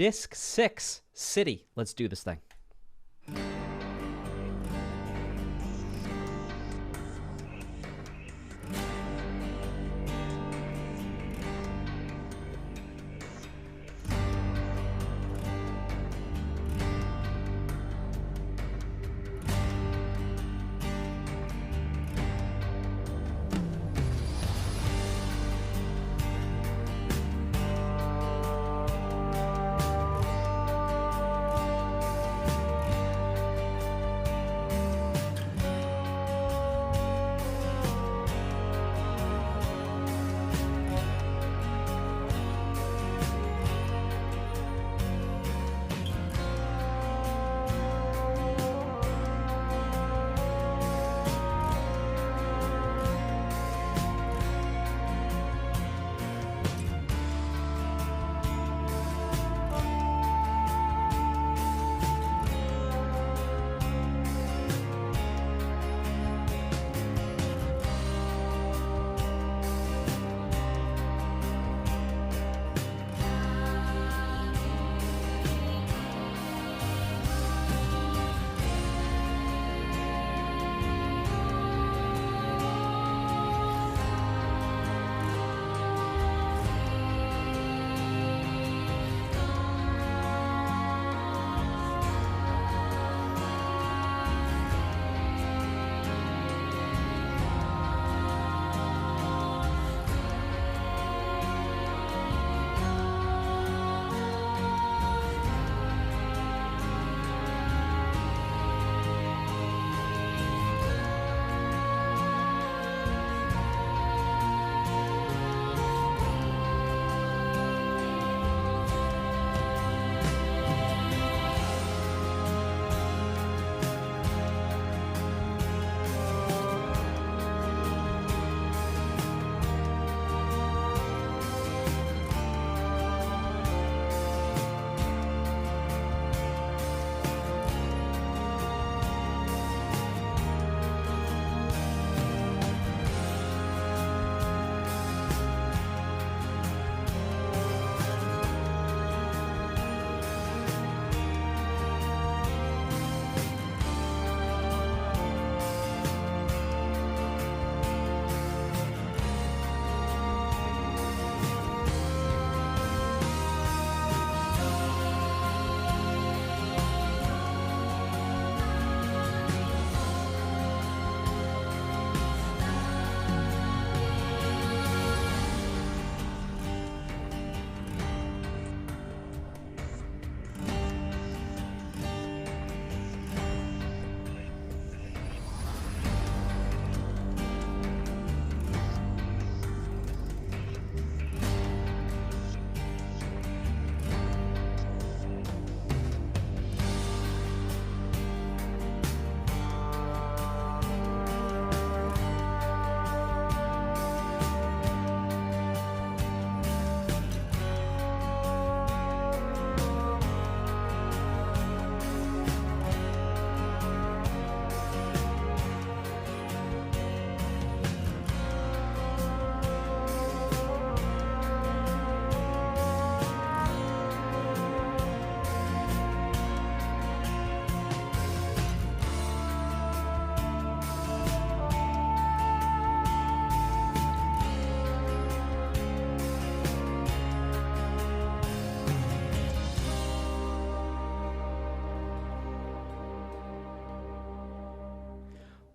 Disc 6, City. Let's do this thing.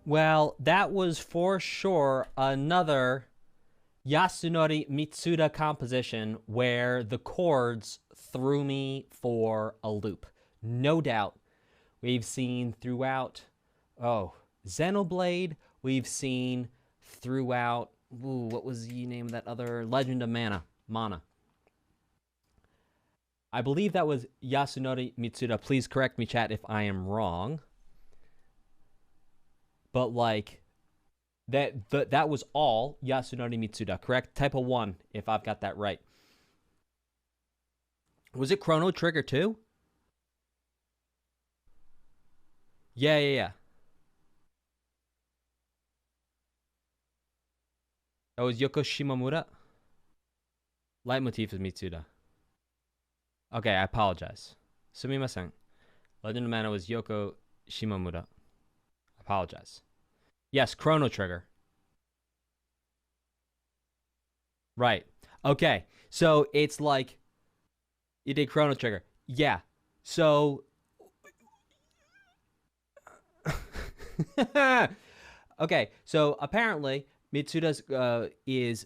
Well, that was for sure another Yasunori Mitsuda composition where the chords threw me for a loop. No doubt. We've seen throughout, Xenoblade. We've seen throughout, what was the name of that other? Legend of Mana. I believe that was Yasunori Mitsuda. Please correct me, chat, if I am wrong. But like, that was all Yasunori Mitsuda, correct? Type of 1, if I've got that right. Was it Chrono Trigger too? Yeah. That was Yoko Shimomura. Leitmotif is Mitsuda. Okay, I apologize. Sumimasen. Legend of Mana was Yoko Shimomura. I apologize. Yes, Chrono Trigger. Right. Okay. So it's like you did Chrono Trigger. Yeah. So okay. So apparently Mitsuda's is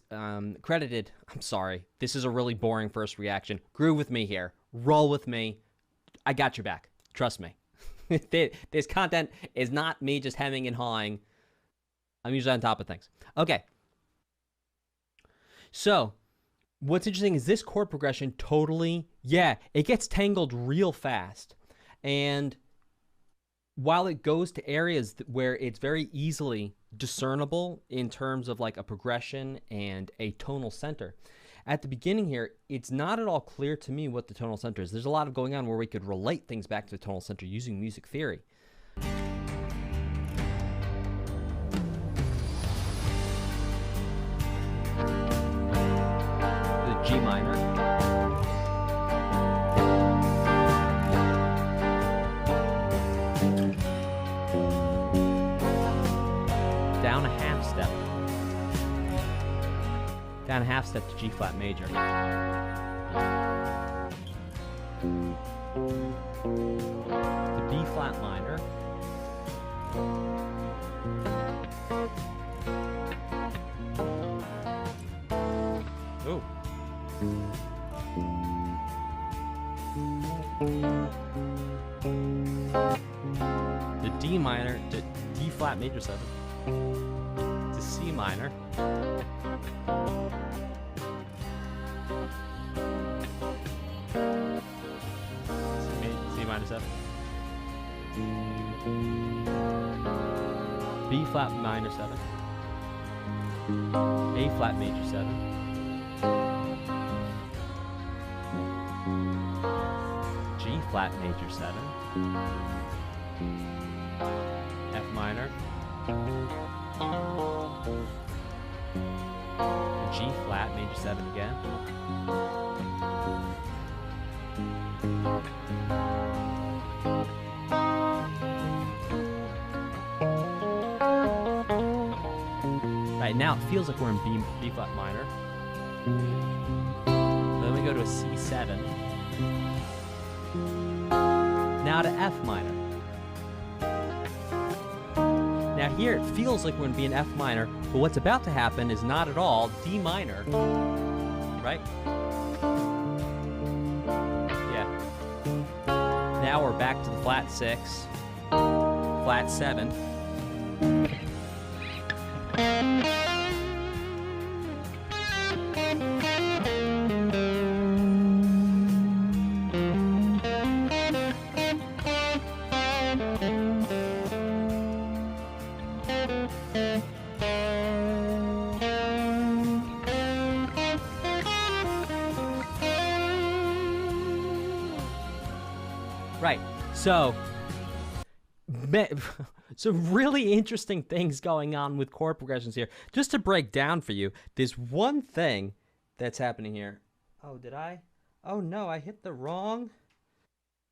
credited. I'm sorry. This is a really boring first reaction. Groove with me here. Roll with me. I got your back. Trust me. This content is not me just hemming and hawing. I'm usually on top of things. Okay. So, what's interesting is this chord progression totally, it gets tangled real fast. And while it goes to areas where it's very easily discernible in terms of like a progression and a tonal center, at the beginning here, it's not at all clear to me what the tonal center is. There's a lot of going on where we could relate things back to the tonal center using music theory. G minor. Down a half step. Down a half step to G flat major. To B flat minor. Ooh. The D minor to D flat major 7 to C minor C minor 7 B flat minor 7 A flat major 7 G flat major 7 F minor G flat major 7 again right now it feels like we're in B flat minor. Then we go to a C7. Now to F minor. Now here it feels like we're going to be in F minor, but what's about to happen is not at all D minor, right? Yeah. Now we're back to the flat 6, flat 7. Right. So, some really interesting things going on with chord progressions here. Just to break down for you, there's one thing that's happening here. Oh, did I? Oh, no, I hit the wrong.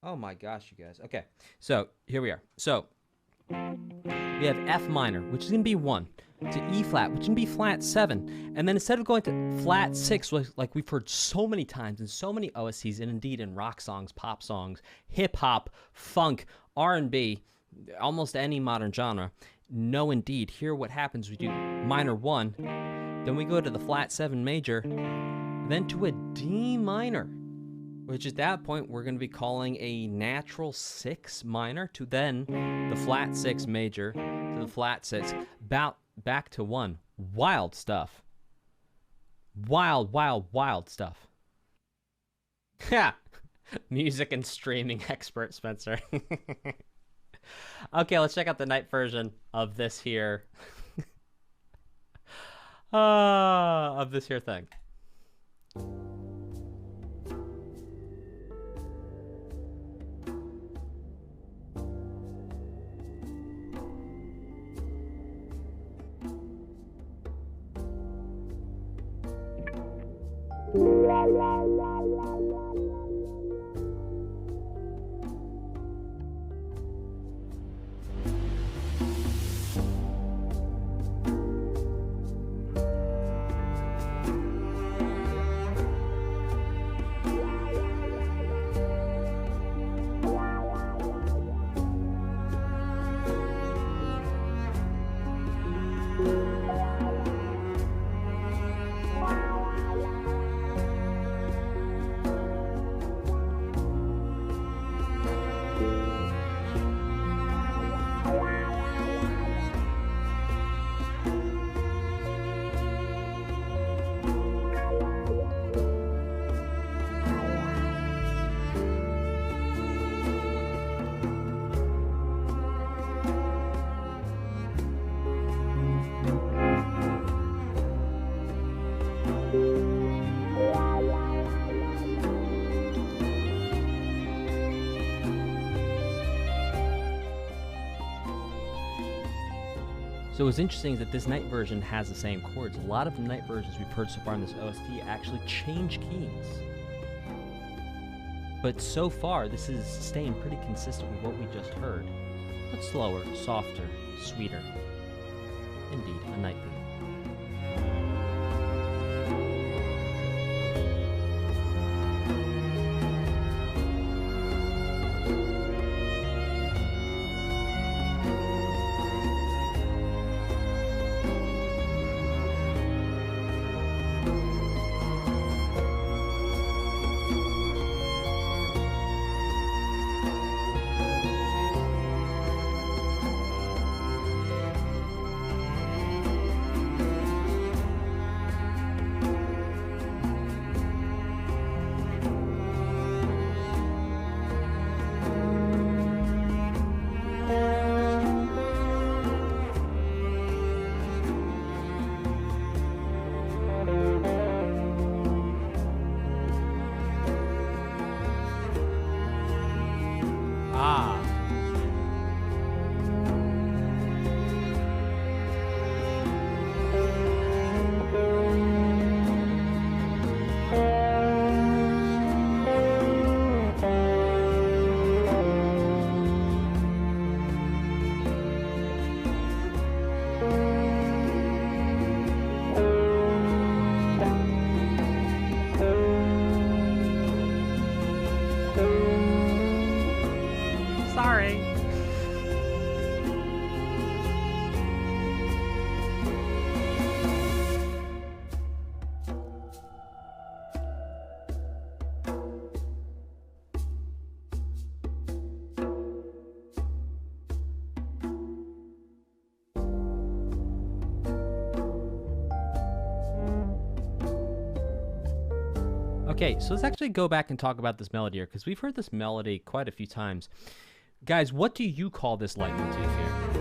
Oh, my gosh, you guys. Okay, so here we are. So, we have F minor, which is going to be 1, to E flat, which can be flat 7. And then instead of going to flat 6, like we've heard so many times in so many OSTs, and indeed in rock songs, pop songs, hip-hop, funk, R&B, almost any modern genre, no, indeed, here what happens, we do minor 1, then we go to the flat 7 major, then to a D minor, which at that point we're going to be calling a natural 6 minor, to then the flat 6 major, to the flat 6, back to 1. Wild stuff. Wild, wild, wild stuff. Ha! Music and streaming expert, Spencer. Okay, let's check out the night version of this here. Of this here thing. So what's interesting is that this night version has the same chords. A lot of the night versions we've heard so far in this OST actually change keys. But so far, this is staying pretty consistent with what we just heard. But slower, softer, sweeter. Indeed, a night theme. Okay, so let's actually go back and talk about this melody here, because we've heard this melody quite a few times. Guys, what do you call this leitmotif here?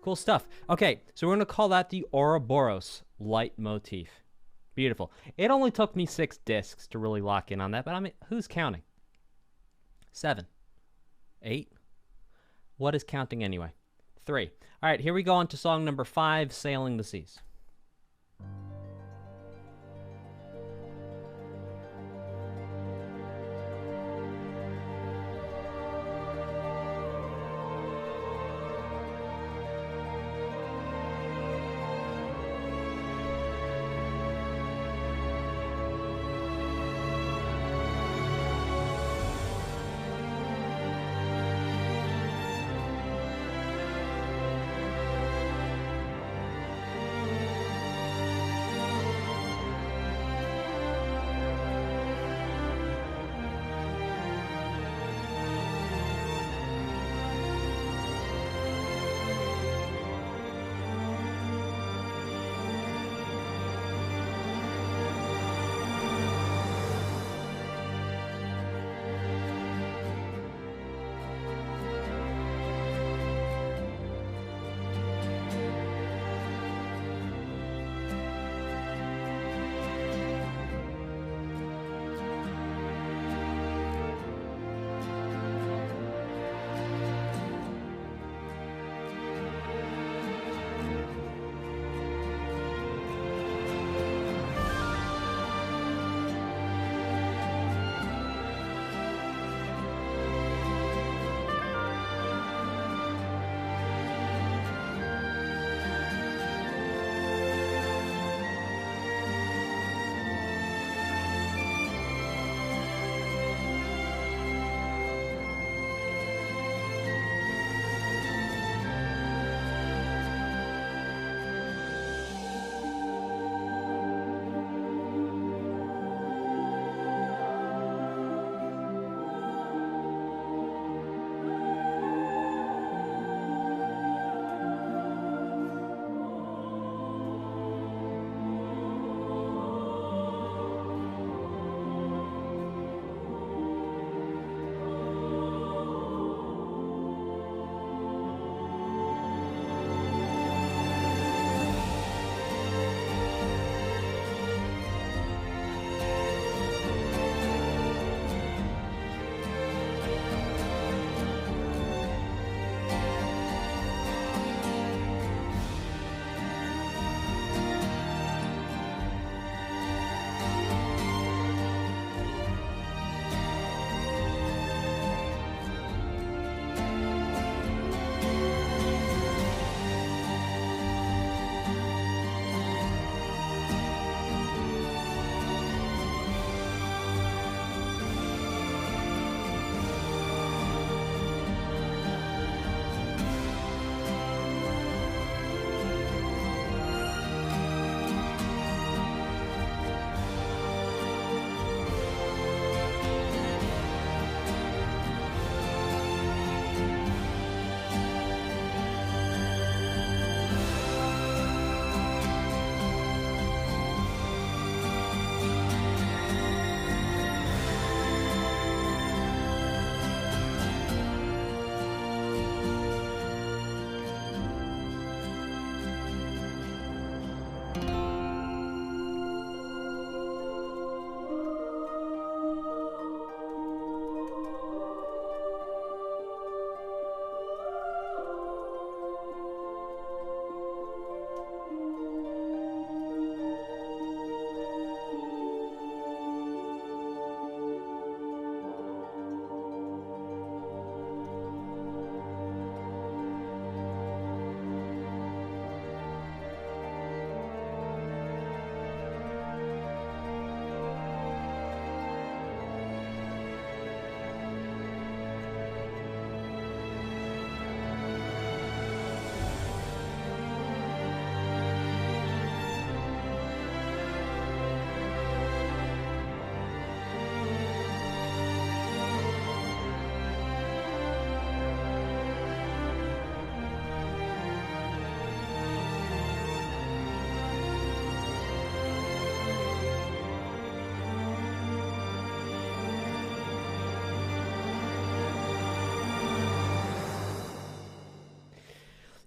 Cool stuff. Okay, so we're going to call that the Ouroboros leitmotif. Beautiful. It only took me 6 discs to really lock in on that, but I mean, who's counting? 7. 8. What is counting anyway? 3. All right, here we go on to song number 5, Sailing the Seas.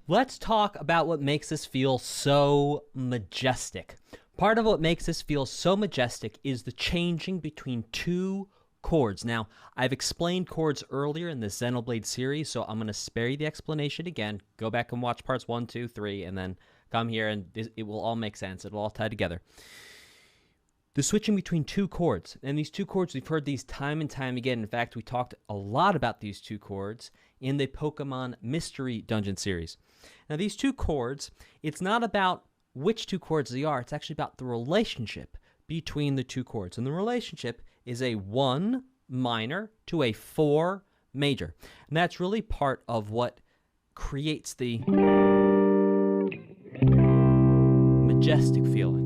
Let's talk about what makes this feel so majestic. Part of what makes this feel so majestic is the changing between two chords. Now, I've explained chords earlier in the Xenoblade series, so I'm going to spare you the explanation again. Go back and watch parts 1, 2, 3, and then come here, and it will all make sense. It'll all tie together. The switching between two chords, and these two chords, we've heard these time and time again. In fact, we talked a lot about these two chords in the Pokemon Mystery Dungeon series. Now, these two chords, it's not about which two chords they are. It's actually about the relationship between the two chords. And the relationship is a 1 minor to a 4 major. And that's really part of what creates the majestic feeling.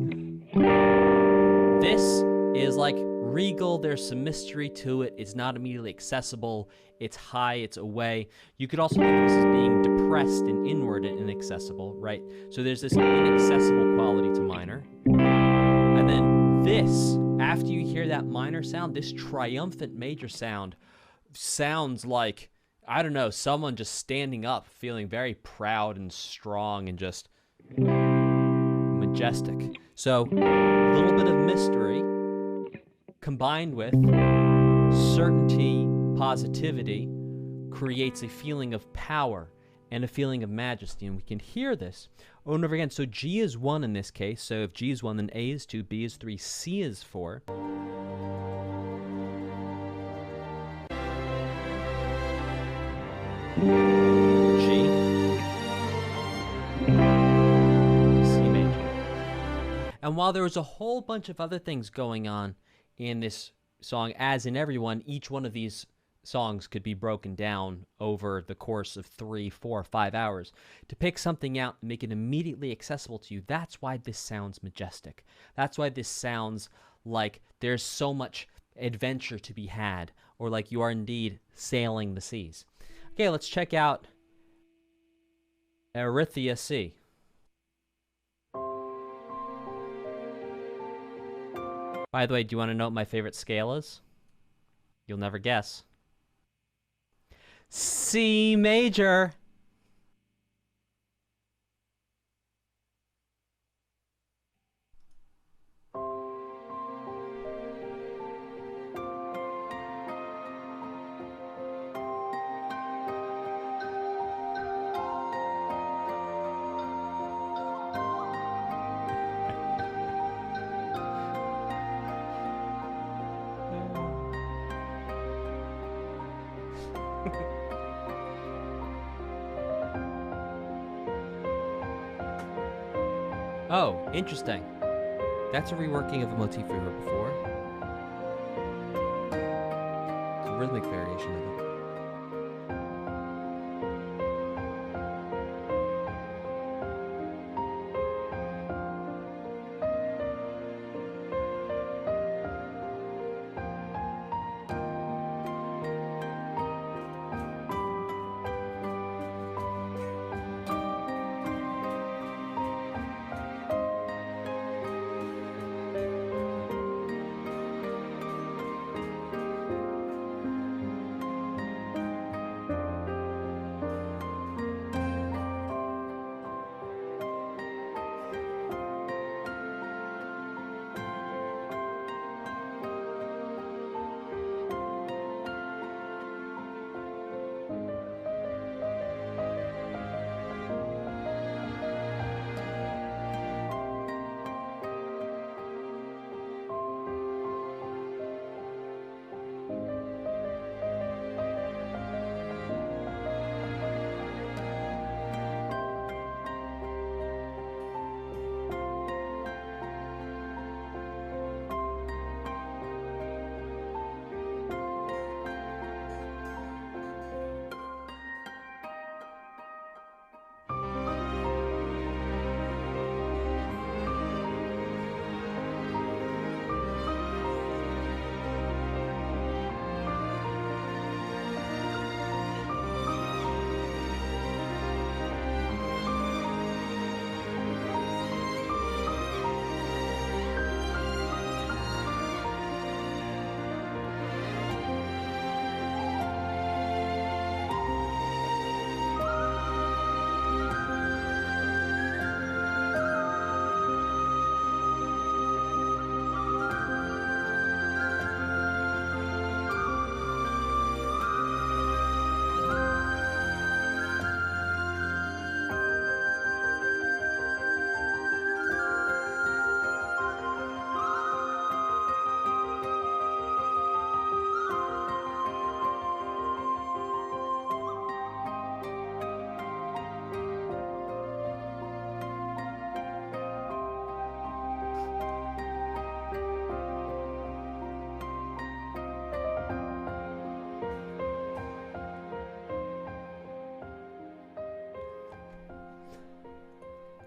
This is like regal. There's some mystery to it. It's not immediately accessible. It's high. It's away. You could also think of this as being depressed and inward and inaccessible, right? So there's this inaccessible quality to minor. And then this, after you hear that minor sound, this triumphant major sound sounds like, I don't know, someone just standing up, feeling very proud and strong and just majestic. So a little bit of mystery combined with certainty, positivity, creates a feeling of power and a feeling of majesty. And we can hear this over and over again. So G is 1 in this case. So if G is 1, then A is 2, B is 3, C is 4. G. C major. And while there was a whole bunch of other things going on in this song, as in everyone, each one of these songs could be broken down over the course of 3, 4, 5 hours. To pick something out and make it immediately accessible to you, that's why this sounds majestic. That's why this sounds like there's so much adventure to be had, or like you are indeed sailing the seas. Okay, let's check out Erythia Sea. By the way, do you want to know what my favorite scale is? You'll never guess. C major. Oh, interesting. That's a reworking of a motif we heard before. It's a rhythmic variation of it.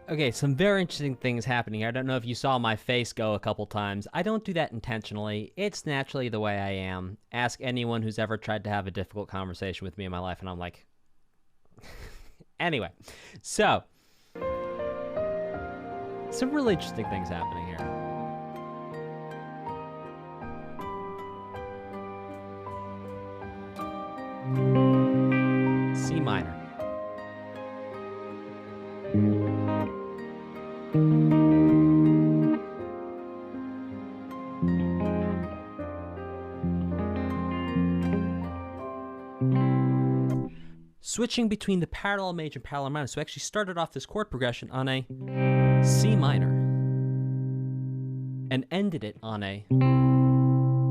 Okay, some very interesting things happening here. I don't know if you saw my face go a couple times. I don't do that intentionally. It's naturally the way I am. Ask anyone who's ever tried to have a difficult conversation with me in my life, and I'm like... Anyway, so... some really interesting things happening here. C minor. Switching between the parallel major and parallel minor. So we actually started off this chord progression on a C minor and ended it on a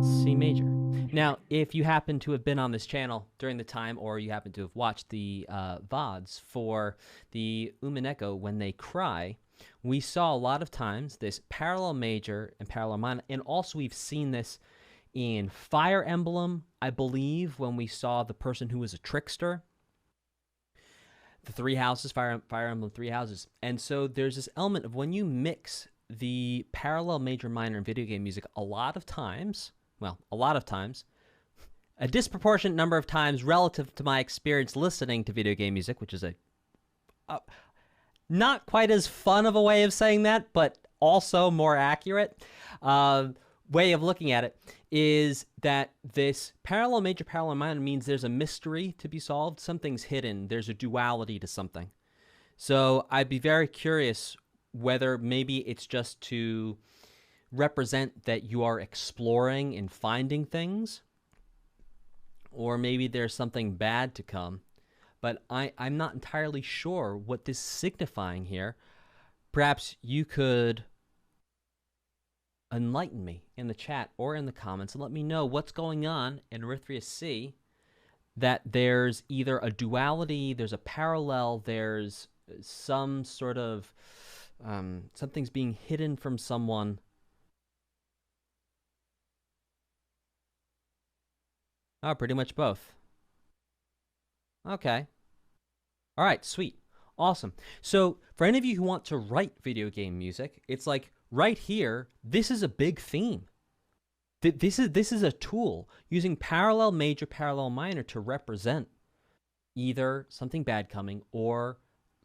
C major. Now, if you happen to have been on this channel during the time, or you happen to have watched the VODs for the Umineko when they cry, we saw a lot of times this parallel major and parallel minor, and also we've seen this in Fire Emblem, I believe, when we saw the person who was a trickster. The three houses, Fire Emblem three houses. And so there's this element of when you mix the parallel major minor in video game music, a lot of times, a disproportionate number of times relative to my experience listening to video game music, which is a not quite as fun of a way of saying that, but also more accurate way of looking at it, is that this parallel major, parallel minor means there's a mystery to be solved. Something's hidden. There's a duality to something. So I'd be very curious whether maybe it's just to represent that you are exploring and finding things, or maybe there's something bad to come. But I'm not entirely sure what this is signifying here. Perhaps you could enlighten me in the chat or in the comments and let me know what's going on in Erythia Sea, that there's either a duality, there's a parallel, there's some sort of something's being hidden from someone. Oh, pretty much both. Okay. All right, sweet. Awesome. So for any of you who want to write video game music, it's like right here, this is a big theme. This is a tool using parallel major, parallel minor to represent either something bad coming or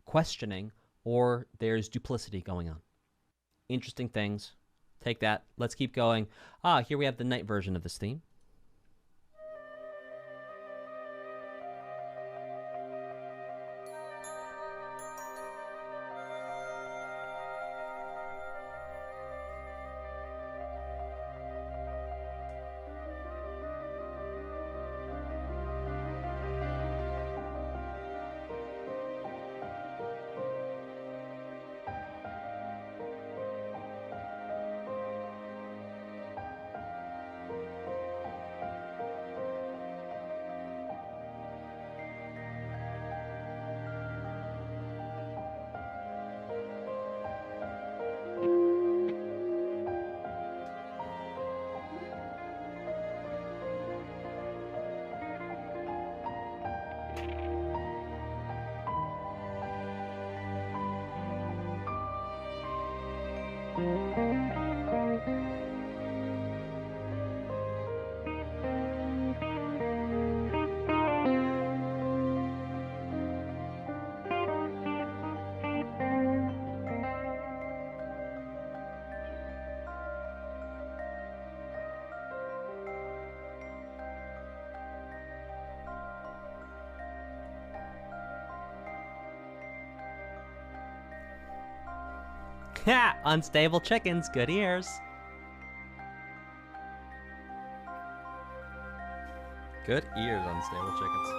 questioning, or there's duplicity going on. Interesting things. Take that. Let's keep going. Here we have the night version of this theme. Ha! Unstable chickens, good ears. Good ears, unstable chickens.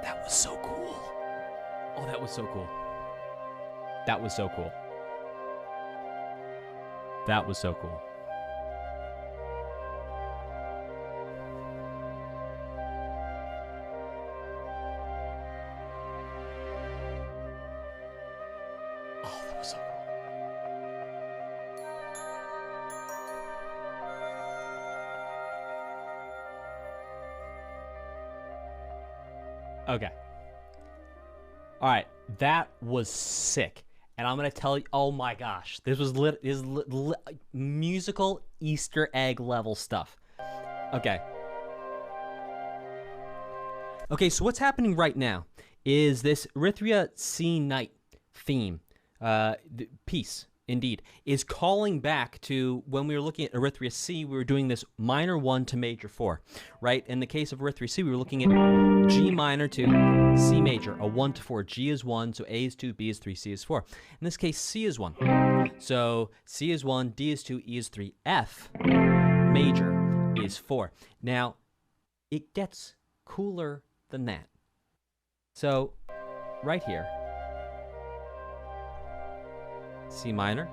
that was so cool. Oh, that was so cool. That was so cool. That was so cool. Oh, that was so cool. Okay. All right, that was sick. And I'm going to tell you, oh my gosh, this was musical Easter egg level stuff. Okay. Okay, so what's happening right now is this Erythia Sea Night theme, piece, indeed, is calling back to when we were looking at Erythia Sea, we were doing this minor 1 to major 4, right? In the case of Erythia Sea, we were looking at G minor to C major, a 1 to 4. G is 1, so A is 2, B is 3, C is 4. In this case, C is 1. So C is 1, D is 2, E is 3, F major is 4. Now, it gets cooler than that. So, right here, C minor,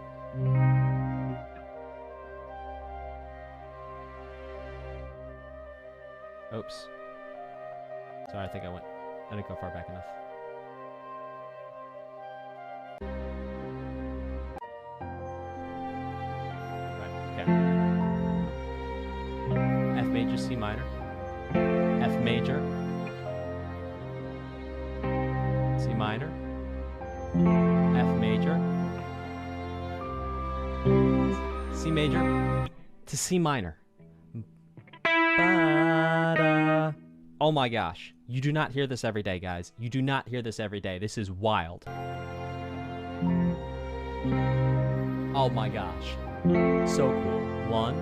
oops, sorry, I think I didn't go far back enough. Right, okay. F major, C minor, F major, C minor, F major, C major to C minor. Ba-da. Oh my gosh. You do not hear this every day, guys. You do not hear this every day. This is wild. Oh my gosh. So cool. 1,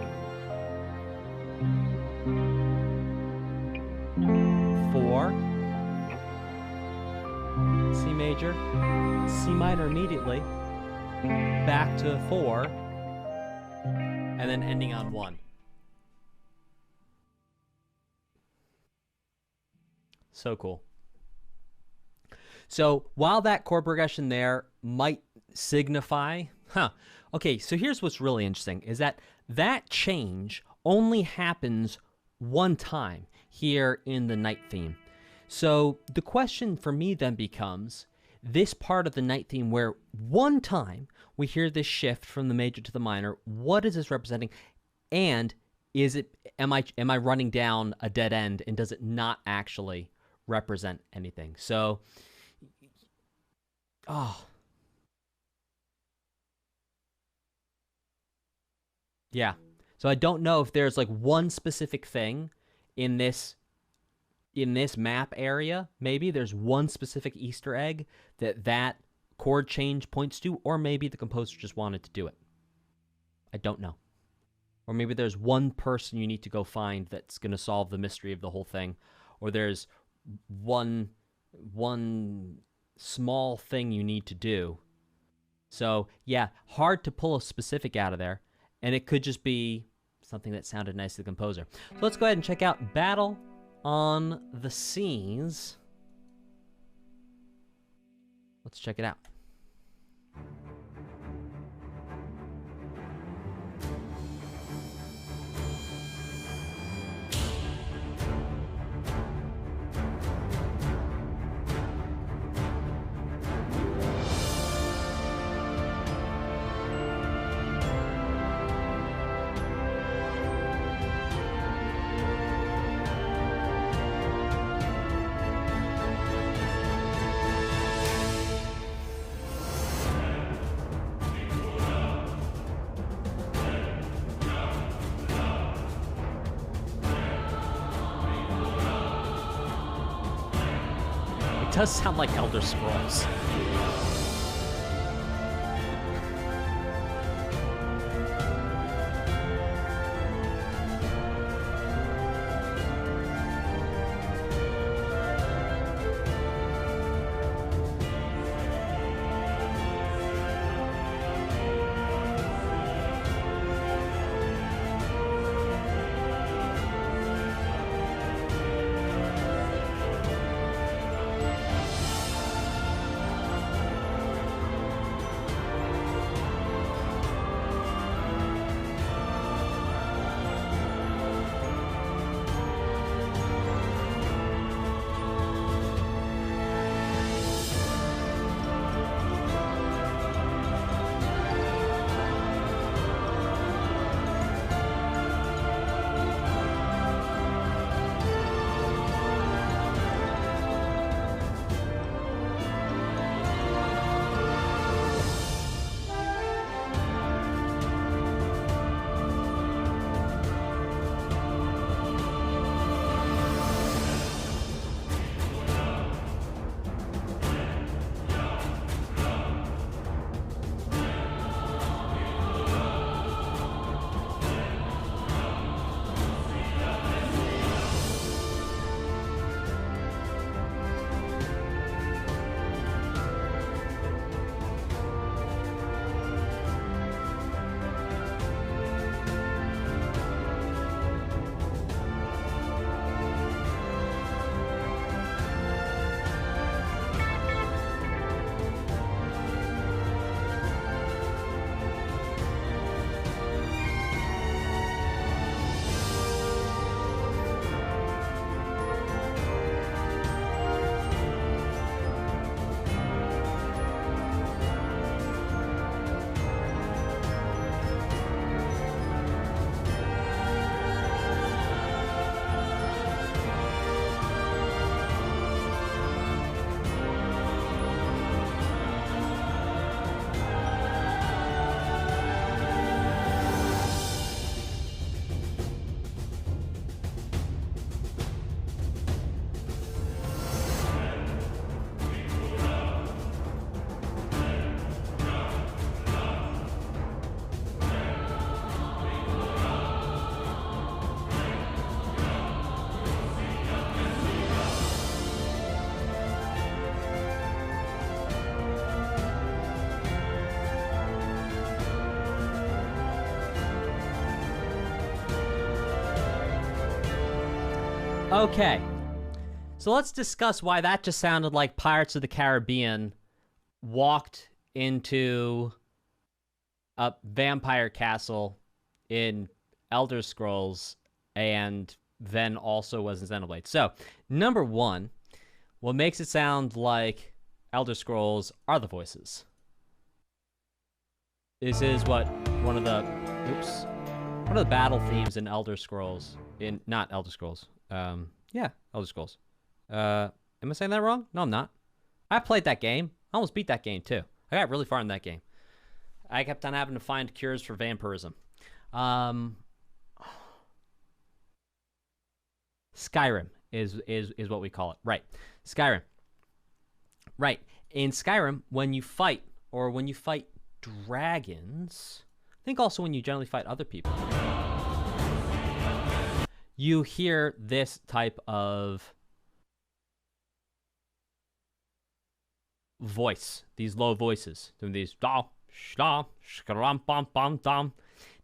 4, C major, C minor immediately, back to 4, and then ending on 1. So cool. So while that chord progression there might signify, okay, so here's what's really interesting, is that that change only happens one time here in the night theme. So the question for me then becomes, this part of the night theme where one time we hear this shift from the major to the minor, what is this representing? And is it, am I running down a dead end, and does it not actually represent anything? So, yeah. So I don't know if there's like one specific thing in this map area. Maybe there's one specific Easter egg that chord change points to, or maybe the composer just wanted to do it. I don't know. Or maybe there's one person you need to go find that's going to solve the mystery of the whole thing, or there's one small thing you need to do. So, yeah, hard to pull a specific out of there, and it could just be something that sounded nice to the composer. So let's go ahead and check out Battle on the Seas. Let's check it out. It does sound like Elder Scrolls. Okay. So let's discuss why that just sounded like Pirates of the Caribbean walked into a vampire castle in Elder Scrolls and then also was in Xenoblade. So, number one, what makes it sound like Elder Scrolls are the voices. This is what one of the battle themes in Elder Scrolls, not Elder Scrolls. Yeah, Elder Scrolls. Am I saying that wrong? No, I'm not. I played that game. I almost beat that game too. I got really far in that game. I kept on having to find cures for vampirism. Skyrim is what we call it. Right. Skyrim. Right. In Skyrim, when you fight dragons, I think also when you generally fight other people, you hear this type of voice, these low voices, these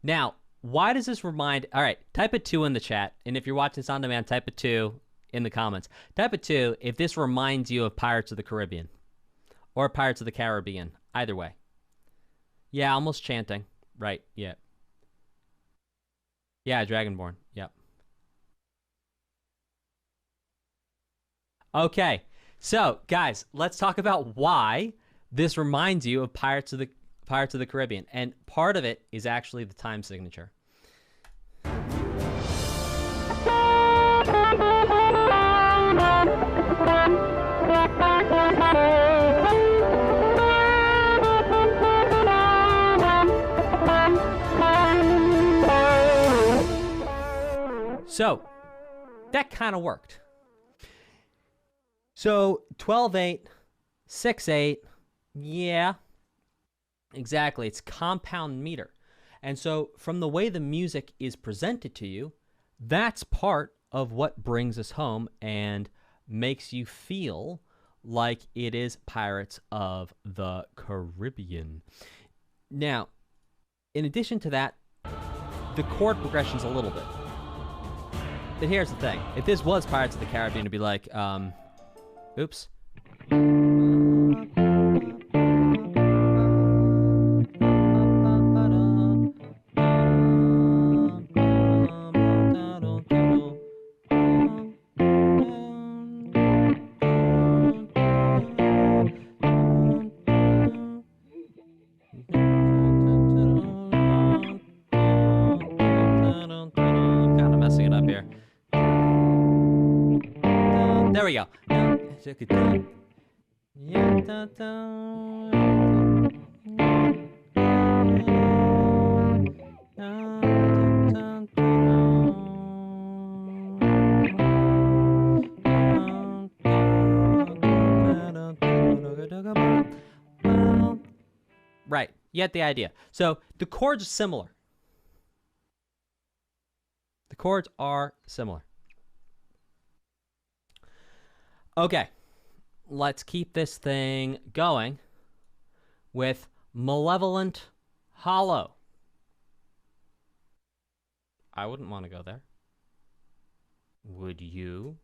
now, why does this remind? All right, type a 2 in the chat, and if you're watching this on demand, type a 2 in the comments. Type a 2 if this reminds you of Pirates of the Caribbean or Pirates of the Caribbean. Either way. Yeah, almost chanting. Right. Yeah. Yeah, Dragonborn. Yep. Okay. So, guys, let's talk about why this reminds you of Pirates of the Caribbean. And part of it is actually the time signature. So, that kind of worked. So, 12/8, 6/8, yeah, exactly. It's compound meter. And so, from the way the music is presented to you, that's part of what brings us home and makes you feel like it is Pirates of the Caribbean. Now, in addition to that, the chord progression's a little bit. But here's the thing. If this was Pirates of the Caribbean, it'd be like, oops. There we go. Right. You get the idea. So the chords are similar. The chords are similar. Okay, let's keep this thing going with Malevolent Hollow. I wouldn't want to go there. Would you?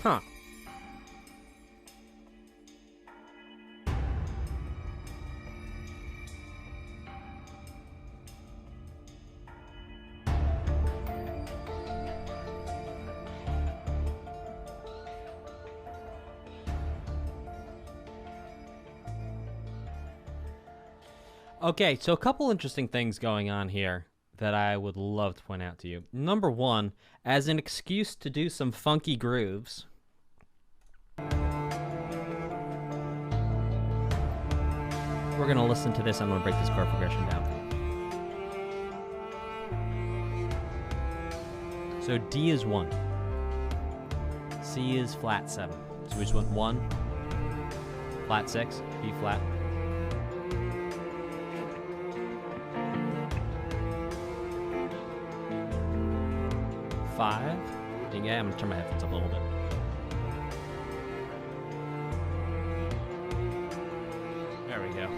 Huh. Okay, so a couple interesting things going on here that I would love to point out to you. Number one, as an excuse to do some funky grooves, we're going to listen to this. I'm going to break this chord progression down for you. So D is 1. C is flat 7. So we just went 1, flat 6, B flat. 5. Yeah, I'm going to turn my headphones up a little bit. There we go.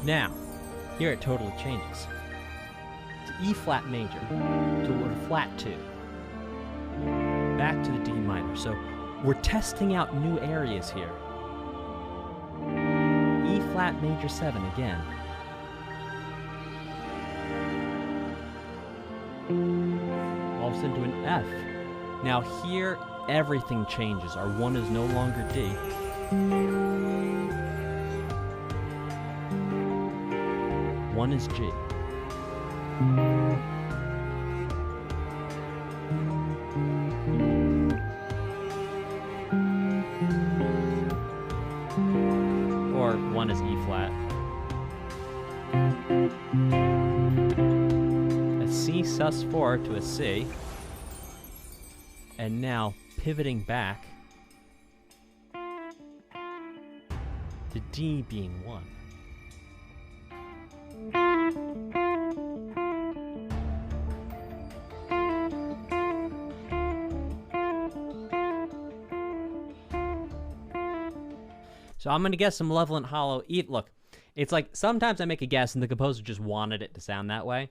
Now, here it totally changes. To E flat major, to a flat 2, back to the D minor. So we're testing out new areas here. E flat major 7 again. All of a sudden to an F. Now here, everything changes. Our 1 is no longer D. 1 is G. Or 1 is E flat. A C sus4 to a C. And now pivoting back to D being 1. So I'm going to guess some Malevolent Hollow. Look, it's like sometimes I make a guess and the composer just wanted it to sound that way.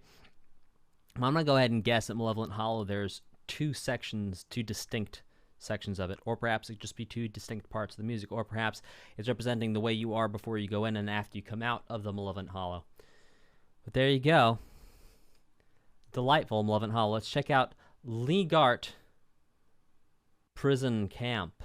I'm going to go ahead and guess that Malevolent Hollow, there's two distinct sections of it. Or perhaps it could just be two distinct parts of the music. Or perhaps it's representing the way you are before you go in and after you come out of the Malevolent Hollow. But there you go. Delightful Malevolent Hollow. Let's check out Garte Prison Camp.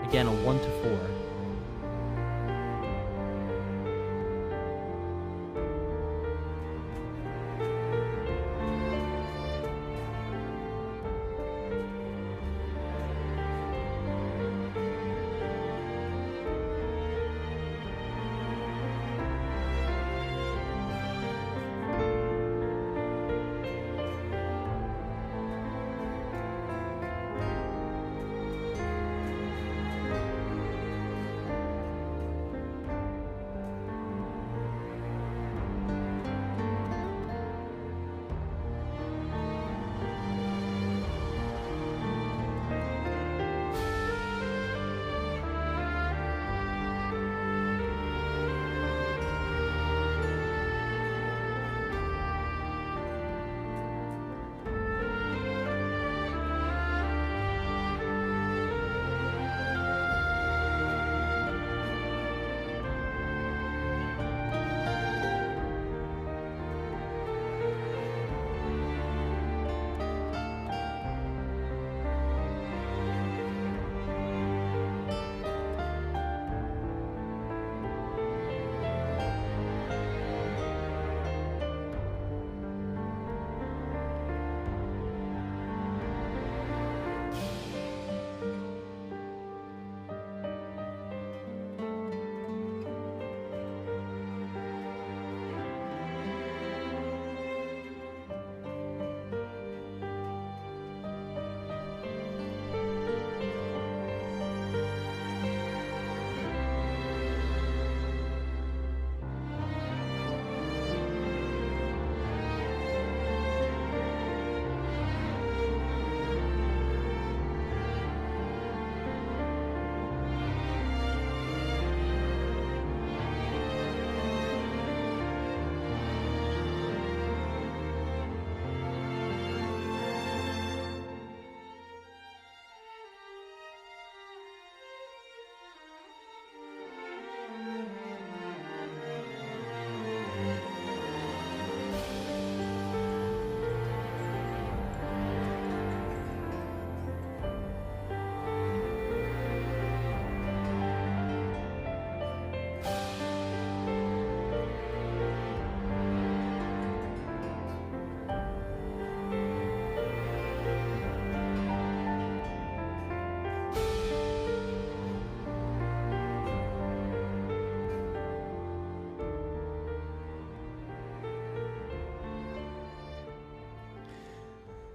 Again, a 1 to 4.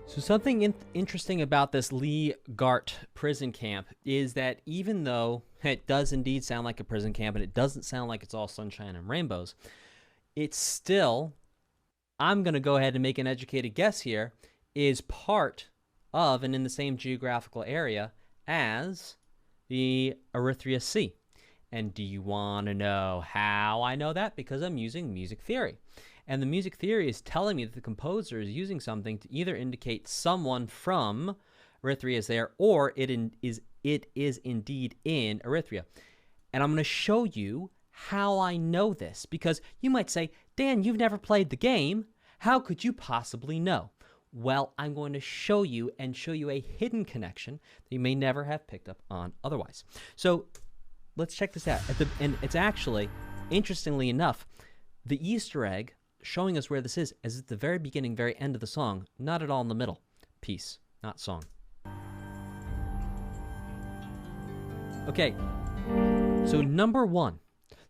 So something interesting about this Garte prison camp is that even though it does indeed sound like a prison camp and it doesn't sound like it's all sunshine and rainbows, it's still, I'm going to go ahead and make an educated guess here, is part of and in the same geographical area as the Erythia Sea. And do you want to know how I know that? Because I'm using music theory. And the music theory is telling me that the composer is using something to either indicate someone from Erythria is there, or it is indeed in Erythria. And I'm going to show you how I know this, because you might say, Dan, you've never played the game. How could you possibly know? Well, I'm going to show you and show you a hidden connection that you may never have picked up on otherwise. So let's check this out. And it's actually, interestingly enough, the Easter egg showing us where this is at the very beginning, very end of the song, not at all in the middle. Piece, not song. Okay, so number one,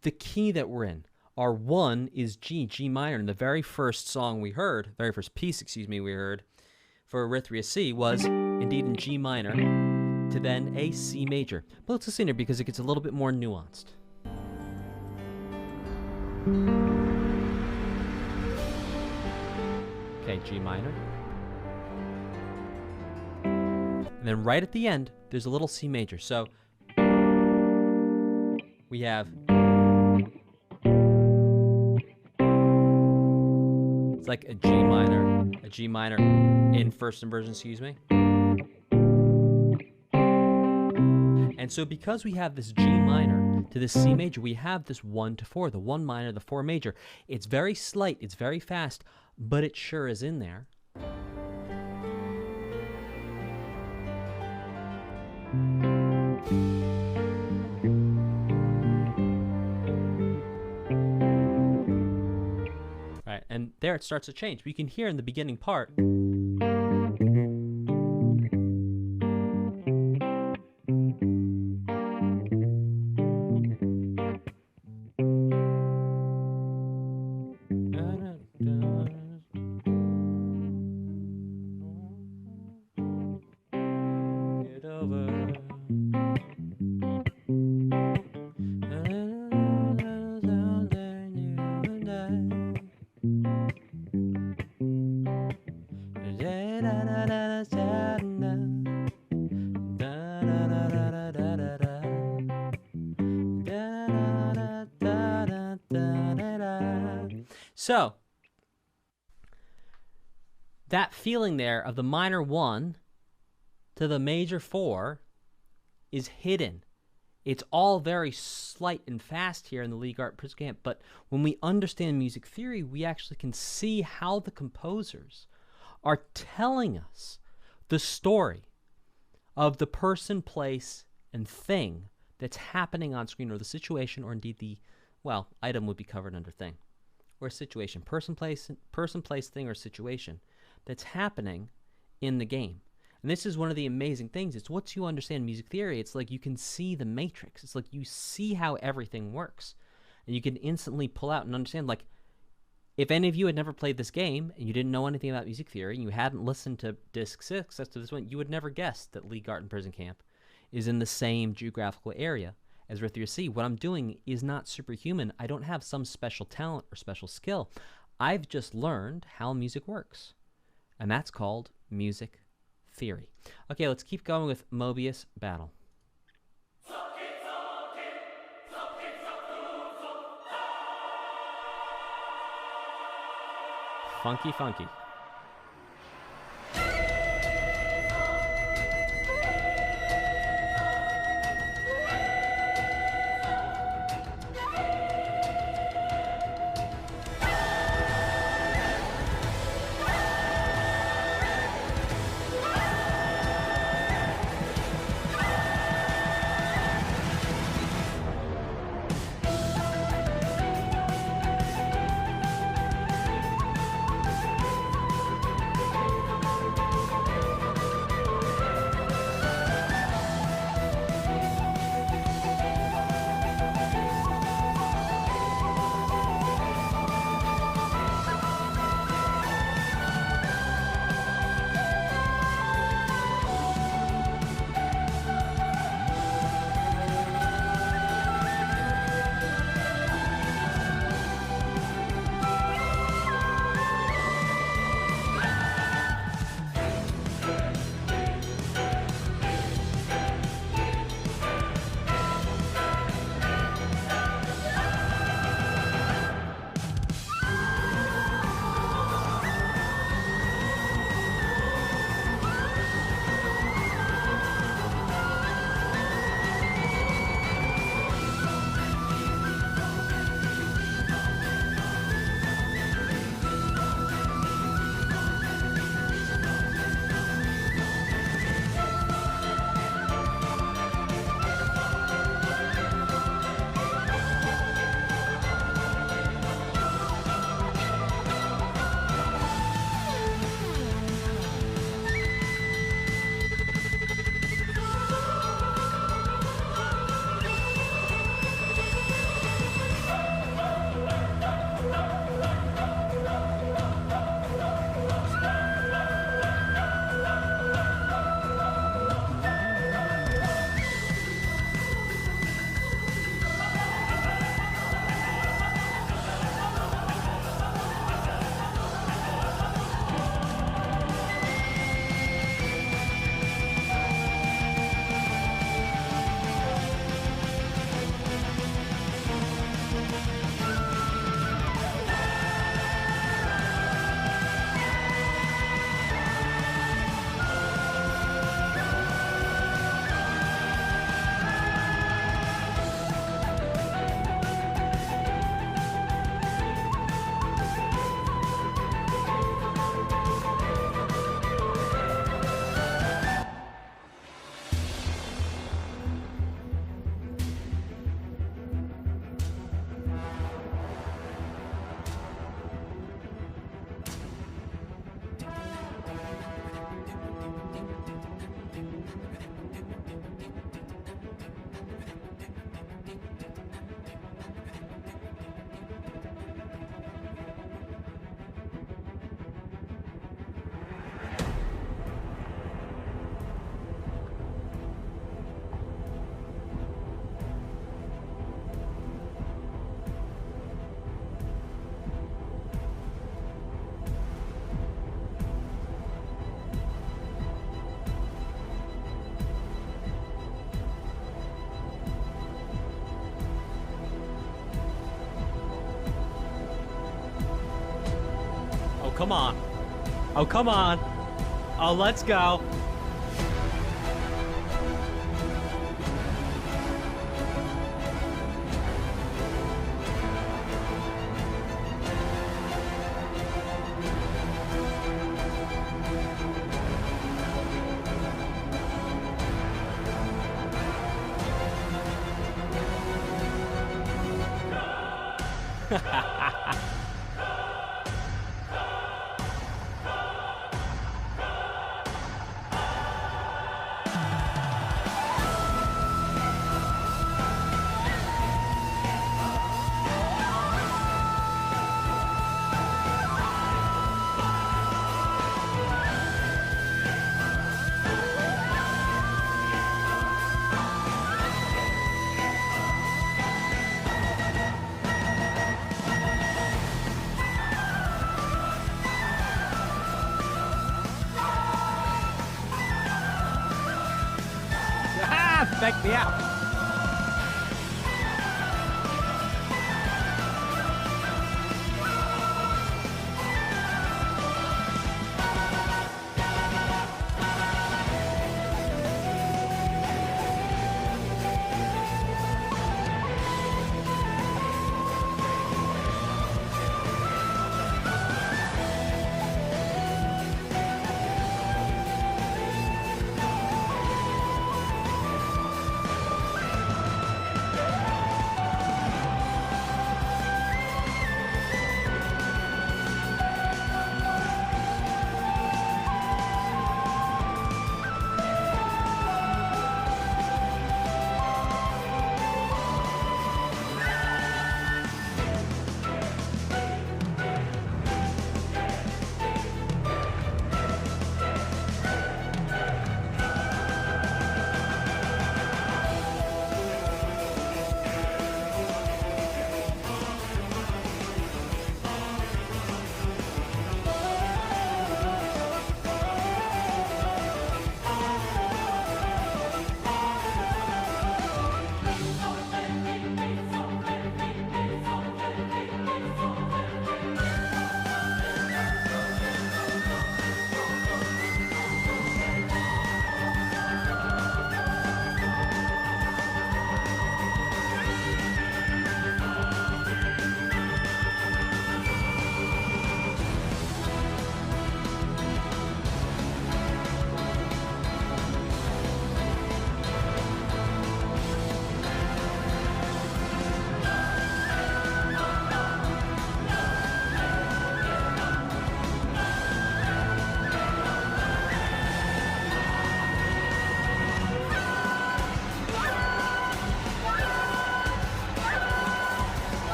the key that we're in. Our one is G minor, and the very first song we heard, very first piece, we heard for Erythia Sea was indeed in G minor to then a C major. But let's listen here because it gets a little bit more nuanced. Okay, G minor. And then right at the end, there's a little C major. So we have, it's like a G minor in first inversion, And so because we have this G minor to this C major, we have this 1 to 4, the 1 minor, the 4 major. It's very slight, it's very fast, but it sure is in there. Right, and there it starts to change. We can hear in the beginning part. So, that feeling there of the minor 1 to the major 4 is hidden. It's all very slight and fast here in the Garte prison camp, but when we understand music theory, we actually can see how the composers are telling us the story of the person, place, and thing that's happening on screen, or the situation, or indeed the, well, item would be covered under thing, or situation, person, place, thing, or situation that's happening in the game. And this is one of the amazing things. It's once you understand music theory, it's like you can see the matrix. It's like you see how everything works. And you can instantly pull out and understand, like, if any of you had never played this game and you didn't know anything about music theory and you hadn't listened to Disc 6 up to this point, you would never guess that Garte Prison Camp is in the same geographical area as Erythia Sea. What I'm doing is not superhuman. I don't have some special talent or special skill. I've just learned how music works. And that's called music theory. Okay, let's keep going with Moebius Battle. Funky, funky. come on. Oh, come on. Oh, let's go. Back me out.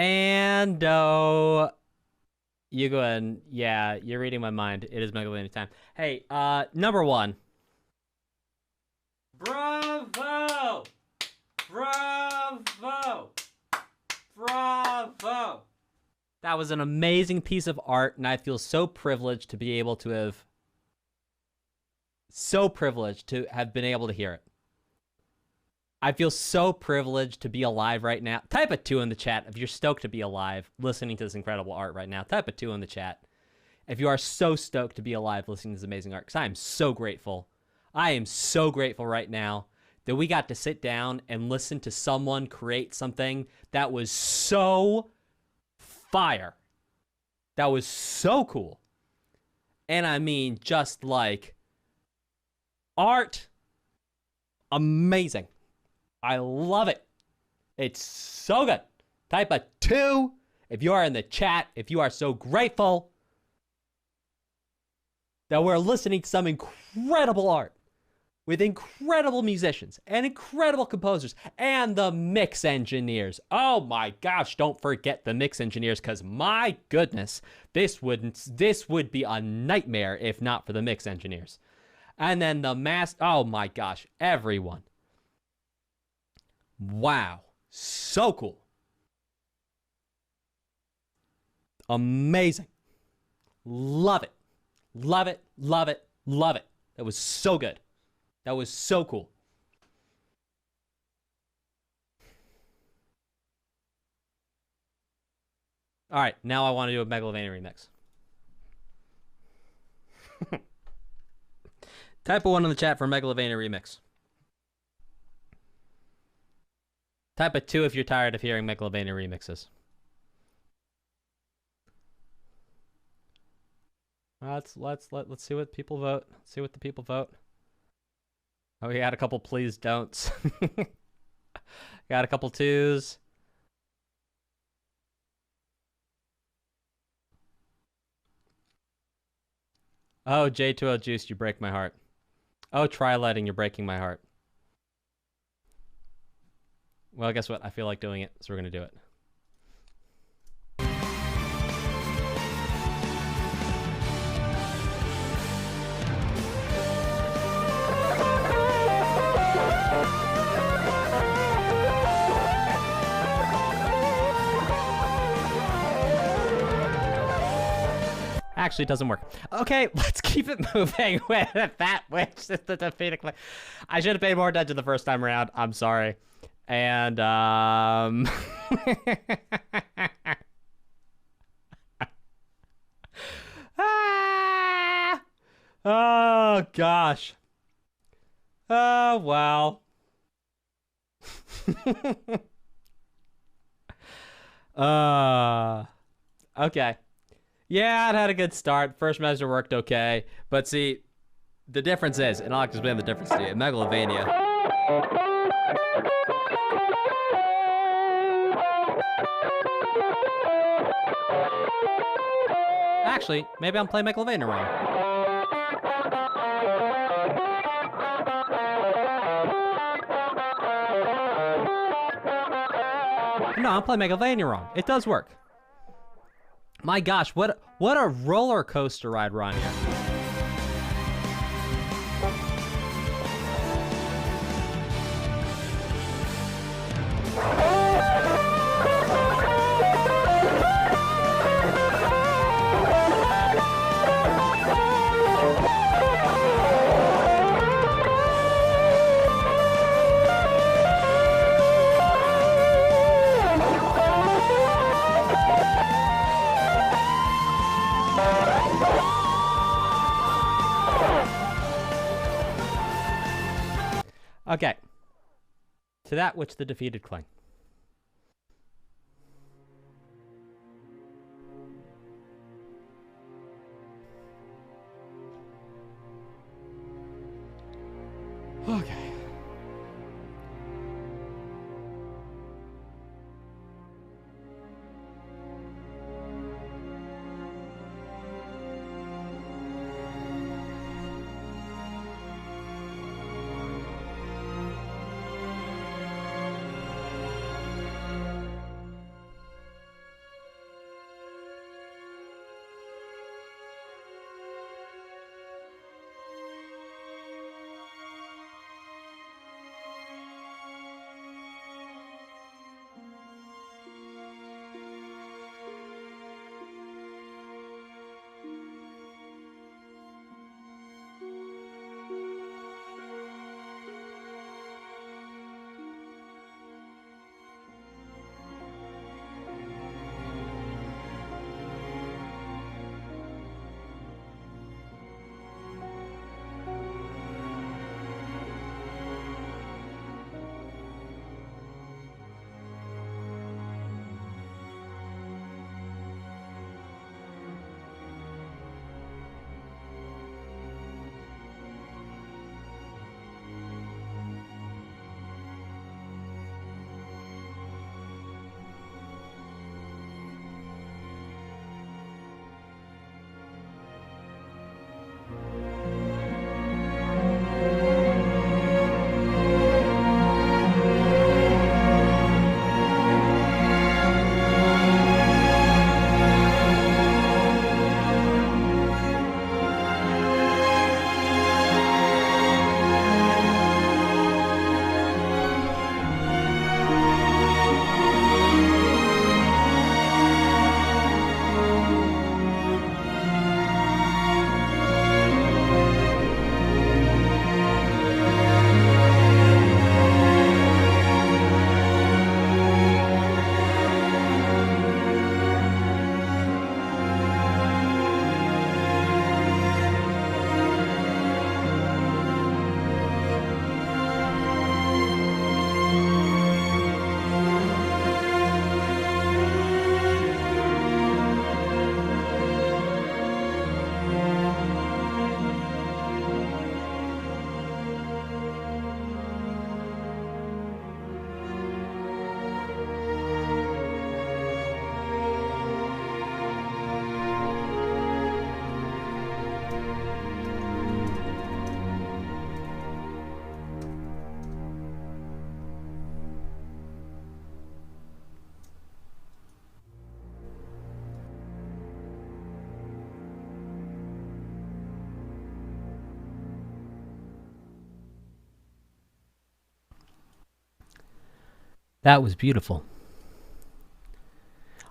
And you go ahead and, yeah, you're reading my mind. It is Megalovania time. Hey, number one. Bravo! Bravo! Bravo! That was an amazing piece of art, and I feel so privileged to be able to have... So privileged to have been able to hear it. I feel so privileged to be alive right now. Type a 2 in the chat if you're stoked to be alive listening to this incredible art right now. Type a 2 in the chat if you are so stoked to be alive listening to this amazing art, because I am so grateful. I am so grateful right now that we got to sit down and listen to someone create something that was so fire. That was so cool. And I mean, just like art, amazing. I love it. It's so good. Type a 2 if you are in the chat, if you are so grateful that we're listening to some incredible art with incredible musicians and incredible composers and the mix engineers. Oh my gosh, don't forget the mix engineers, because my goodness, this would be a nightmare if not for the mix engineers. And then the oh my gosh, everyone. Wow, so cool. Amazing. Love it. Love it, love it, love it. That was so good. That was so cool. All right, now I want to do a Megalovania remix. Type a 1 in the chat for Megalovania remix. Type a 2 if you're tired of hearing Megalovania remixes. Let's see what people vote. Let's see what the people vote. Oh, we got a couple please don'ts. Got a couple 2s. Oh, J2O Juice, you break my heart. Oh, try lighting, you're breaking my heart. Well, guess what? I feel like doing it, so we're gonna do it. Actually, it doesn't work. Okay, let's keep it moving with that, which is the defeated claim. I should have paid more attention the first time around. I'm sorry. And, oh, gosh. Oh, wow. Okay. Yeah, it had a good start. First measure worked okay. But see, the difference is, and I'll explain the difference to you, in Megalovania. Actually, maybe I'm playing Megalovania wrong. No, I'm playing Megalovania wrong. It does work. My gosh, what a roller coaster ride we're on here. Okay. To that which the defeated cling. Okay. That was beautiful.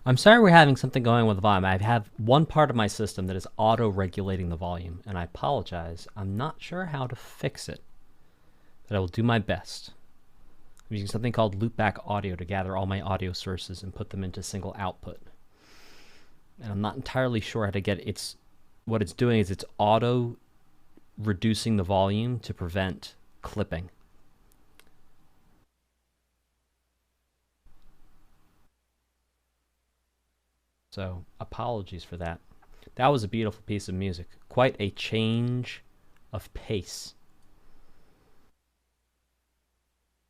I'm sorry we're having something going with the volume. I have one part of my system that is auto-regulating the volume, and I apologize. I'm not sure how to fix it, but I will do my best. I'm using something called loopback audio to gather all my audio sources and put them into single output. And I'm not entirely sure how to get it. What it's doing is it's auto-reducing the volume to prevent clipping. So apologies for that. That was a beautiful piece of music. Quite a change of pace.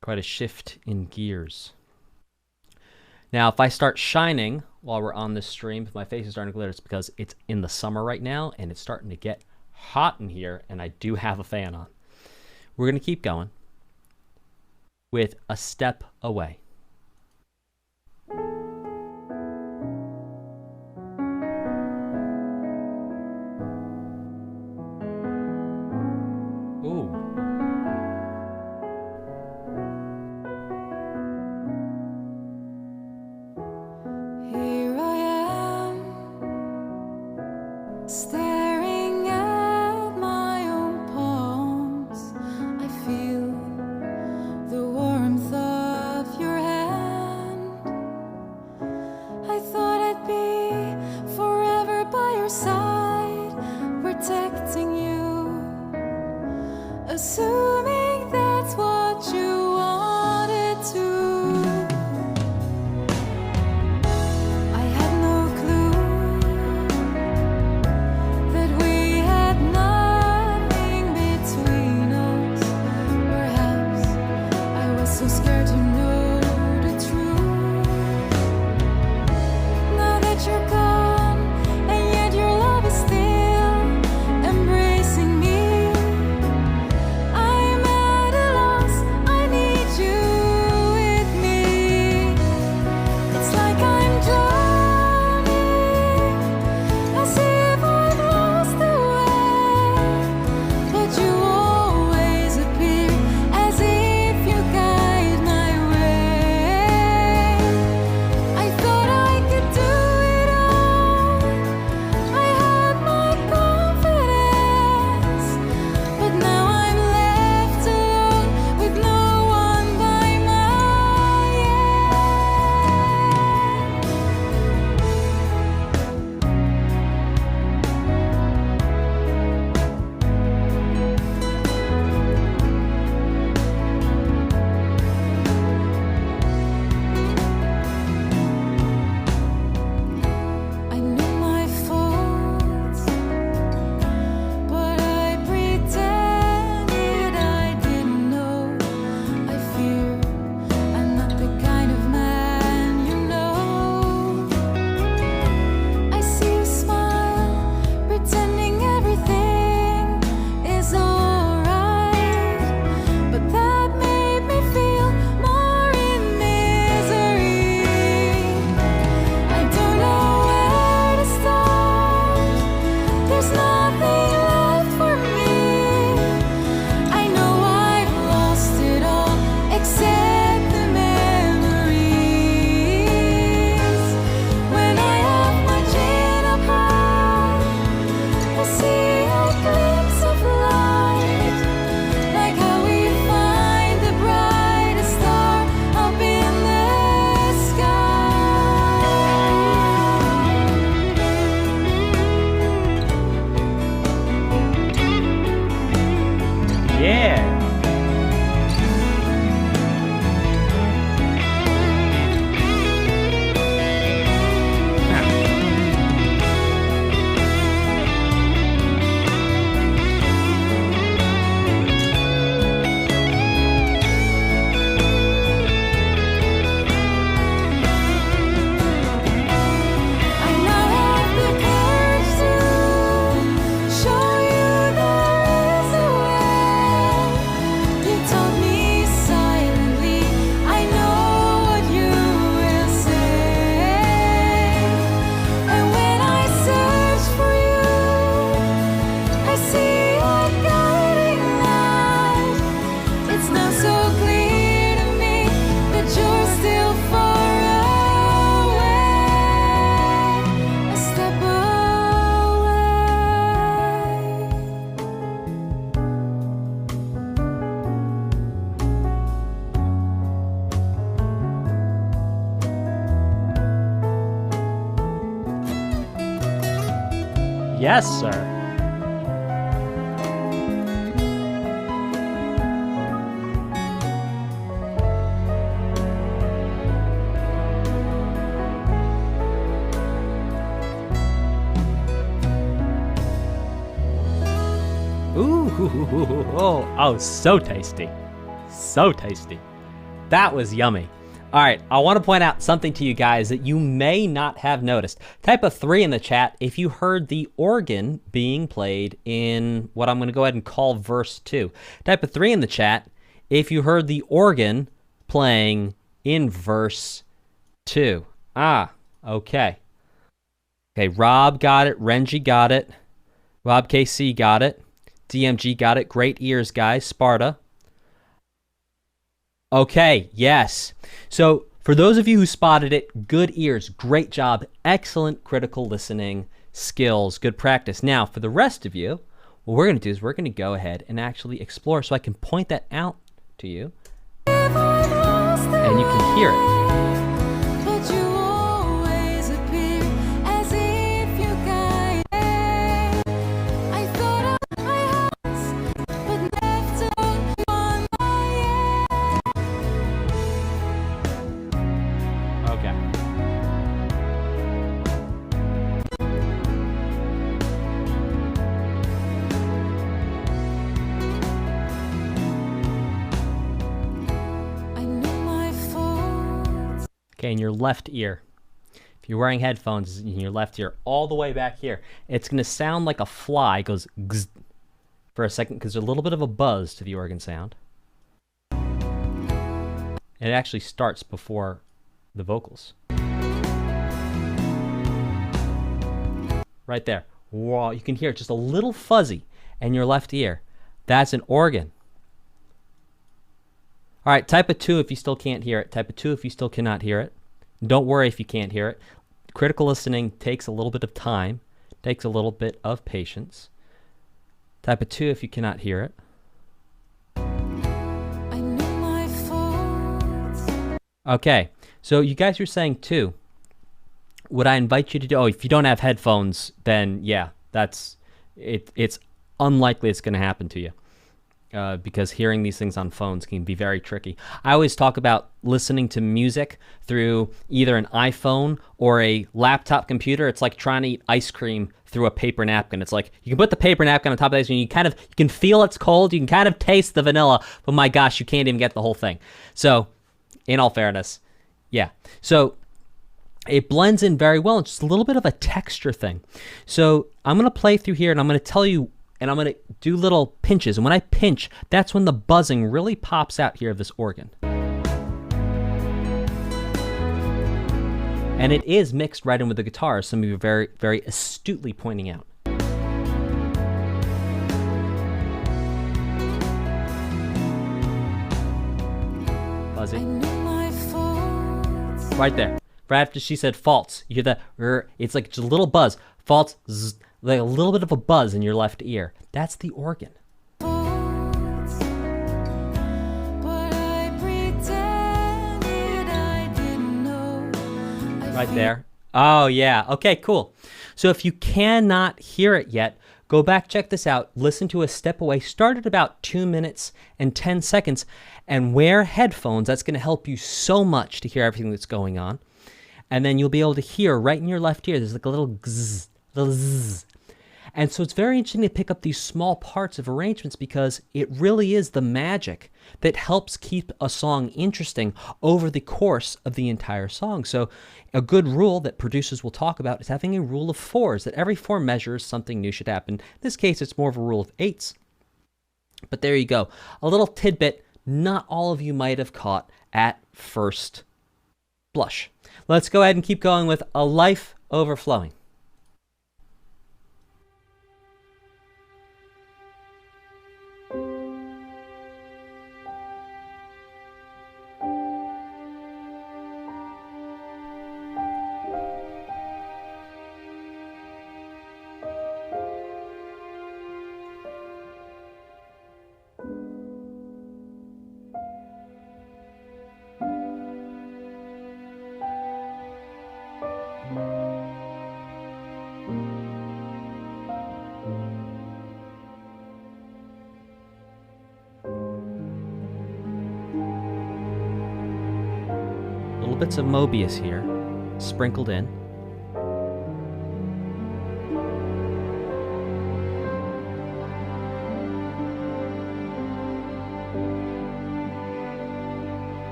Quite a shift in gears. Now, if I start shining while we're on this stream, if my face is starting to glitter, it's because it's in the summer right now and it's starting to get hot in here, and I do have a fan on. We're going to keep going with A Step Away. Your Yes, sir. Ooh, oh, so tasty. So tasty. That was yummy. All right, I want to point out something to you guys that you may not have noticed. Type a 3 in the chat if you heard the organ being played in what I'm going to go ahead and call verse 2. Type a 3 in the chat if you heard the organ playing in verse 2. Ah, okay. Okay, Rob got it. Renji got it. Rob KC got it. DMG got it. Great ears, guys. Sparta. Okay, yes. So for those of you who spotted it, good ears, great job, excellent critical listening skills, good practice. Now, for the rest of you, what we're going to do is we're going to go ahead and actually explore so I can point that out to you, and you can hear it. Okay, in your left ear. If you're wearing headphones in your left ear, all the way back here, it's going to sound like a fly goes gzz for a second because there's a little bit of a buzz to the organ sound. And it actually starts before the vocals. Right there. Whoa, you can hear it just a little fuzzy in your left ear. That's an organ. All right, type a 2 if you still can't hear it. Type a 2 if you still cannot hear it. Don't worry if you can't hear it. Critical listening takes a little bit of time, takes a little bit of patience. Type a 2 if you cannot hear it. I knew my faults. Okay, so you guys were saying 2. Would I invite you to do, if you don't have headphones, then yeah, that's, it's unlikely it's going to happen to you. Because hearing these things on phones can be very tricky. I always talk about listening to music through either an iPhone or a laptop computer. It's like trying to eat ice cream through a paper napkin. It's like you can put the paper napkin on top of the ice cream, you can feel it's cold, you can kind of taste the vanilla, but my gosh, you can't even get the whole thing. So, in all fairness, yeah. So it blends in very well. It's just a little bit of a texture thing. So I'm going to play through here and I'm going to tell you, and I'm going to do little pinches. And when I pinch, that's when the buzzing really pops out here of this organ. And it is mixed right in with the guitar, as some of you are very, very astutely pointing out. Buzzy. Right there. Right after she said faults, you hear that, it's like just a little buzz. Faults, zzz, like a little bit of a buzz in your left ear. That's the organ. Right there. Oh, yeah. Okay, cool. So if you cannot hear it yet, go back, check this out. Listen to a step away. Start at about 2 minutes and 10 seconds and wear headphones. That's going to help you so much to hear everything that's going on. And then you'll be able to hear right in your left ear. There's like a little zzz, little zzz. And so it's very interesting to pick up these small parts of arrangements because it really is the magic that helps keep a song interesting over the course of the entire song. So a good rule that producers will talk about is having a rule of 4s, that every 4 measures something new should happen. In this case, it's more of a rule of 8s. But there you go. A little tidbit not all of you might have caught at first blush. Let's go ahead and keep going with A Life Overflowing. little bits of Moebius here, sprinkled in.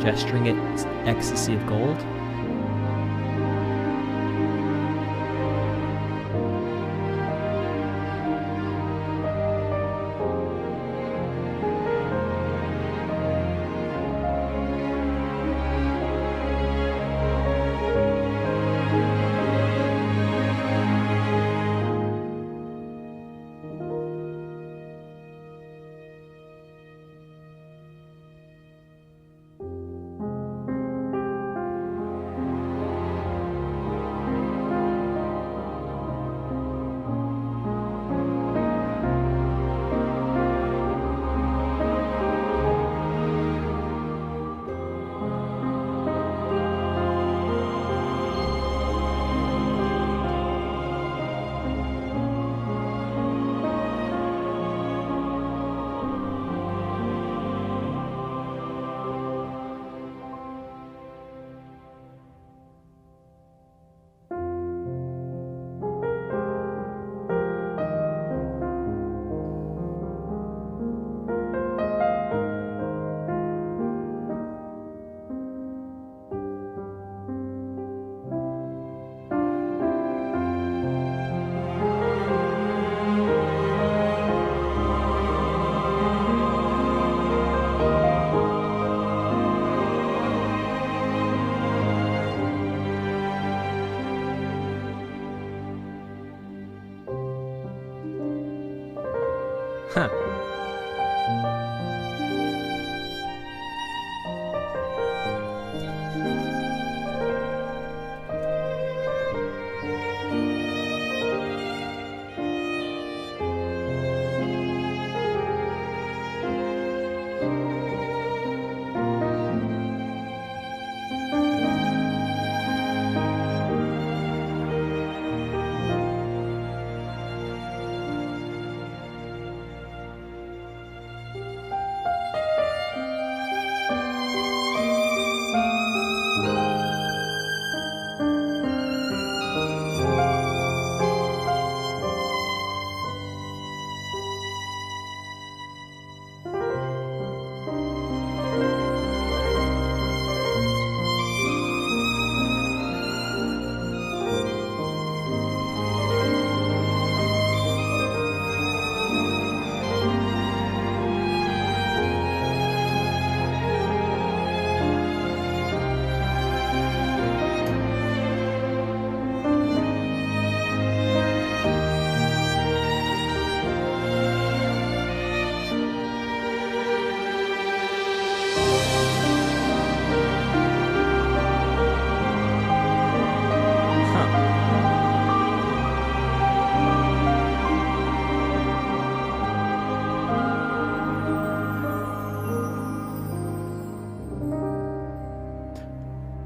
Gesturing at ecstasy of gold. Huh.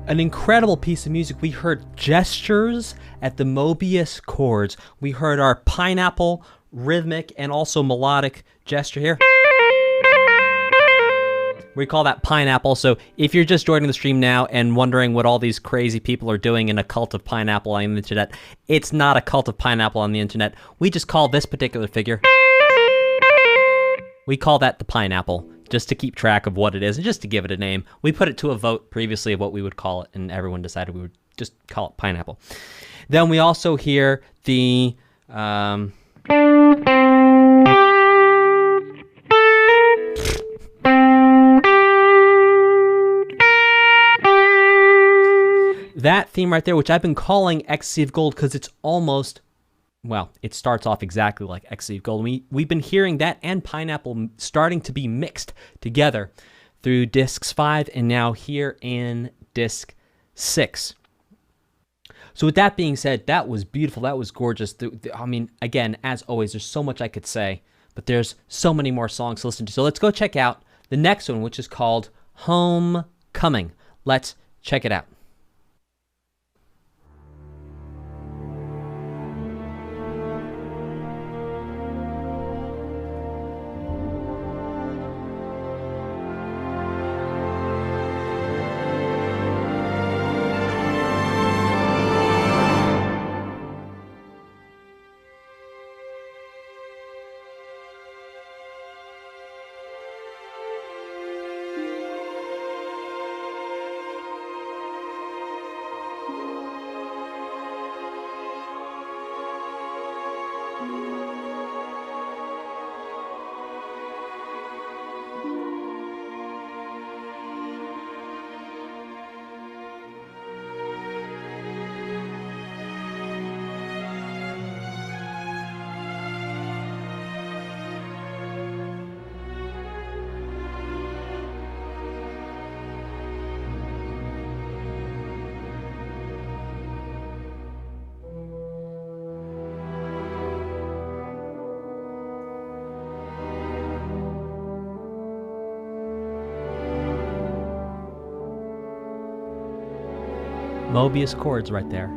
An incredible piece of music. We heard gestures at the Moebius chords. We heard our pineapple, rhythmic, and also melodic gesture here. We call that pineapple. So if you're just joining the stream now and wondering what all these crazy people are doing in a cult of pineapple on the internet, it's not a cult of pineapple on the internet. We just call this particular figure, we call that the pineapple, just to keep track of what it is and just to give it a name. We put it to a vote previously of what we would call it, and everyone decided we would just call it pineapple. Then we also hear the that theme right there, which I've been calling Ecstasy of Gold because it's almost, well, it starts off exactly like Ecstasy of Gold. We've been hearing that and Pineapple starting to be mixed together through discs 5 and now here in disc 6. So with that being said, that was beautiful. That was gorgeous. I mean, again, as always, there's so much I could say, but there's so many more songs to listen to. So let's go check out the next one, which is called Homecoming. Let's check it out. Moebius chords right there.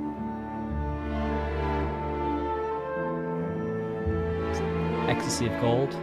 Ecstasy of gold.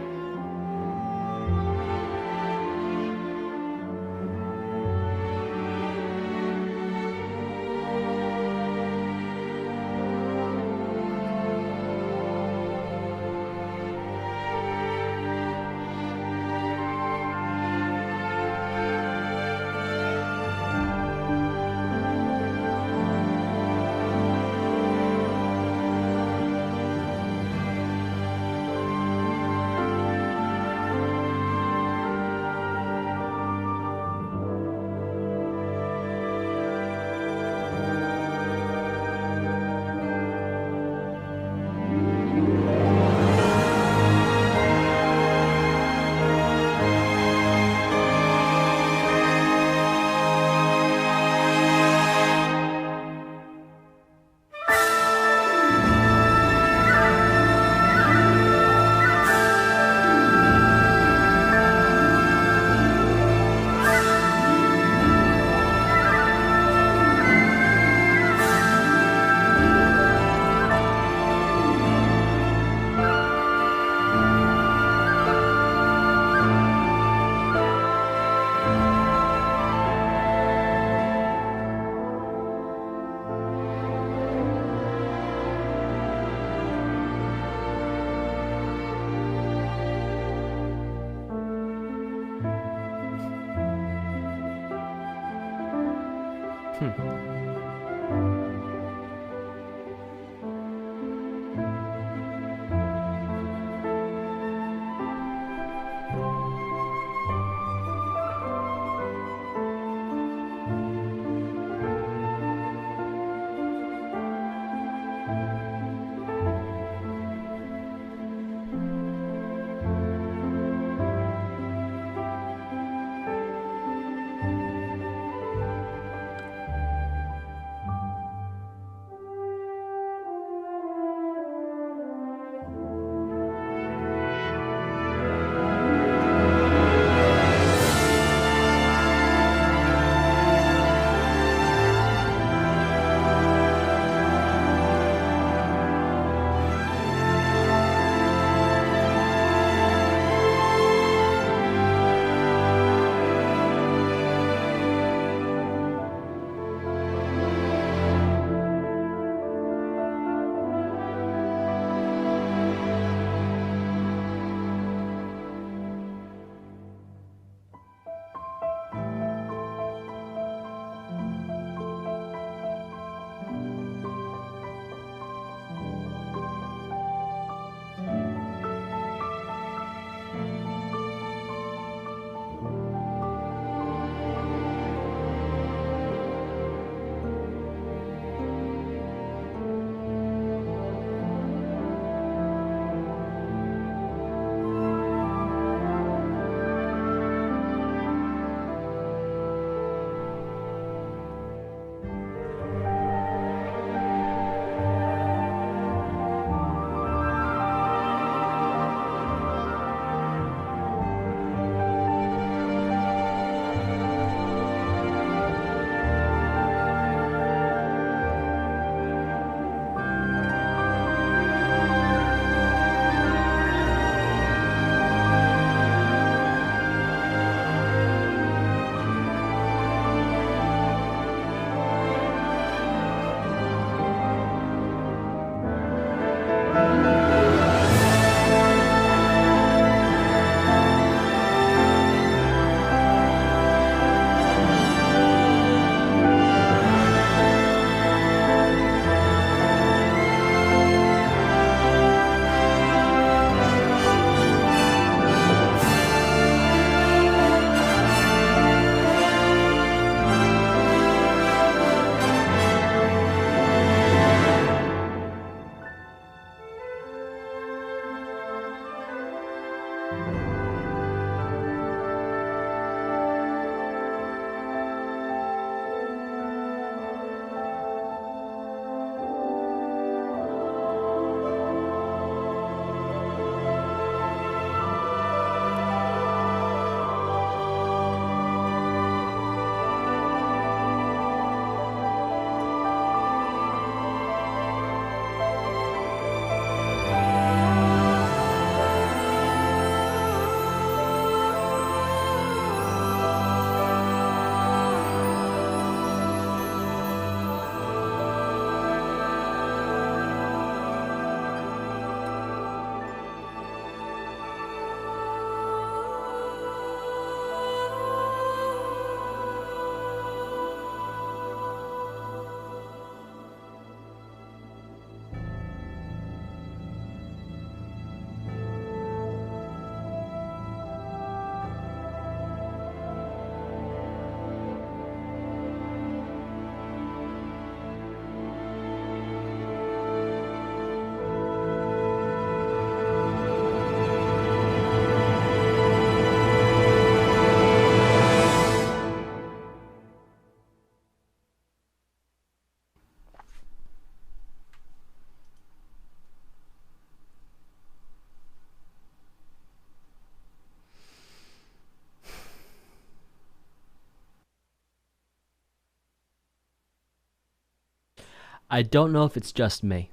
I don't know if it's just me.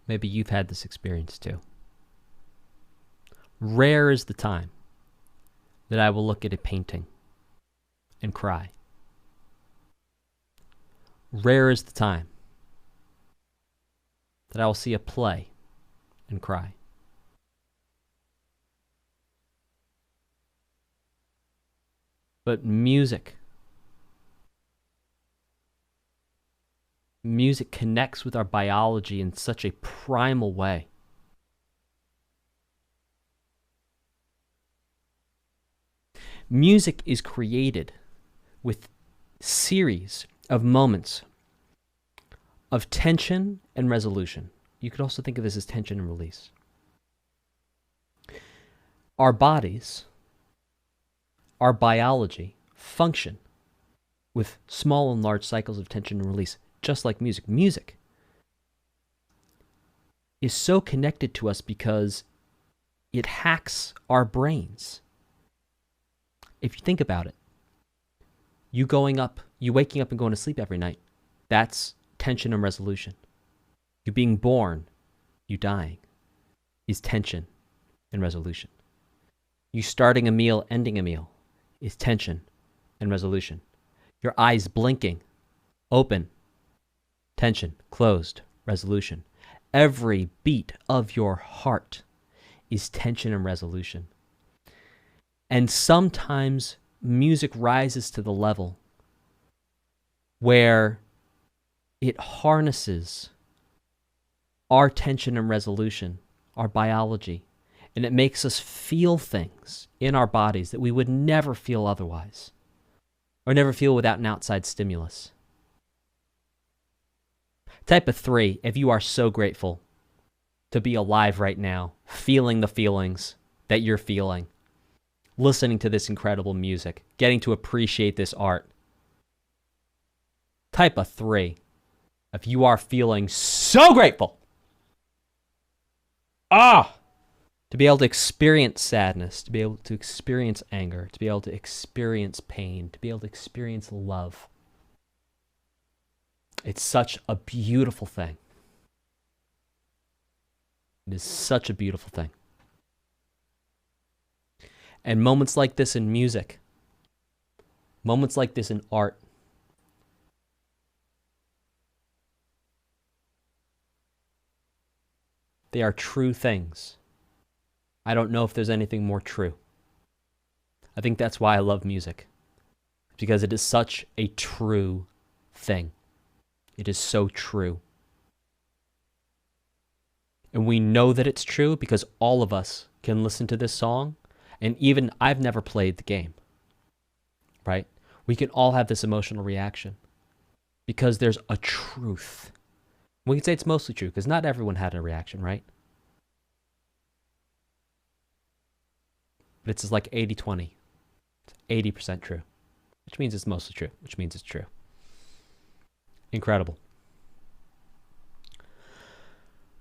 Maybe you've had this experience too. Rare is the time that I will look at a painting and cry. Rare is the time that I will see a play and cry. But music connects with our biology in such a primal way. Music is created with series of moments of tension and resolution. You could also think of this as tension and release. Our bodies, our biology, function with small and large cycles of tension and release, just like music. Music is so connected to us because it hacks our brains. If you think about it, you waking up and going to sleep every night, that's tension and resolution. You being born, you dying, is tension and resolution. You starting a meal, ending a meal, is tension and resolution. Your eyes blinking, open, tension, closed, resolution. Every beat of your heart is tension and resolution. And sometimes music rises to the level where it harnesses our tension and resolution, our biology, and it makes us feel things in our bodies that we would never feel otherwise, or never feel without an outside stimulus. Type of 3, if you are so grateful to be alive right now, feeling the feelings that you're feeling, listening to this incredible music, getting to appreciate this art. Type of 3, if you are feeling so grateful, to be able to experience sadness, to be able to experience anger, to be able to experience pain, to be able to experience love. It's such a beautiful thing. It is such a beautiful thing. And moments like this in music, moments like this in art, they are true things. I don't know if there's anything more true. I think that's why I love music, because it is such a true thing. It is so true. And we know that it's true because all of us can listen to this song, and even I've never played the game, right? We can all have this emotional reaction because there's a truth. We can say it's mostly true because not everyone had a reaction, right? But it's just like 80-20. It's 80% true, which means it's mostly true, which means it's true. Incredible.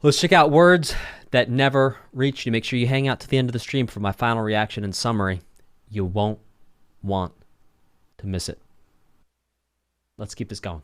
Let's check out Words That Never Reached You. Make sure you hang out to the end of the stream for my final reaction and summary. You won't want to miss it. Let's keep this going.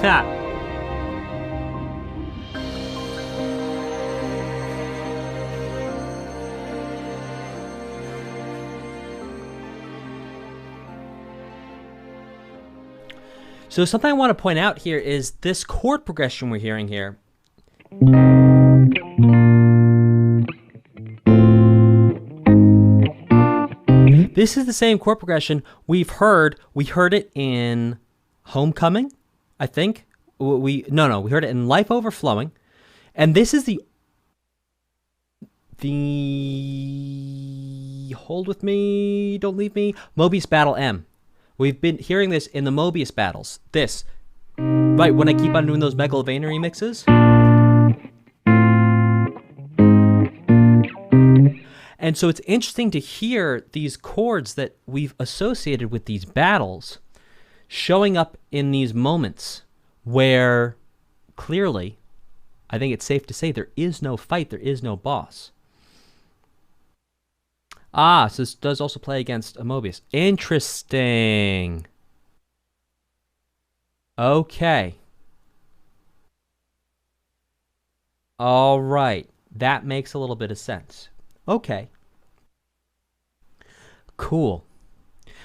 Ha! So something I want to point out here is this chord progression we're hearing here. This is the same chord progression we've heard. We heard it in Homecoming, I think. We heard it in Life Overflowing. And this is the hold with me, don't leave me, Moebius Battle M. We've been hearing this in the Moebius battles. This, right, when I keep on doing those Megalovania remixes. And so it's interesting to hear these chords that we've associated with these battles showing up in these moments where clearly, I think it's safe to say there is no fight, there is no boss. Ah, so this does also play against a Moebius. Interesting. Okay. All right. That makes a little bit of sense. Okay. Cool.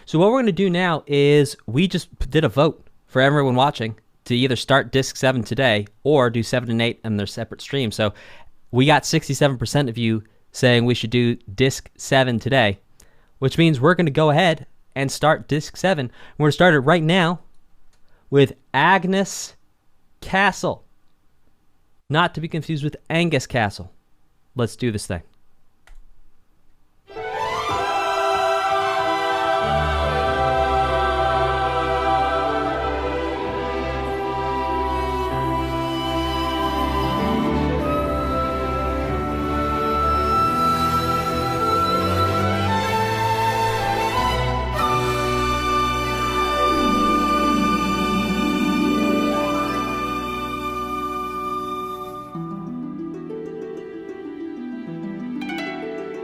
So what we're going to do now is we just did a vote for everyone watching to either start Disc 7 today or do 7 and 8 in their separate streams. So we got 67% of you saying we should do Disc 7 today, which means we're going to go ahead and start Disc 7. We're going to start it right now with Agnus Castle. Not to be confused with Angus Castle. Let's do this thing.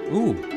Ooh.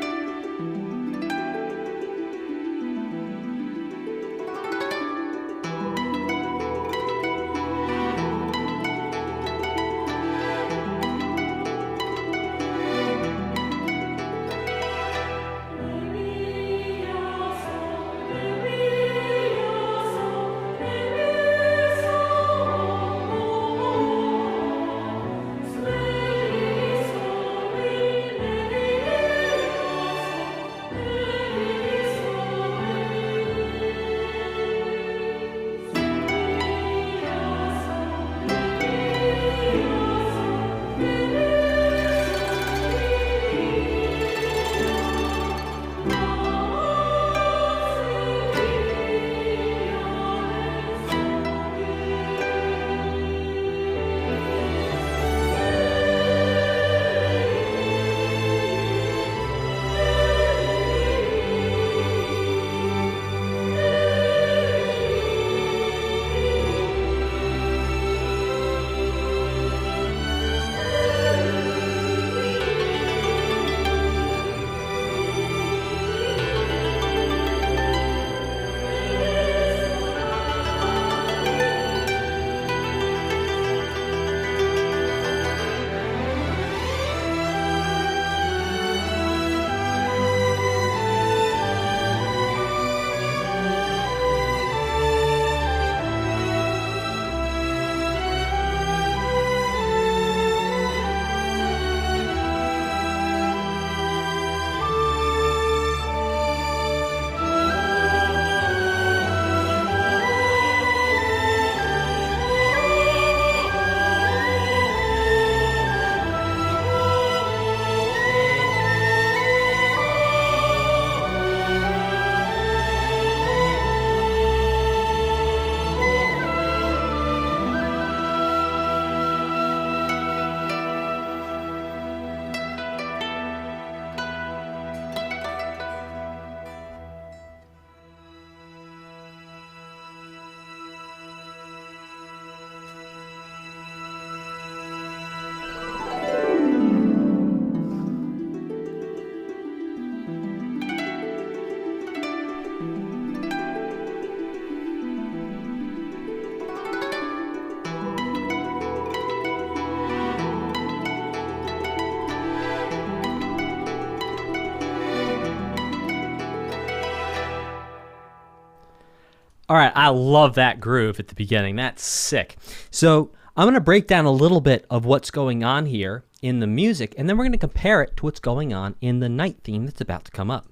All right, I love that groove at the beginning. That's sick. So I'm going to break down a little bit of what's going on here in the music, and then we're going to compare it to what's going on in the night theme that's about to come up.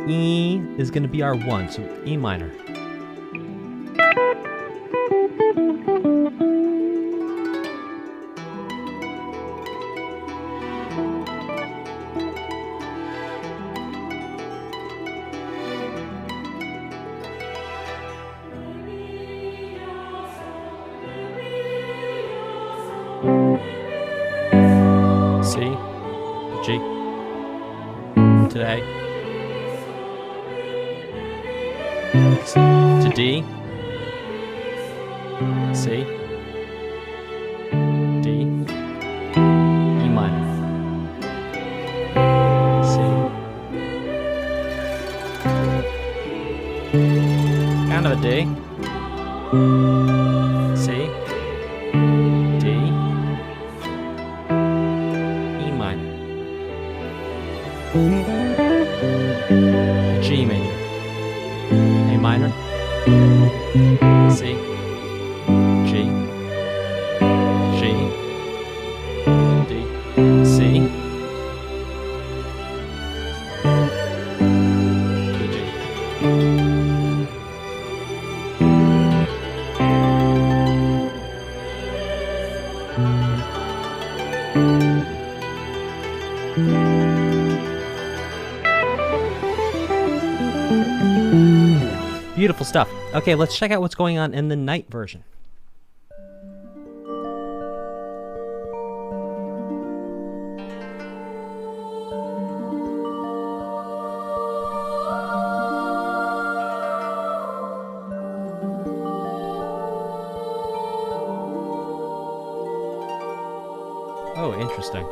E is going to be our 1, so E minor. C, G, today, to D, C, D, E minor, C, kind of a D, C, D, E minor, G major, A minor, C, G, G, D, C, G. Beautiful stuff. Okay, let's check out what's going on in the night version. Oh, interesting.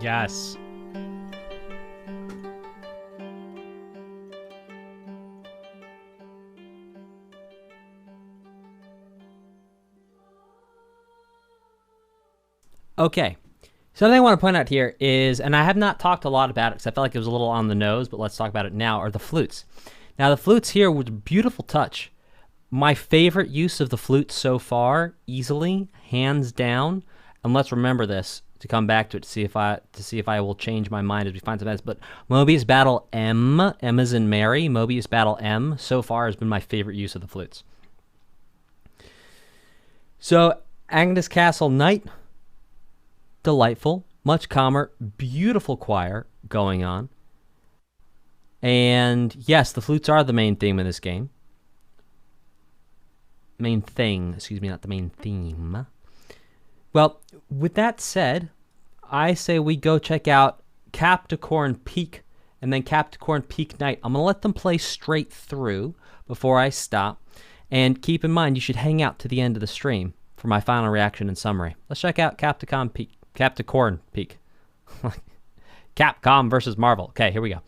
Yes. Okay. Something I want to point out here is, and I have not talked a lot about it because I felt like it was a little on the nose, but let's talk about it now, are the flutes. Now, the flutes here was a beautiful touch. My favorite use of the flutes so far, easily, hands down, and let's remember this to come back to it to see if I will change my mind as we find some else. But Moebius Battle M as in Mary, Moebius Battle M, so far has been my favorite use of the flutes. So, Agnus Castle Night, delightful, much calmer, beautiful choir going on. And yes, the flutes are the main theme in this game. Main thing, excuse me, not the main theme. Well, with that said, I say we go check out Captocorn Peak and then Captocorn Peak Night. I'm going to let them play straight through before I stop. And keep in mind, you should hang out to the end of the stream for my final reaction and summary. Let's check out Captocorn Peak. Capcom versus Marvel. Okay, here we go.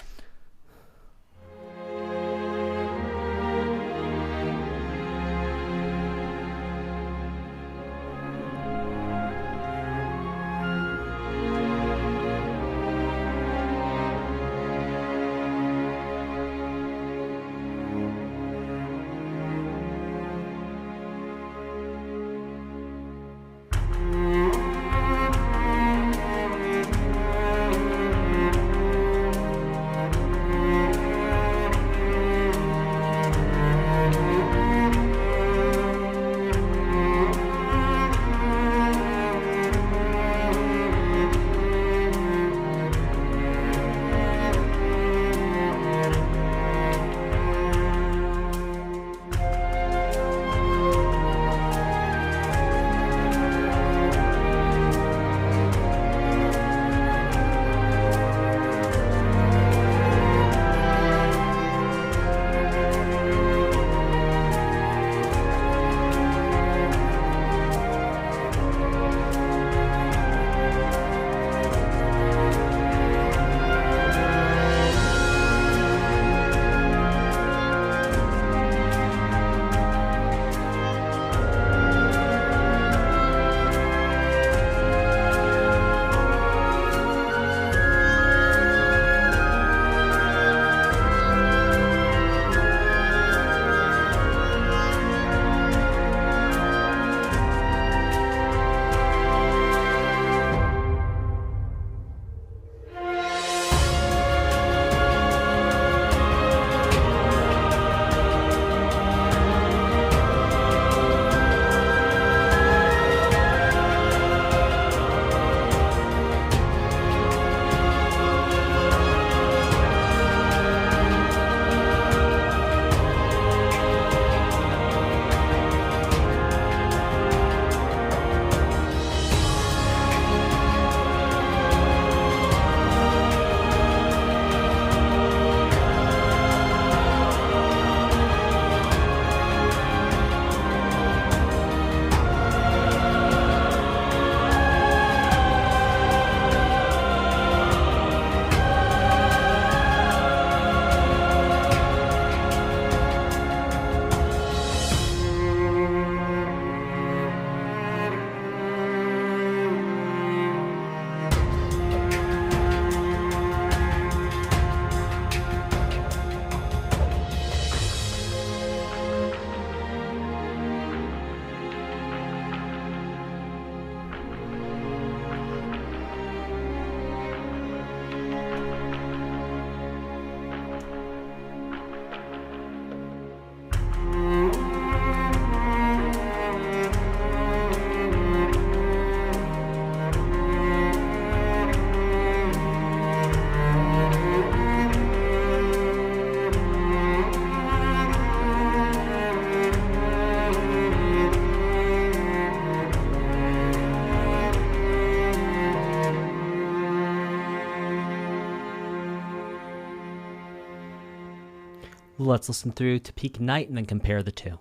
Let's listen through to Peak Night and then compare the two.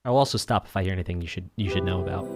I'll also stop if I hear anything you should know about.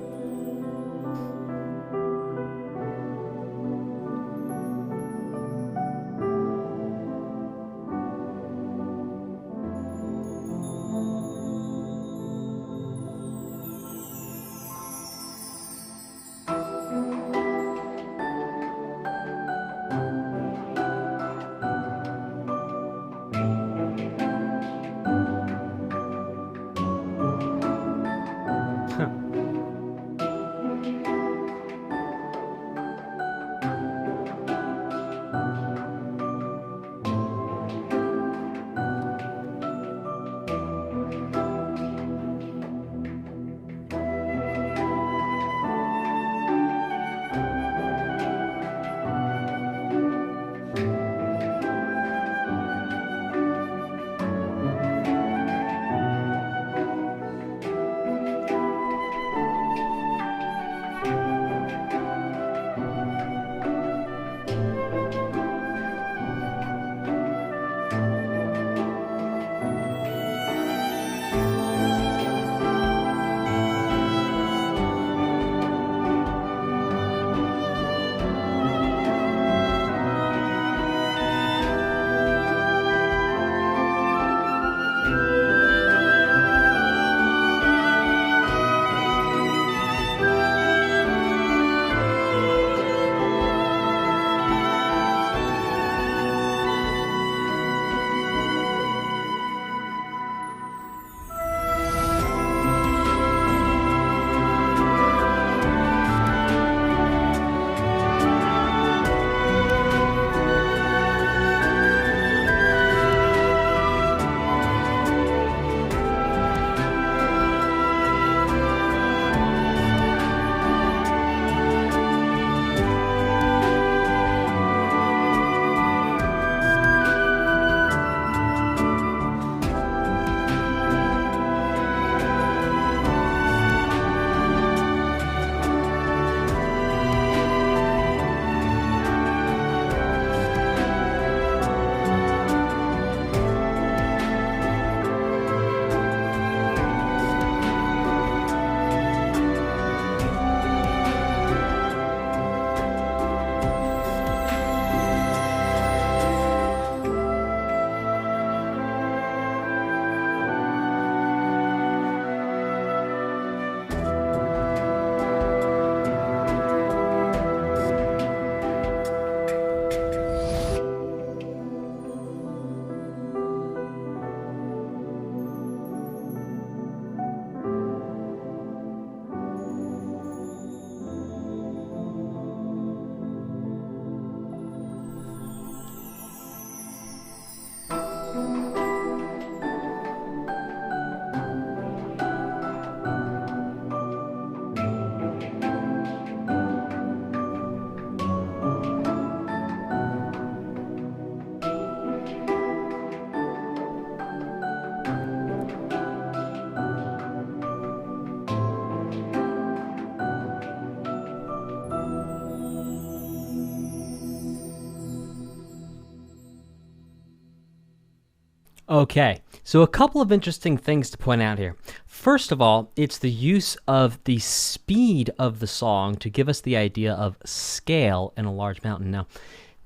Okay, so a couple of interesting things to point out here. First of all, it's the use of the speed of the song to give us the idea of scale in a large mountain. Now,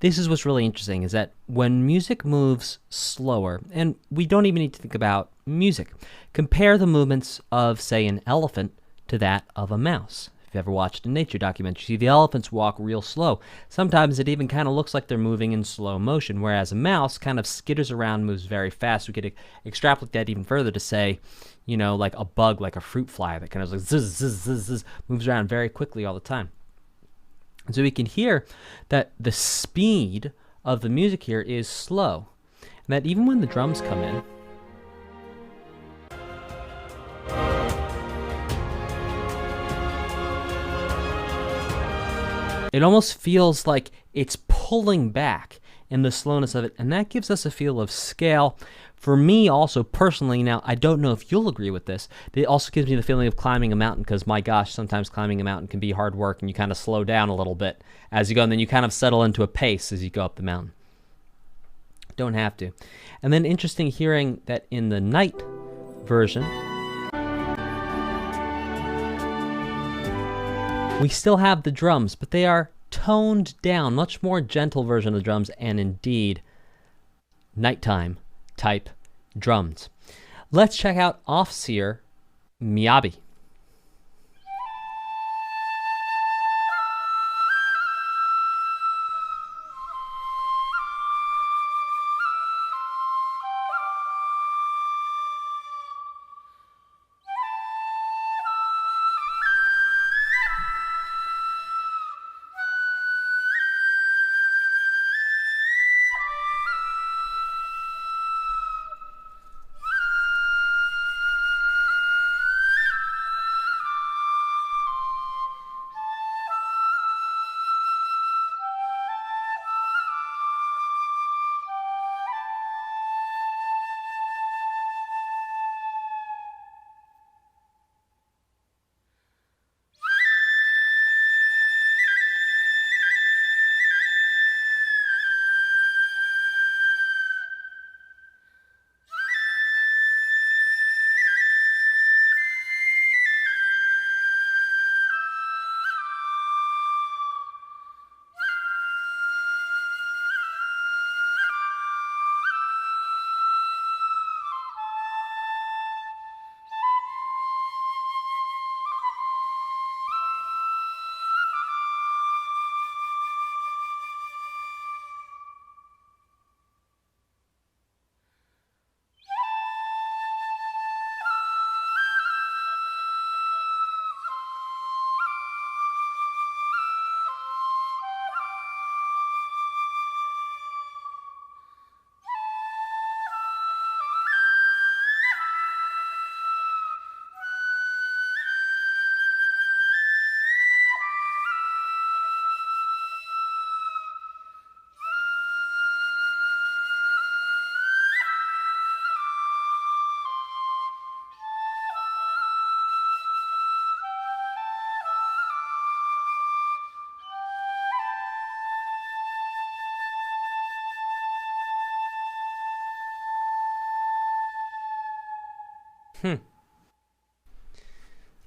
this is what's really interesting, is that when music moves slower, and we don't even need to think about music, compare the movements of, say, an elephant to that of a mouse. If you've ever watched a nature documentary, you see the elephants walk real slow. Sometimes it even kind of looks like they're moving in slow motion, whereas a mouse kind of skitters around, moves very fast. We could extrapolate that even further to say, you know, like a bug, like a fruit fly that kind of like zzz, zzz, zzz, zzz, moves around very quickly all the time. And so we can hear that the speed of the music here is slow, and that even when the drums come in, it almost feels like it's pulling back in the slowness of it, and that gives us a feel of scale. For me also, personally, now, I don't know if you'll agree with this, it also gives me the feeling of climbing a mountain, because, my gosh, sometimes climbing a mountain can be hard work, and you kind of slow down a little bit as you go, and then you kind of settle into a pace as you go up the mountain. Don't have to. And then interesting hearing that in the night version, we still have the drums, but they are toned down, much more gentle version of the drums, and indeed, nighttime type drums. Let's check out Off-Seer, Miyabi.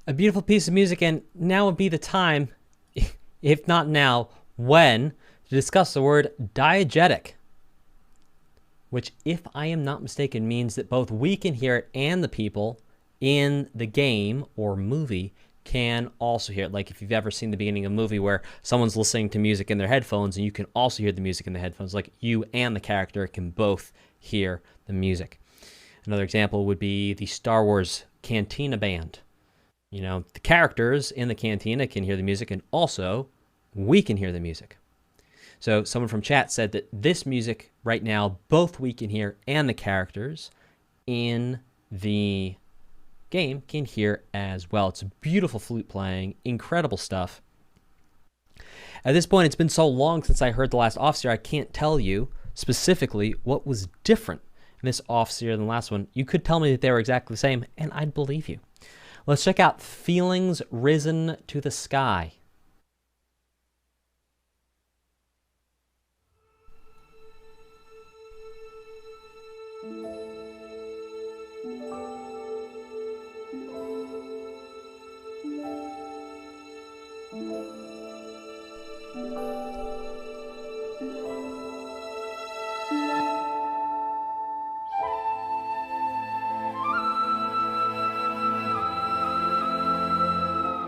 A beautiful piece of music, and now would be the time, if not now, when, to discuss the word diegetic, which, if I am not mistaken, means that both we can hear it and the people in the game or movie can also hear it. Like if you've ever seen the beginning of a movie where someone's listening to music in their headphones and you can also hear the music in the headphones, like you and the character can both hear the music. Another example would be the Star Wars Cantina Band. You know, the characters in the cantina can hear the music, and also we can hear the music. So someone from chat said that this music right now, both we can hear and the characters in the game can hear as well. It's a beautiful flute playing, incredible stuff. At this point, it's been so long since I heard the last Off-Seer, I can't tell you specifically what was different in this Off-Seer than the last one. You could tell me that they were exactly the same, and I'd believe you. Let's check out Feelings Risen to the Sky.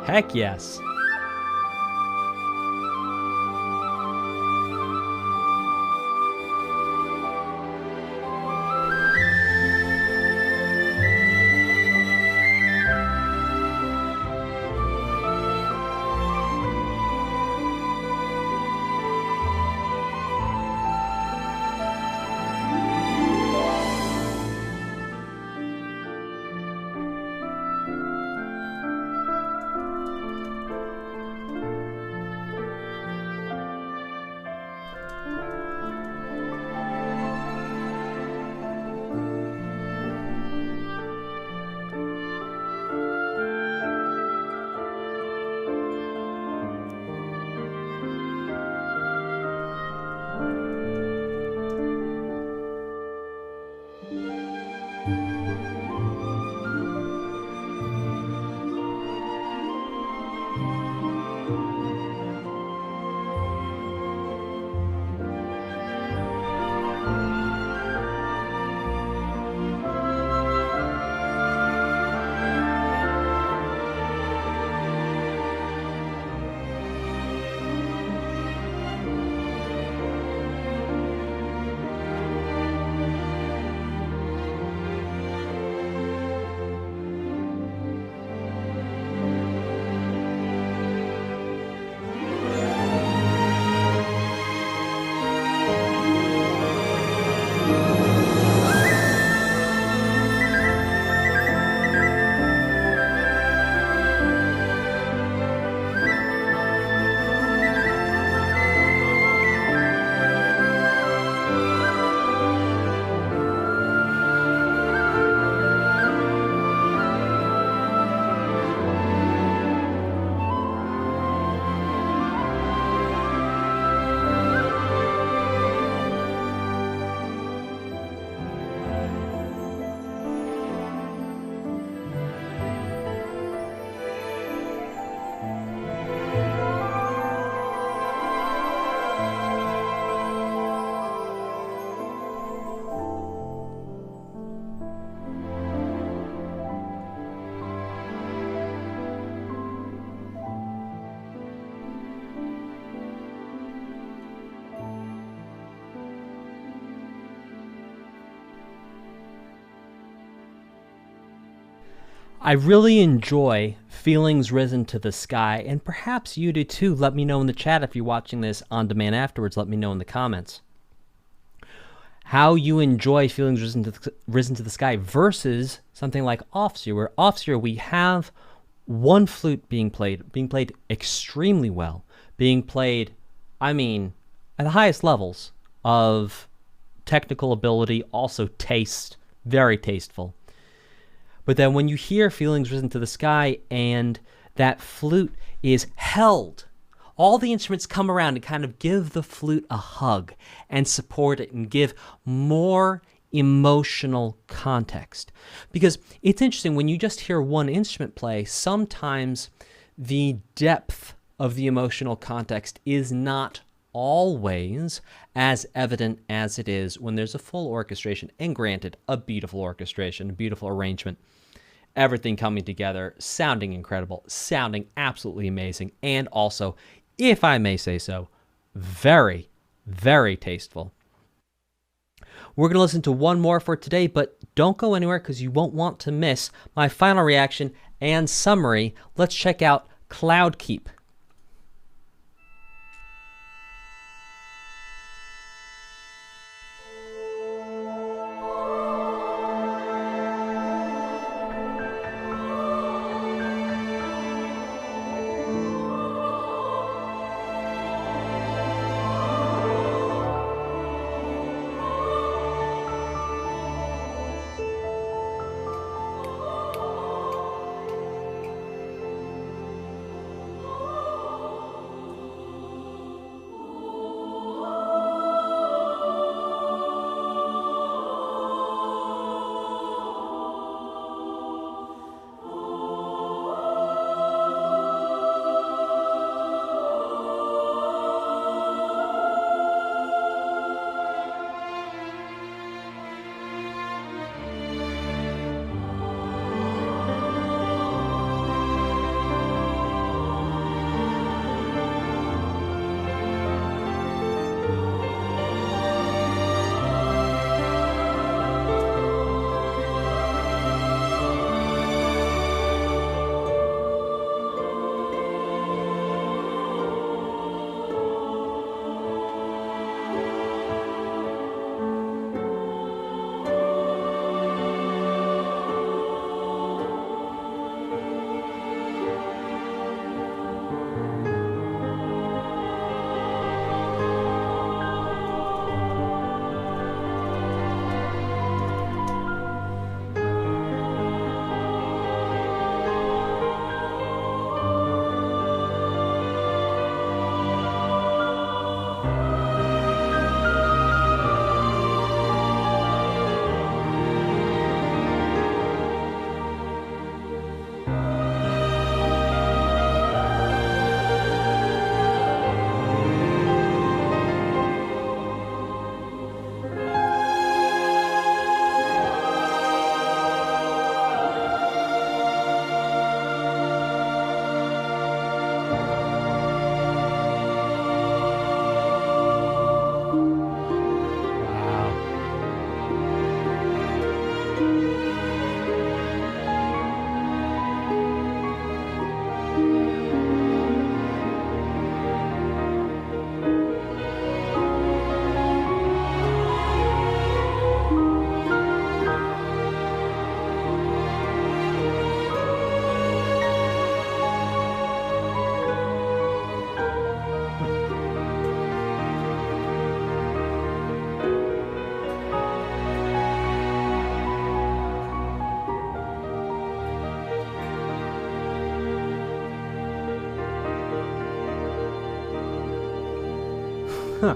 Heck yes. I really enjoy Feelings Risen to the Sky, and perhaps you do too. Let me know in the chat if you're watching this on demand afterwards. Let me know in the comments how you enjoy Feelings Risen to the Sky versus something like Off-Seer, where Off-Seer we have one flute being played extremely well, being played, I mean, at the highest levels of technical ability, also taste, very tasteful. But then when you hear Feelings Risen to the Sky and that flute is held, all the instruments come around and kind of give the flute a hug and support it and give more emotional context. Because it's interesting, when you just hear one instrument play, sometimes the depth of the emotional context is not always as evident as it is when there's a full orchestration, and granted, a beautiful orchestration, a beautiful arrangement, everything coming together, sounding incredible, sounding absolutely amazing, and also, if I may say so, very, very tasteful. We're going to listen to one more for today, but don't go anywhere because you won't want to miss my final reaction and summary. Let's check out Cloudkeep. Huh.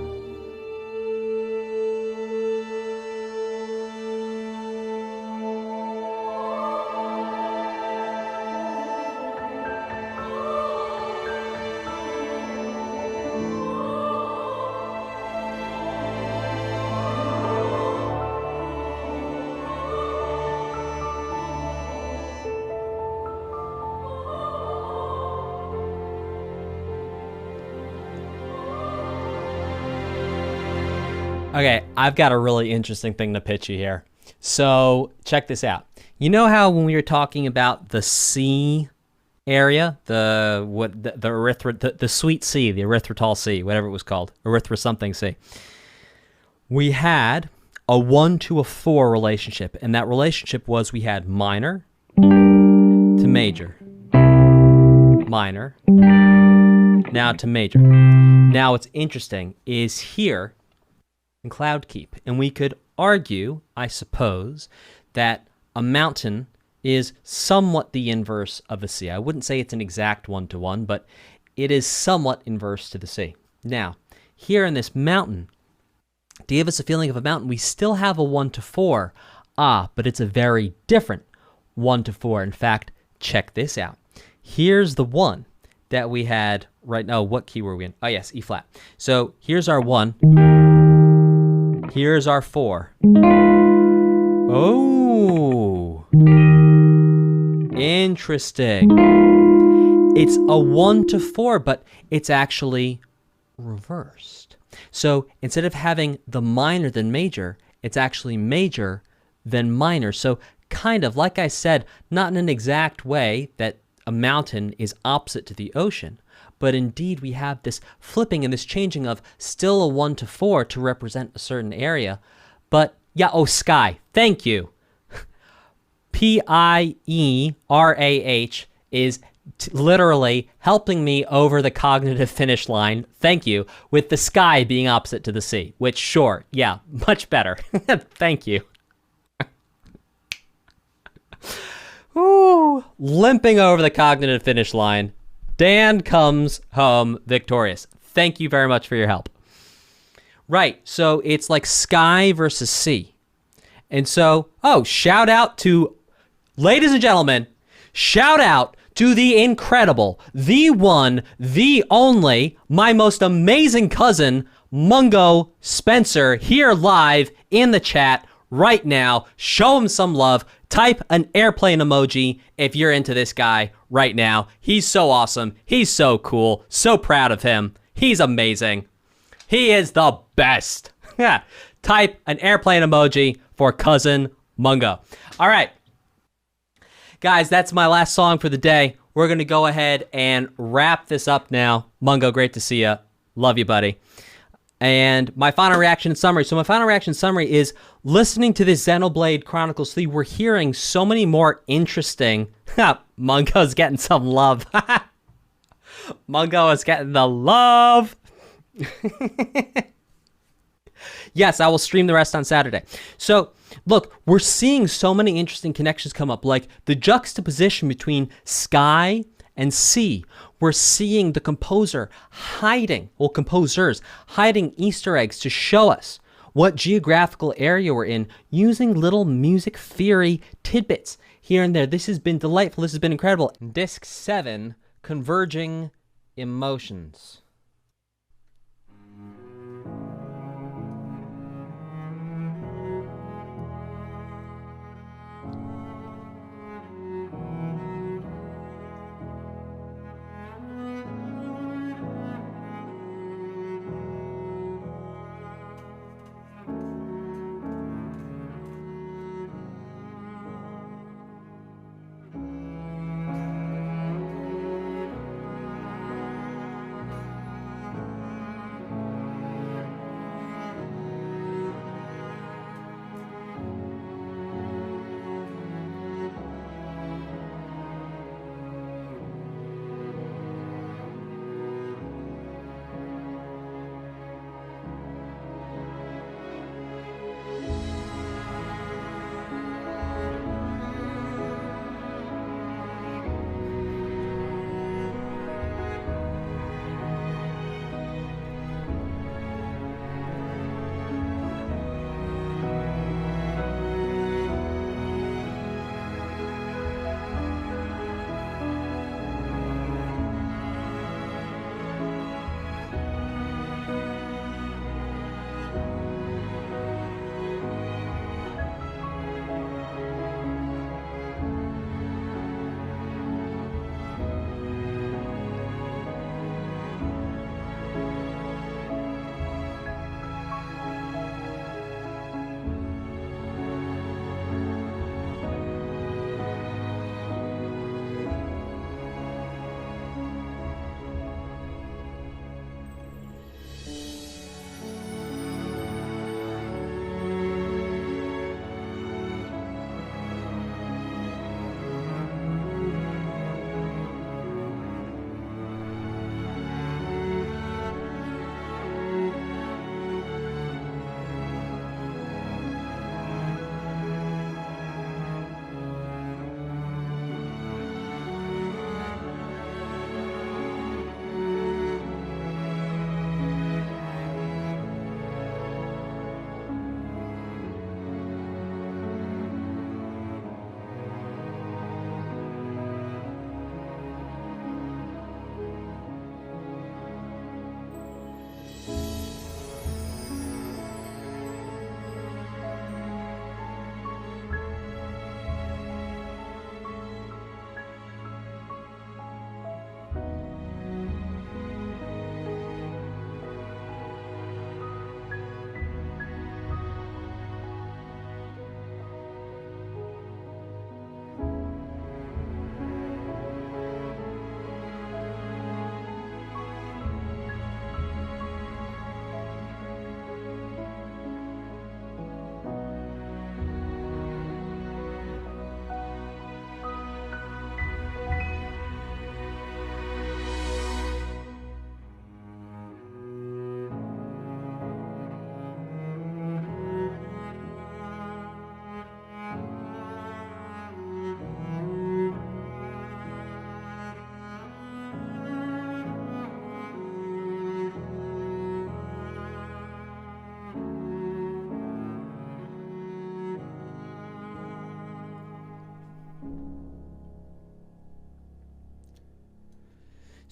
Okay, I've got a really interesting thing to pitch you here. So check this out. You know how when we were talking about the sea area, the sweet sea, the erythritol sea, whatever it was called, erythra something sea. We had a 1 to a 4 relationship, and that relationship was we had minor to major, minor, now to major. Now what's interesting is here in Cloudkeep, and we could argue, I suppose, that a mountain is somewhat the inverse of the sea. I wouldn't say it's an exact 1-to-1, but it is somewhat inverse to the sea. Now, here in this mountain, to give us a feeling of a mountain, we still have a 1 to 4. But it's a very different 1 to 4. In fact, check this out. Here's the 1 that we had right now. What key were we in? Oh, yes, E flat. So here's our 1. Here's our 4. Oh, interesting. It's a 1 to 4, but it's actually reversed. So instead of having the minor then major, it's actually major then minor. So kind of, like I said, not in an exact way that a mountain is opposite to the ocean, but indeed we have this flipping and this changing of still a 1 to 4 to represent a certain area. But yeah, oh, sky, thank you. P-I-E-R-A-H is literally helping me over the cognitive finish line, thank you, with the sky being opposite to the sea, which sure, yeah, much better. Thank you. Ooh, limping over the cognitive finish line. Dan comes home victorious. Thank you very much for your help. Right, so it's like sky versus sea. And so, shout out to, ladies and gentlemen, shout out to the incredible, the one, the only, my most amazing cousin, Mungo Spencer, here live in the chat right now. Show him some love. Type an airplane emoji if you're into this guy right now. He's so awesome. He's so cool. So proud of him. He's amazing. He is the best. Type an airplane emoji for cousin Mungo. All right. Guys, that's my last song for the day. We're going to go ahead and wrap this up now. Mungo, great to see you. Love you, buddy. And my final reaction and summary. So my final reaction and summary is listening to this Xenoblade Chronicles 3, we're hearing so many more interesting... Mungo's getting some love. Mungo is getting the love. Yes, I will stream the rest on Saturday. So, look, we're seeing so many interesting connections come up, like the juxtaposition between sky and sea. We're seeing the composers hiding Easter eggs to show us what geographical area we're in, using little music theory tidbits here and there. This has been delightful. This has been incredible. Disc 7, Converging Emotions.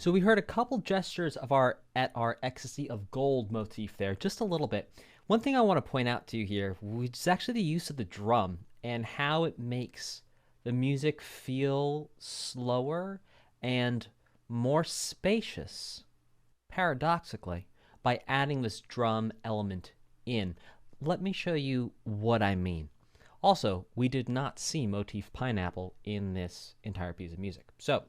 So we heard a couple gestures of our Ecstasy of Gold motif there, just a little bit. One thing I want to point out to you here, which is actually the use of the drum and how it makes the music feel slower and more spacious, paradoxically, by adding this drum element in. Let me show you what I mean. Also, we did not see motif pineapple in this entire piece of music. So,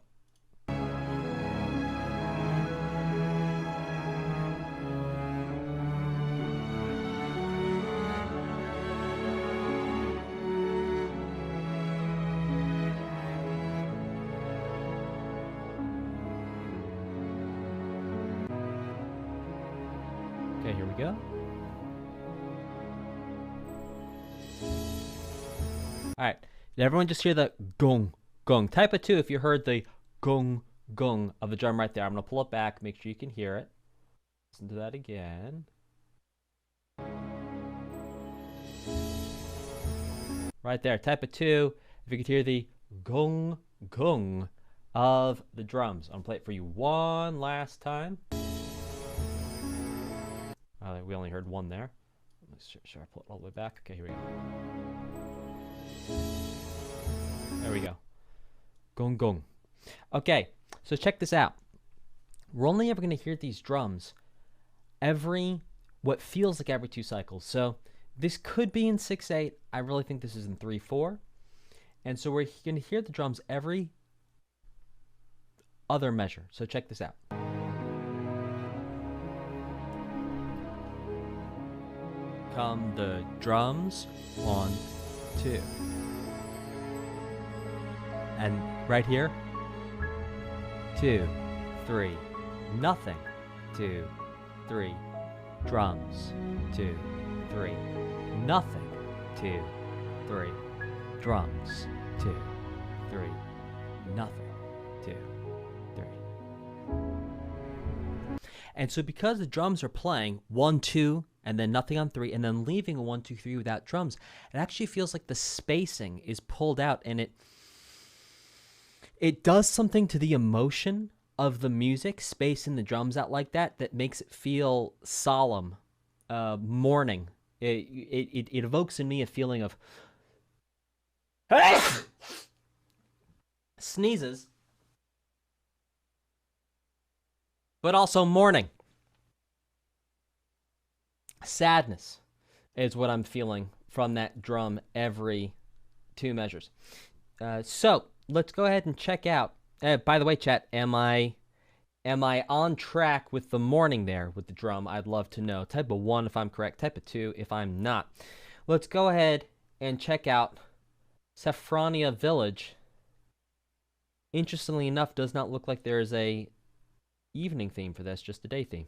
okay, here we go. All right, did everyone just hear the gong, gong? Type a 2 if you heard the gong, gong of the drum right there. I'm going to pull it back, make sure you can hear it. Listen to that again. Right there, type a 2 if you could hear the gong, gong of the drums. I'm going to play it for you one last time. We only heard one there. Should I pull it all the way back? Okay, here we go. There we go. Gong gong. Okay, so check this out. We're only ever going to hear these drums what feels like every 2 cycles. So this could be in 6/8. I really think this is in 3/4. And so we're going to hear the drums every other measure. So check this out. Come the drums, 1, 2. And right here, 2, 3, nothing, 2, 3, drums, 2, 3, nothing, 2, 3, drums, 2, 3, nothing, 2, 3. And so because the drums are playing 1, 2, and then nothing on 3, and then leaving a 1, 2, 3 without drums, it actually feels like the spacing is pulled out, and it does something to the emotion of the music, spacing the drums out like that makes it feel solemn, mourning. It evokes in me a feeling of sneezes, but also mourning. Sadness is what I'm feeling from that drum every 2 measures. So let's go ahead and check out. By the way, chat, am I on track with the mourning there with the drum? I'd love to know. Type a 1 if I'm correct. Type a 2 if I'm not. Let's go ahead and check out Saffronia Village. Interestingly enough, does not look like there is a evening theme for this, just a day theme.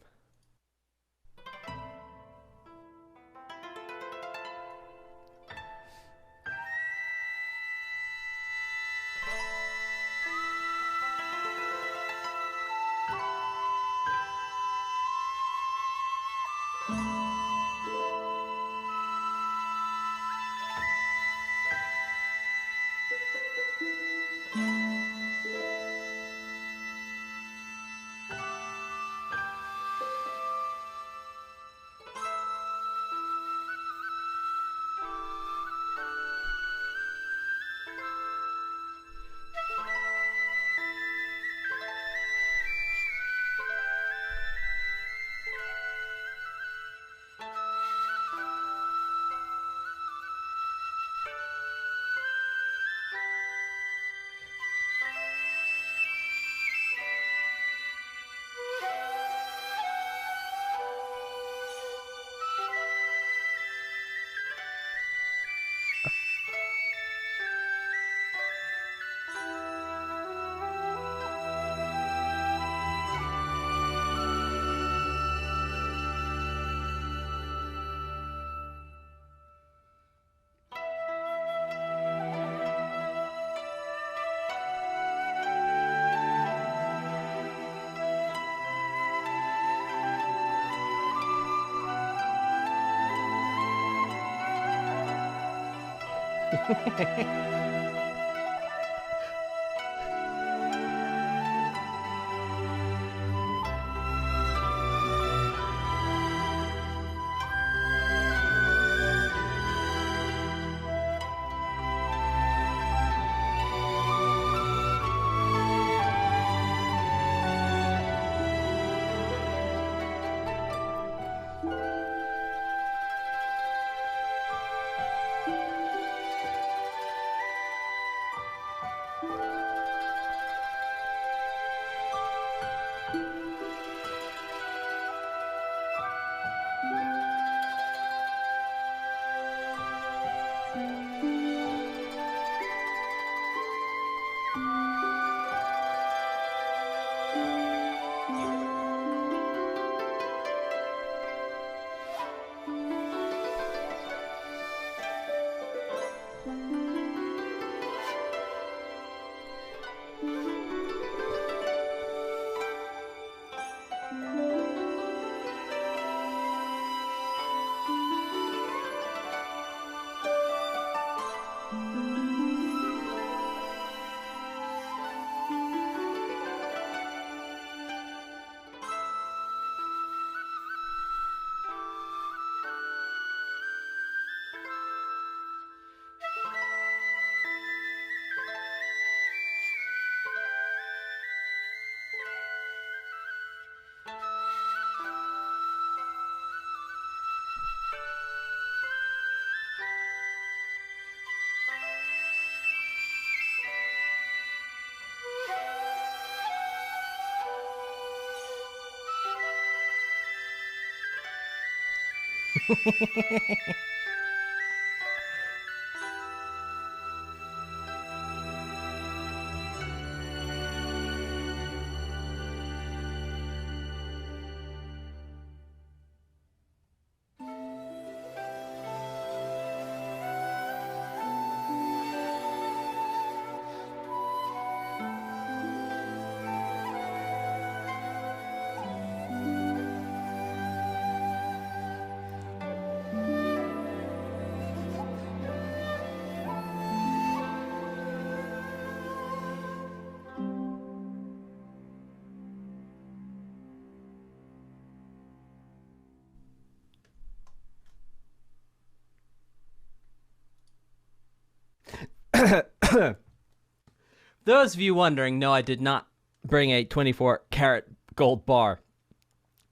Those of you wondering, no, I did not bring a 24-karat gold bar.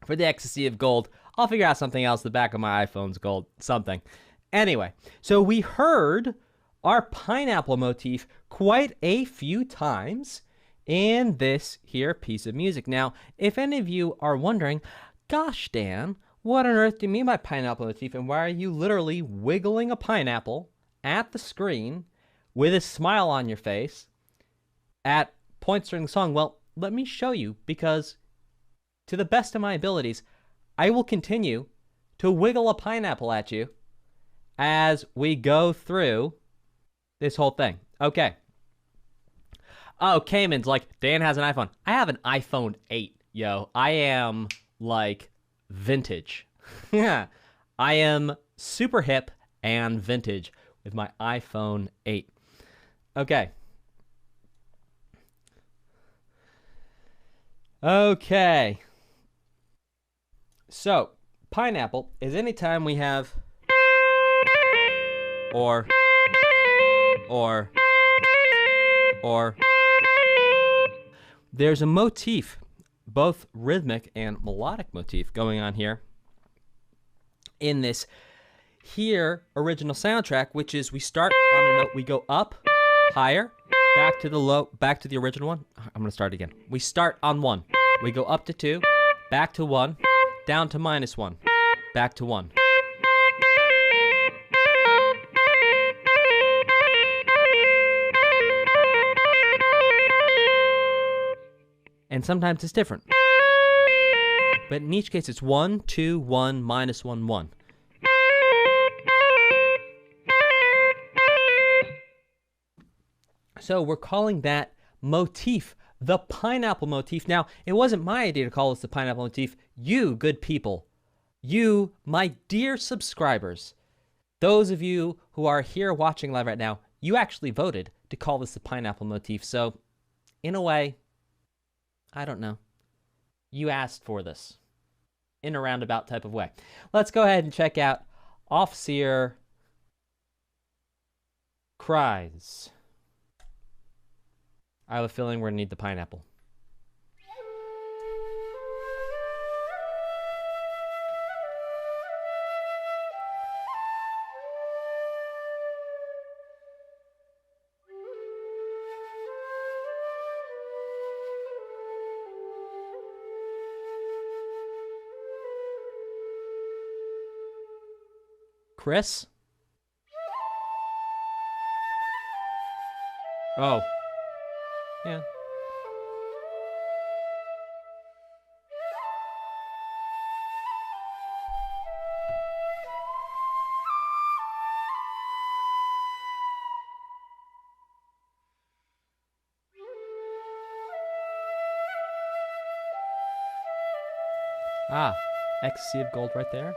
For the ecstasy of gold, I'll figure out something else. The back of my iPhone's gold. Something. Anyway, so we heard our pineapple motif quite a few times in this here piece of music. Now, if any of you are wondering, gosh, Dan, what on earth do you mean by pineapple motif, and why are you literally wiggling a pineapple at the screen with a smile on your face at points during the song? Well, let me show you, because to the best of my abilities, I will continue to wiggle a pineapple at you as we go through this whole thing. Okay. Oh, Cayman's like, Dan has an iPhone. I have an iPhone 8, yo. I am, like, vintage. Yeah. I am super hip and vintage with my iPhone 8. Okay. Okay. So, pineapple is any time we have or there's a motif, both rhythmic and melodic motif going on here in this here original soundtrack, which is we start on a note, we go up, higher, back to the low, back to the original one. I'm going to start again. We start on 1. We go up to 2, back to 1, down to -1, back to 1. And sometimes it's different. But in each case, it's 1, 2, 1, -1, 1. So we're calling that motif the pineapple motif. Now, it wasn't my idea to call this the pineapple motif. You, good people, you, my dear subscribers, those of you who are here watching live right now, you actually voted to call this the pineapple motif. So, in a way, I don't know. You asked for this in a roundabout type of way. Let's go ahead and check out Off-Seer Cries. I have a feeling we're going to need the pineapple. Chris? Oh. Yeah. Ah, ecstasy of gold right there.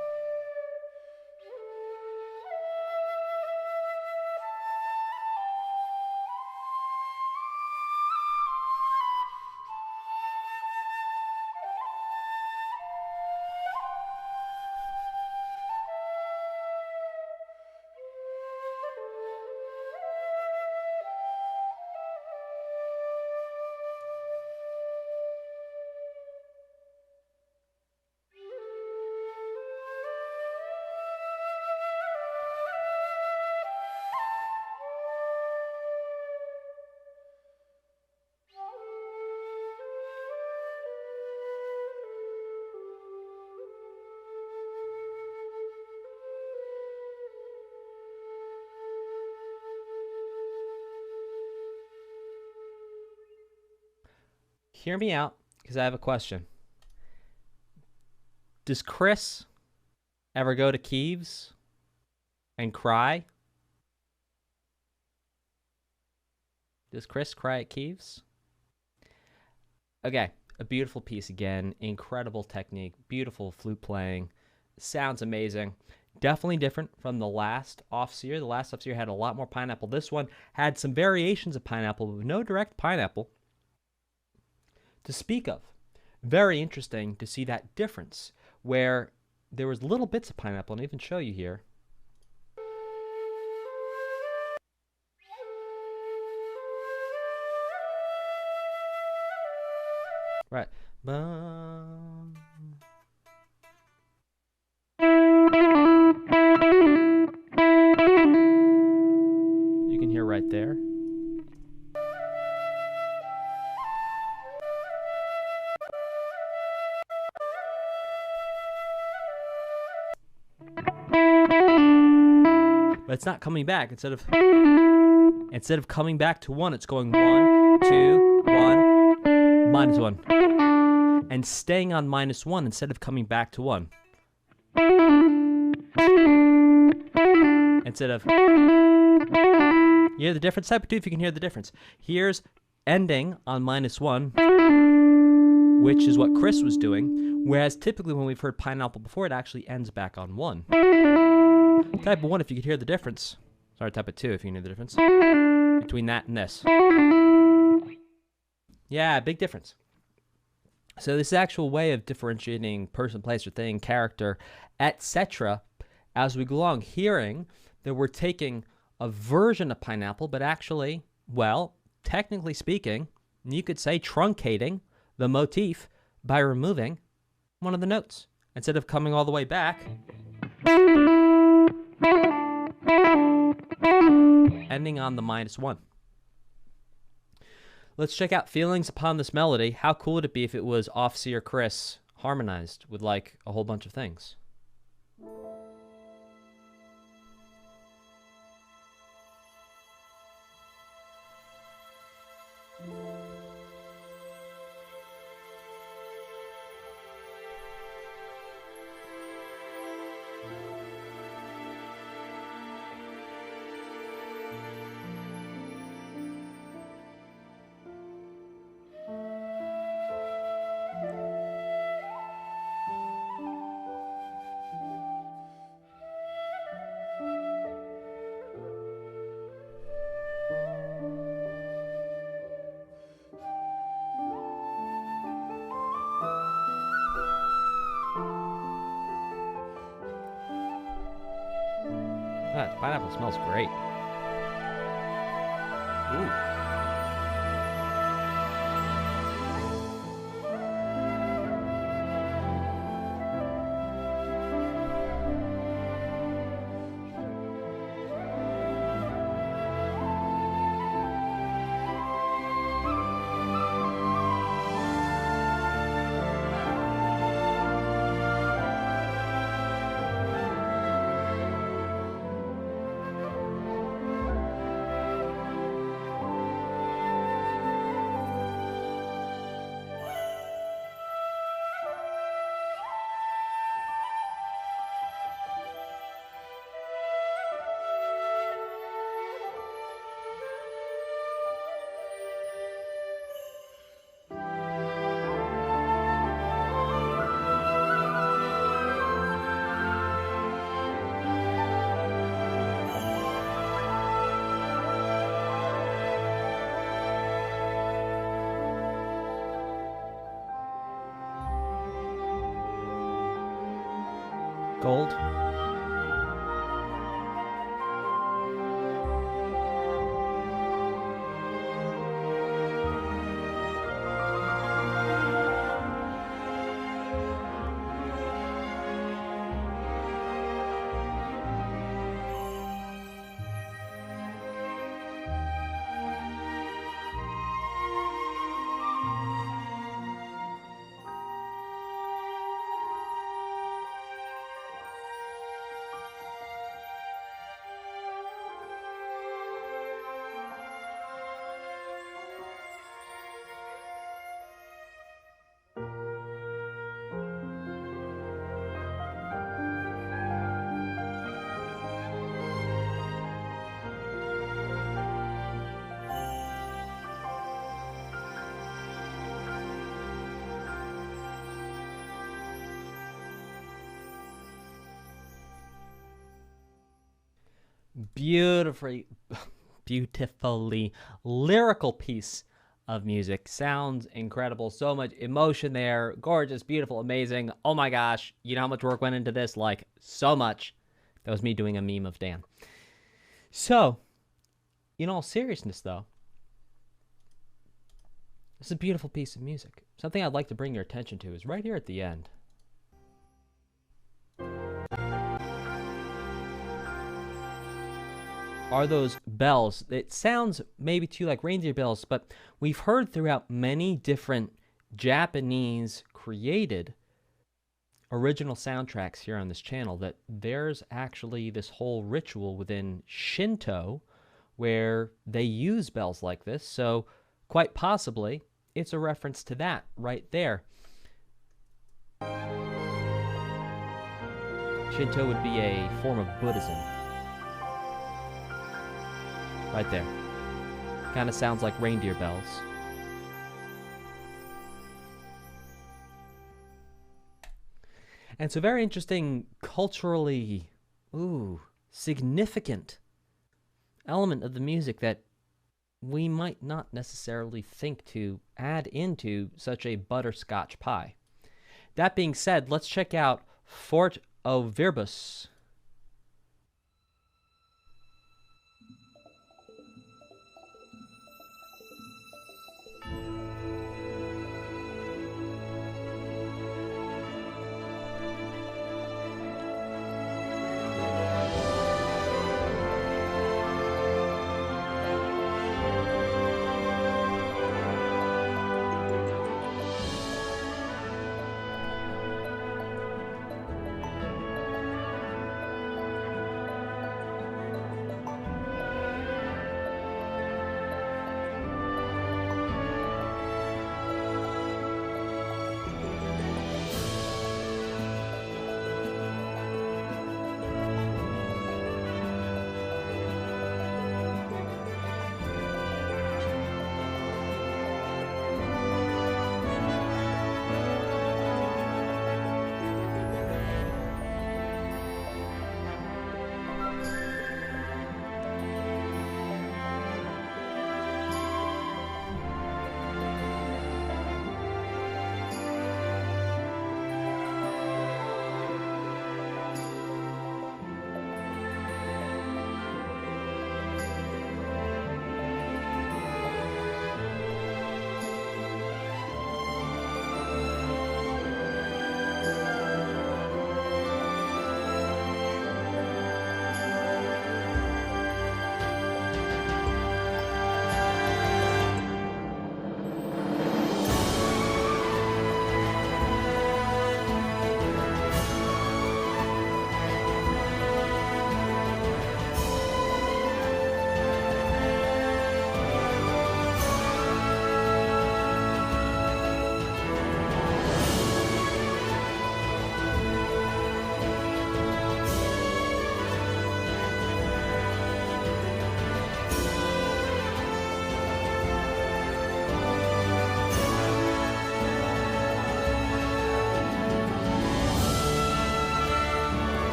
Hear me out, because I have a question. Does Chris ever go to Kieves and cry? Does Chris cry at Kieves? Okay, a beautiful piece again. Incredible technique, beautiful flute playing. Sounds amazing. Definitely different from the last Off-Seer. The last Off-Seer had a lot more pineapple. This one had some variations of pineapple, but no direct pineapple to speak of. Very interesting to see that difference where there was little bits of pineapple, and I'll even show you here. Right. You can hear right there. But it's not coming back. Instead of coming back to 1, it's going 1, 2, 1, minus 1. And staying on -1 instead of coming back to 1. Instead of... You hear the difference? Type 2 if you can hear the difference. Here's ending on -1, which is what Chris was doing, whereas typically when we've heard pineapple before, it actually ends back on 1. Type of 1 if you could hear the difference. Sorry, type of 2 if you can hear the difference between that and this. Yeah, big difference. So this actual way of differentiating person, place, or thing, character, etc., as we go along, hearing that we're taking a version of pineapple, but actually, well, technically speaking, you could say truncating the motif by removing one of the notes. Instead of coming all the way back, ending on the -1. Let's check out feelings upon this melody. How cool would it be if it was Off-Seer Chris harmonized with like a whole bunch of things? That pineapple smells great. Ooh. Gold. Beautifully lyrical piece of music. Sounds incredible. So much emotion there. Gorgeous, beautiful, amazing. Oh my gosh. You know how much work went into this? Like, so much. That was me doing a meme of Dan. So, in all seriousness, though, this is a beautiful piece of music. Something I'd like to bring your attention to is right here at the end. Are those bells. It sounds maybe to you like reindeer bells, but we've heard throughout many different Japanese created original soundtracks here on this channel that there's actually this whole ritual within Shinto where they use bells like this. So quite possibly it's a reference to that right there. Shinto would be a form of Buddhism. Right there. Kind of sounds like reindeer bells. And it's a very interesting, culturally, significant element of the music that we might not necessarily think to add into such a butterscotch pie. That being said, let's check out Fort Ouroboros.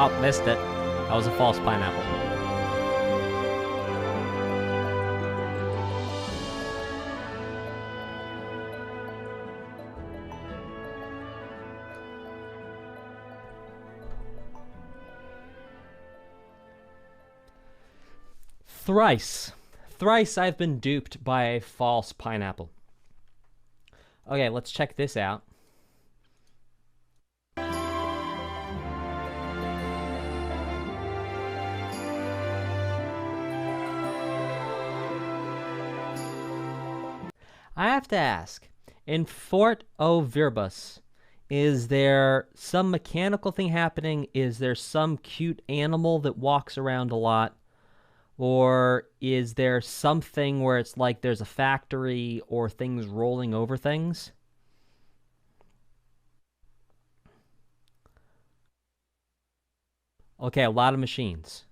Oh, missed it. That was a false pineapple. Thrice I've been duped by a false pineapple. Okay, let's check this out. I have to ask, in Fort Ouroboros, is there some mechanical thing happening? Is there some cute animal that walks around a lot? Or is there something where it's like there's a factory or things rolling over things? Okay, a lot of machines.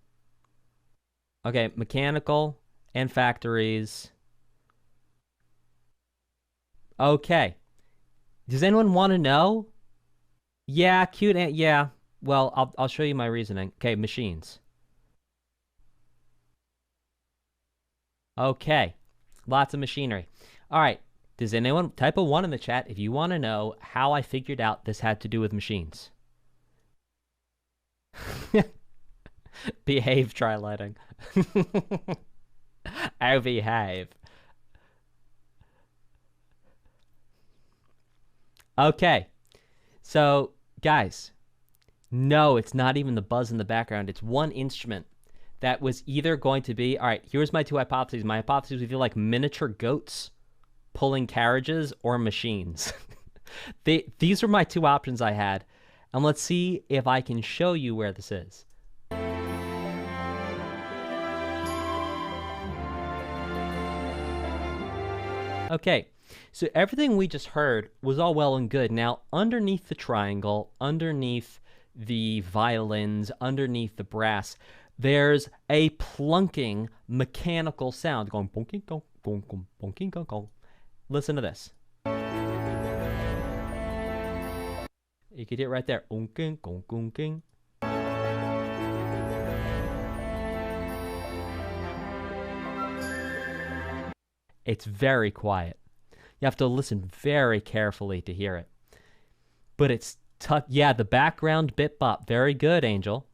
Okay, mechanical and factories. Okay. Does anyone want to know? Yeah, cute and yeah. Well, I'll show you my reasoning. Okay, machines. Okay. Lots of machinery. All right. Does anyone type a 1 in the chat if you want to know how I figured out this had to do with machines? Behave, try lighting. I behave. Okay. So, guys, no, it's not even the buzz in the background. It's one instrument that was either going to be, all right, here's my two hypotheses. My hypothesis would be like miniature goats pulling carriages or machines. These are my two options I had. And let's see if I can show you where this is. Okay, so everything we just heard was all well and good. Now, underneath the triangle, underneath the violins, underneath the brass, there's a plunking mechanical sound going bonking gong gong gong bonking gong gong. Listen to this. You can hear it right there. Onking gong gong king. It's very quiet. You have to listen very carefully to hear it. But it's yeah, the background bit bop. Very good, Angel.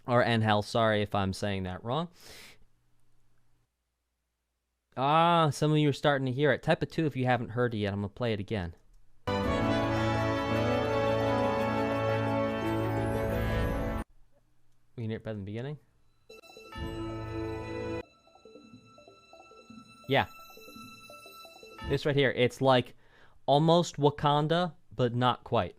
Or Angel, sorry if I'm saying that wrong. Ah, some of you are starting to hear it. Type a 2 if you haven't heard it yet. I'm going to play it again. We can hear it better than the beginning. Yeah. This right here, it's like almost Wakanda, but not quite.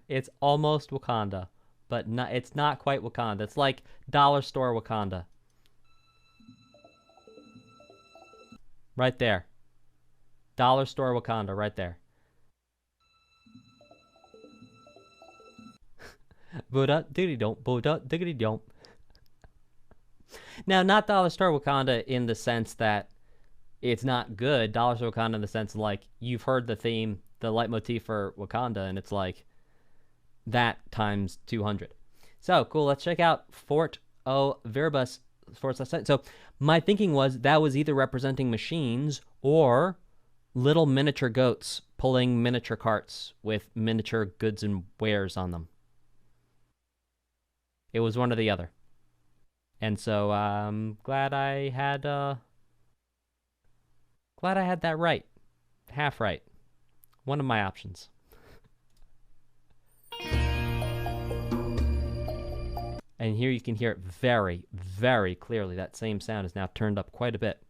It's almost Wakanda, but not, it's not quite Wakanda. It's like dollar store Wakanda. Right there. Dollar store Wakanda, right there. Buddha diggity don't, Buddha diggity don't. Now, not dollar store Wakanda in the sense that it's not good. Dollar store Wakanda in the sense like you've heard the theme, the leitmotif for Wakanda, and it's like that times 200. So cool. Let's check out Fort Ouroboros. So my thinking was that was either representing machines or little miniature goats pulling miniature carts with miniature goods and wares on them. It was one or the other. And so I'm glad I had that right. Half right. One of my options. And here you can hear it very, very clearly. That same sound is now turned up quite a bit.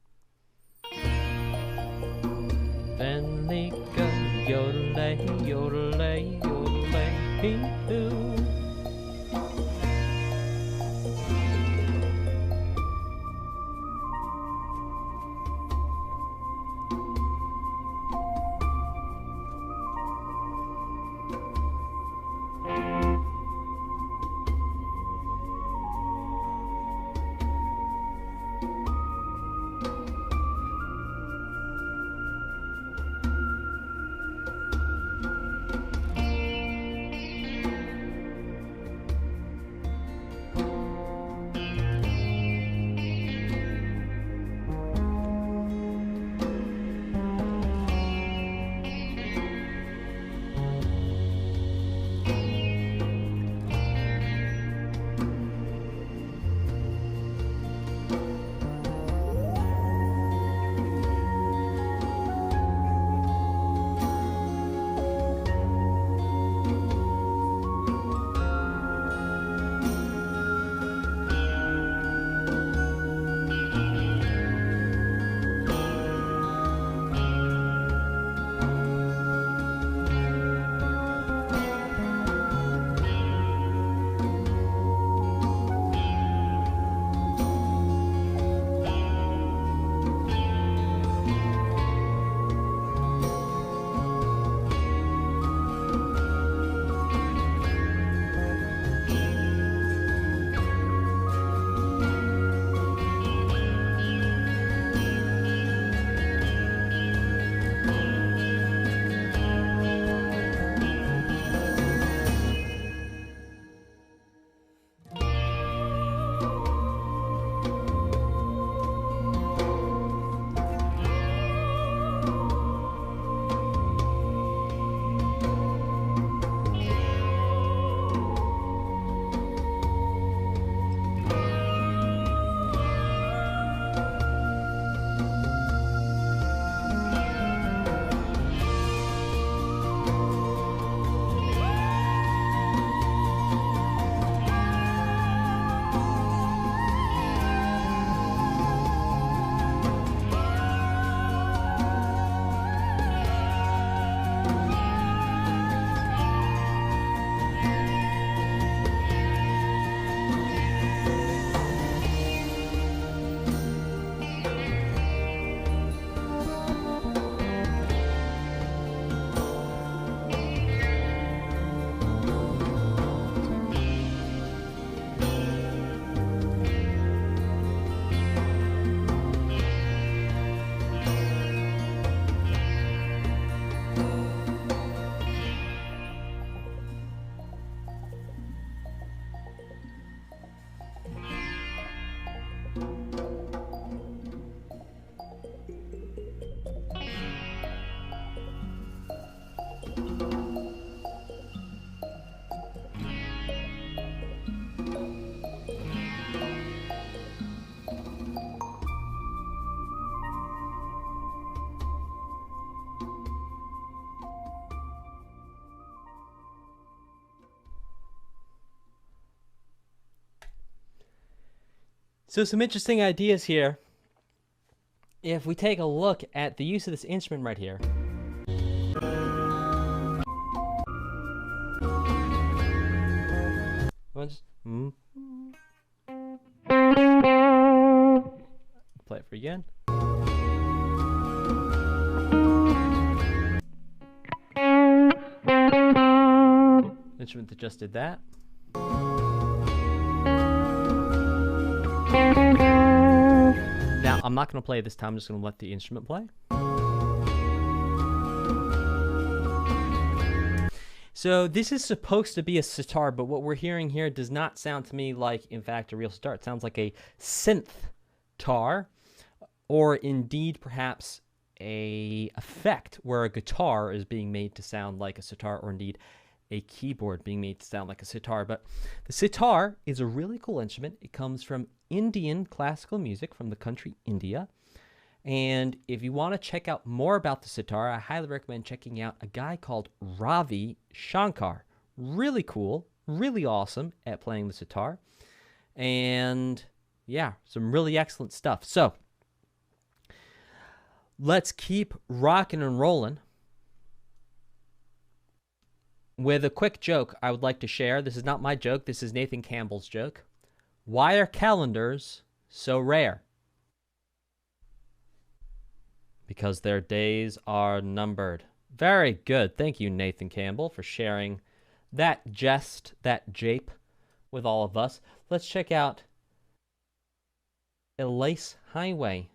So some interesting ideas here. If we take a look at the use of this instrument right here. Play it for you again. Instrument that just did that. Now, I'm not going to play it this time. I'm just going to let the instrument play. So this is supposed to be a sitar, but what we're hearing here does not sound to me like, in fact, a real sitar. It sounds like a synth-tar, or indeed perhaps a effect where a guitar is being made to sound like a sitar, or indeed a keyboard being made to sound like a sitar. But the sitar is a really cool instrument. It comes from Indian classical music from the country India. And if you want to check out more about the sitar, I highly recommend checking out a guy called Ravi Shankar. Really cool, really awesome at playing the sitar. And yeah, some really excellent stuff. So let's keep rocking and rolling with a quick joke I would like to share. This is not my joke. This is Nathan Campbell's joke. Why are calendars so rare? Because their days are numbered. Very good. Thank you, Nathan Campbell, for sharing that jest, that jape with all of us. Let's check out Elaice Highway.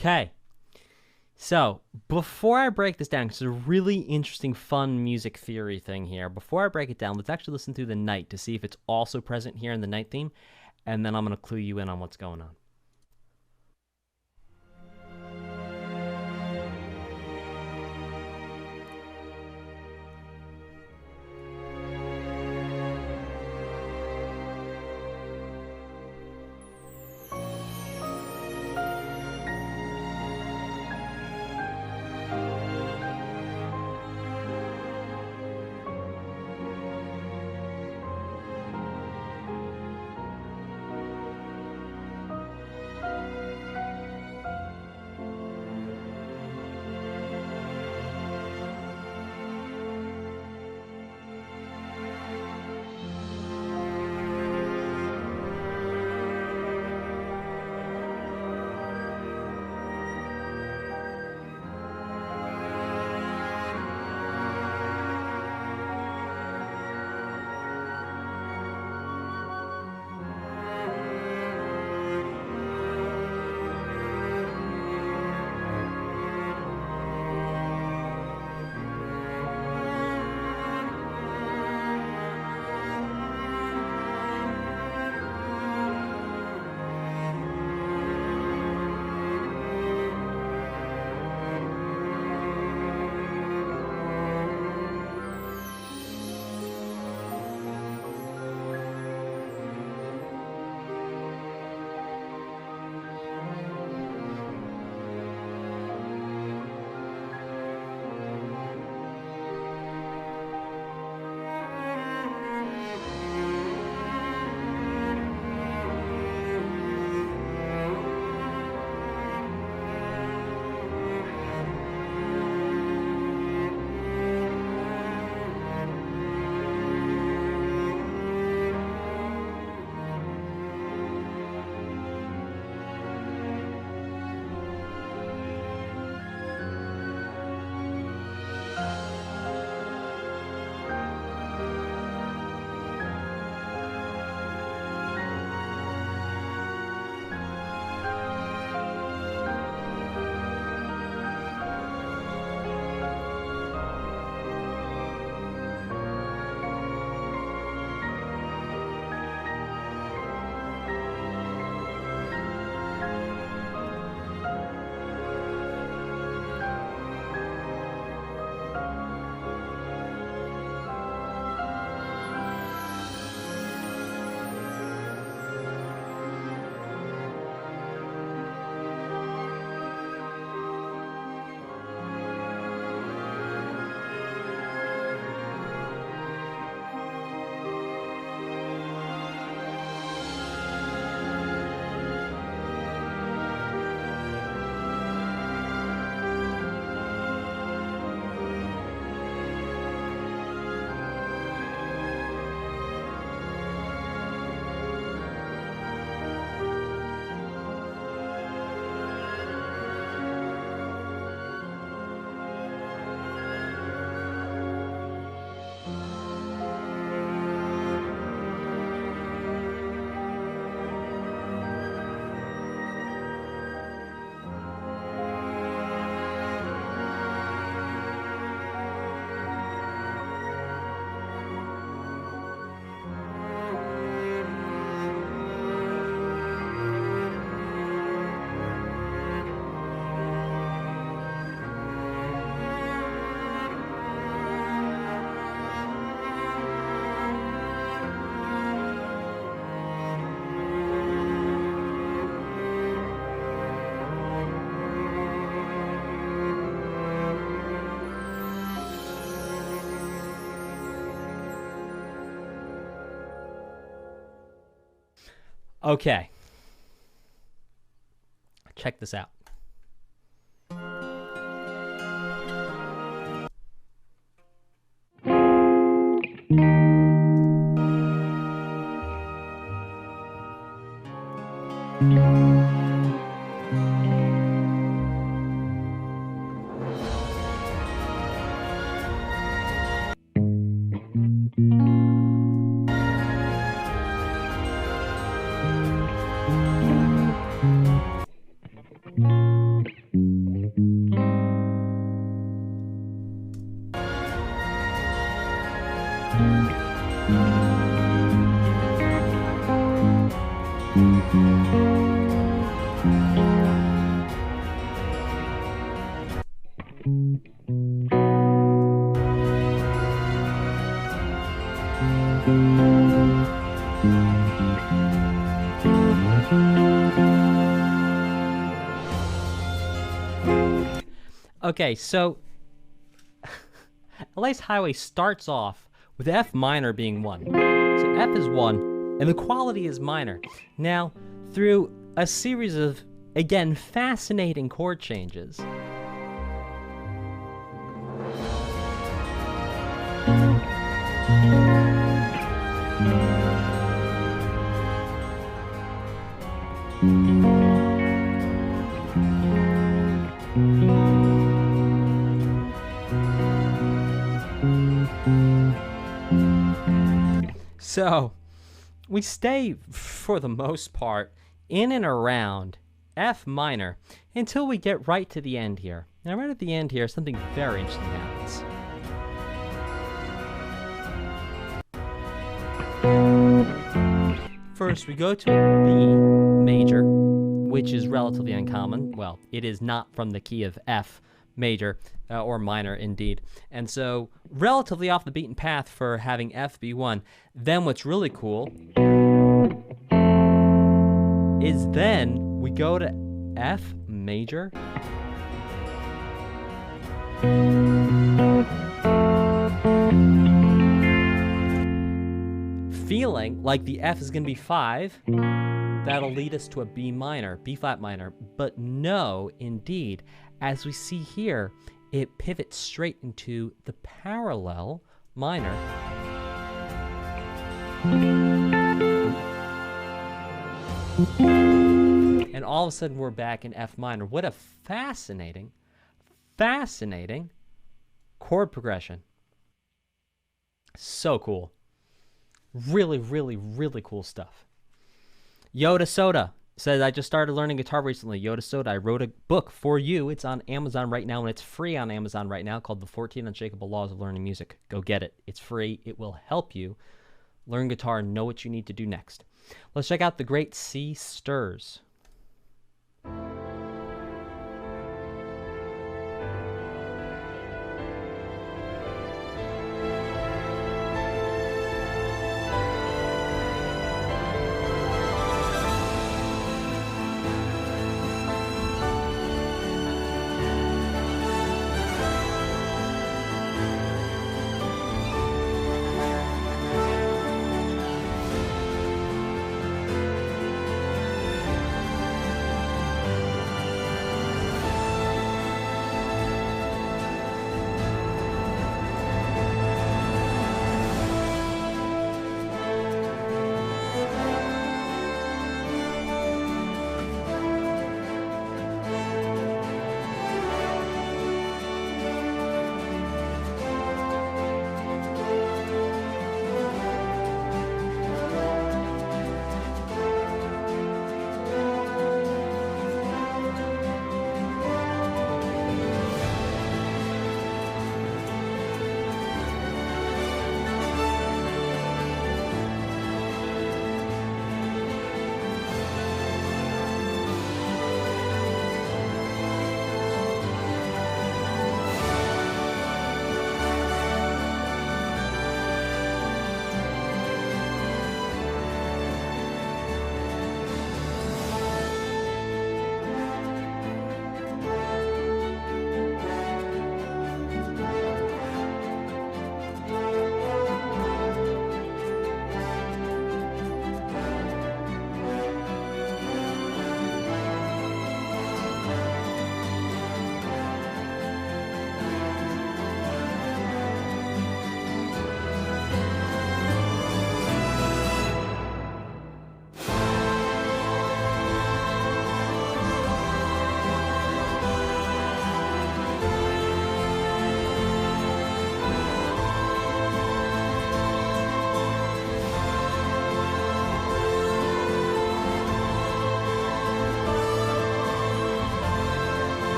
Okay. So, before I break this down, because it's a really interesting, fun music theory thing here, before I break it down, let's actually listen through the night to see if it's also present here in the night theme, and then I'm going to clue you in on what's going on. Okay. Check this out. Okay, so Elaice Highway starts off with F minor being 1. So F is 1, and the quality is minor. Now, through a series of, again, fascinating chord changes, so we stay, for the most part, in and around F minor until we get right to the end here. Now, right at the end here, something very interesting happens. First, we go to a B major, which is relatively uncommon. Well, it is not from the key of F major, or minor indeed. And so, relatively off the beaten path for having F be 1. Then what's really cool is then we go to F major. Feeling like the F is going to be 5, that'll lead us to a B minor, B flat minor. But no, indeed, as we see here, it pivots straight into the parallel minor. And all of a sudden we're back in F minor. What a fascinating, fascinating chord progression. So cool. Really, really, really cool stuff. Yoda Soda says, I just started learning guitar recently. Yoda Soda, I wrote a book for you. It's on Amazon right now, and it's free on Amazon right now, called The 14 Unshakable Laws of Learning Music. Go get it. It's free. It will help you learn guitar and know what you need to do next. Let's check out The Great Sea Stirs.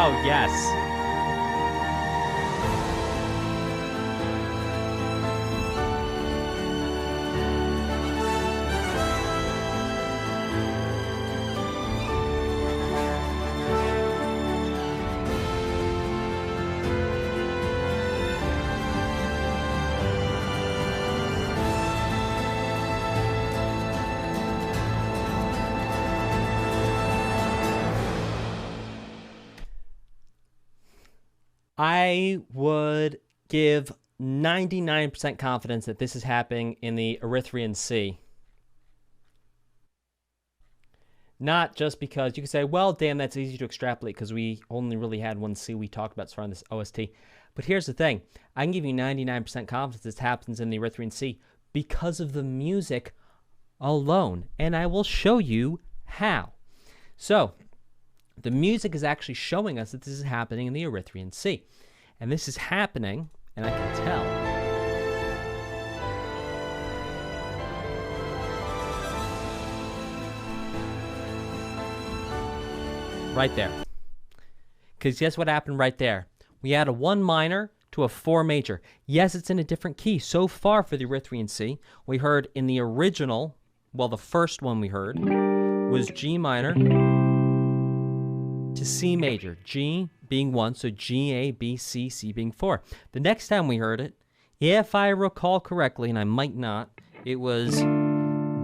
Oh, yes. I would give 99% confidence that this is happening in the Erythrian Sea. Not just because you can say, well, damn, that's easy to extrapolate because we only really had one sea we talked about surrounding this OST. But here's the thing. I can give you 99% confidence this happens in the Erythrian Sea because of the music alone. And I will show you how. So, the music is actually showing us that this is happening in the Erythrian Sea. And this is happening, and I can tell. Right there. Because guess what happened right there? We had a 1 minor to a 4 major. Yes, it's in a different key. So far for the Erythrian Sea, we heard in the original, well, the first one we heard was G minor to C major, G being 1, so G, A, B, C, C being 4. The next time we heard it, if I recall correctly, and I might not, it was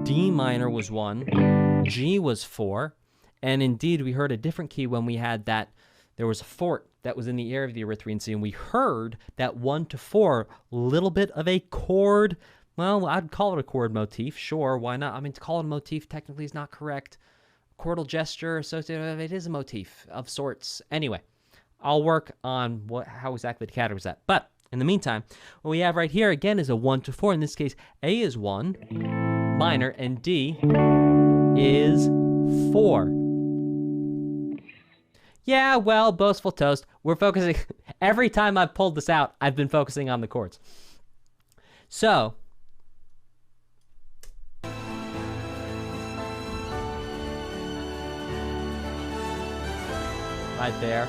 D minor was 1, G was 4, and indeed we heard a different key when we had that, there was a fort that was in the area of the Erythrian Sea, and we heard that 1 to 4, little bit of a chord, well, I'd call it a chord motif, sure, why not? I mean, to call it a motif technically is not correct. Chordal gesture associated with it is a motif of sorts. Anyway, I'll work on how exactly to categorize that. But in the meantime, what we have right here again is a 1 to 4. In this case, A is 1 minor and D is 4. Yeah, well, boastful toast. We're focusing every time I've pulled this out, I've been focusing on the chords. So right there.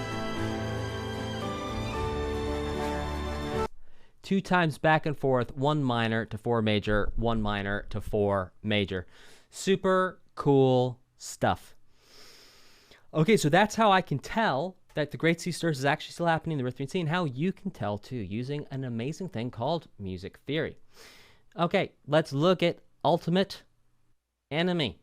2 times back and forth, 1 minor to 4 major, 1 minor to 4 major. Super cool stuff. Okay, so that's how I can tell that the Great Sea Stirs is actually still happening in the Erythrian Sea, and how you can tell too, using an amazing thing called music theory. Okay, let's look at Ultimate Enemy.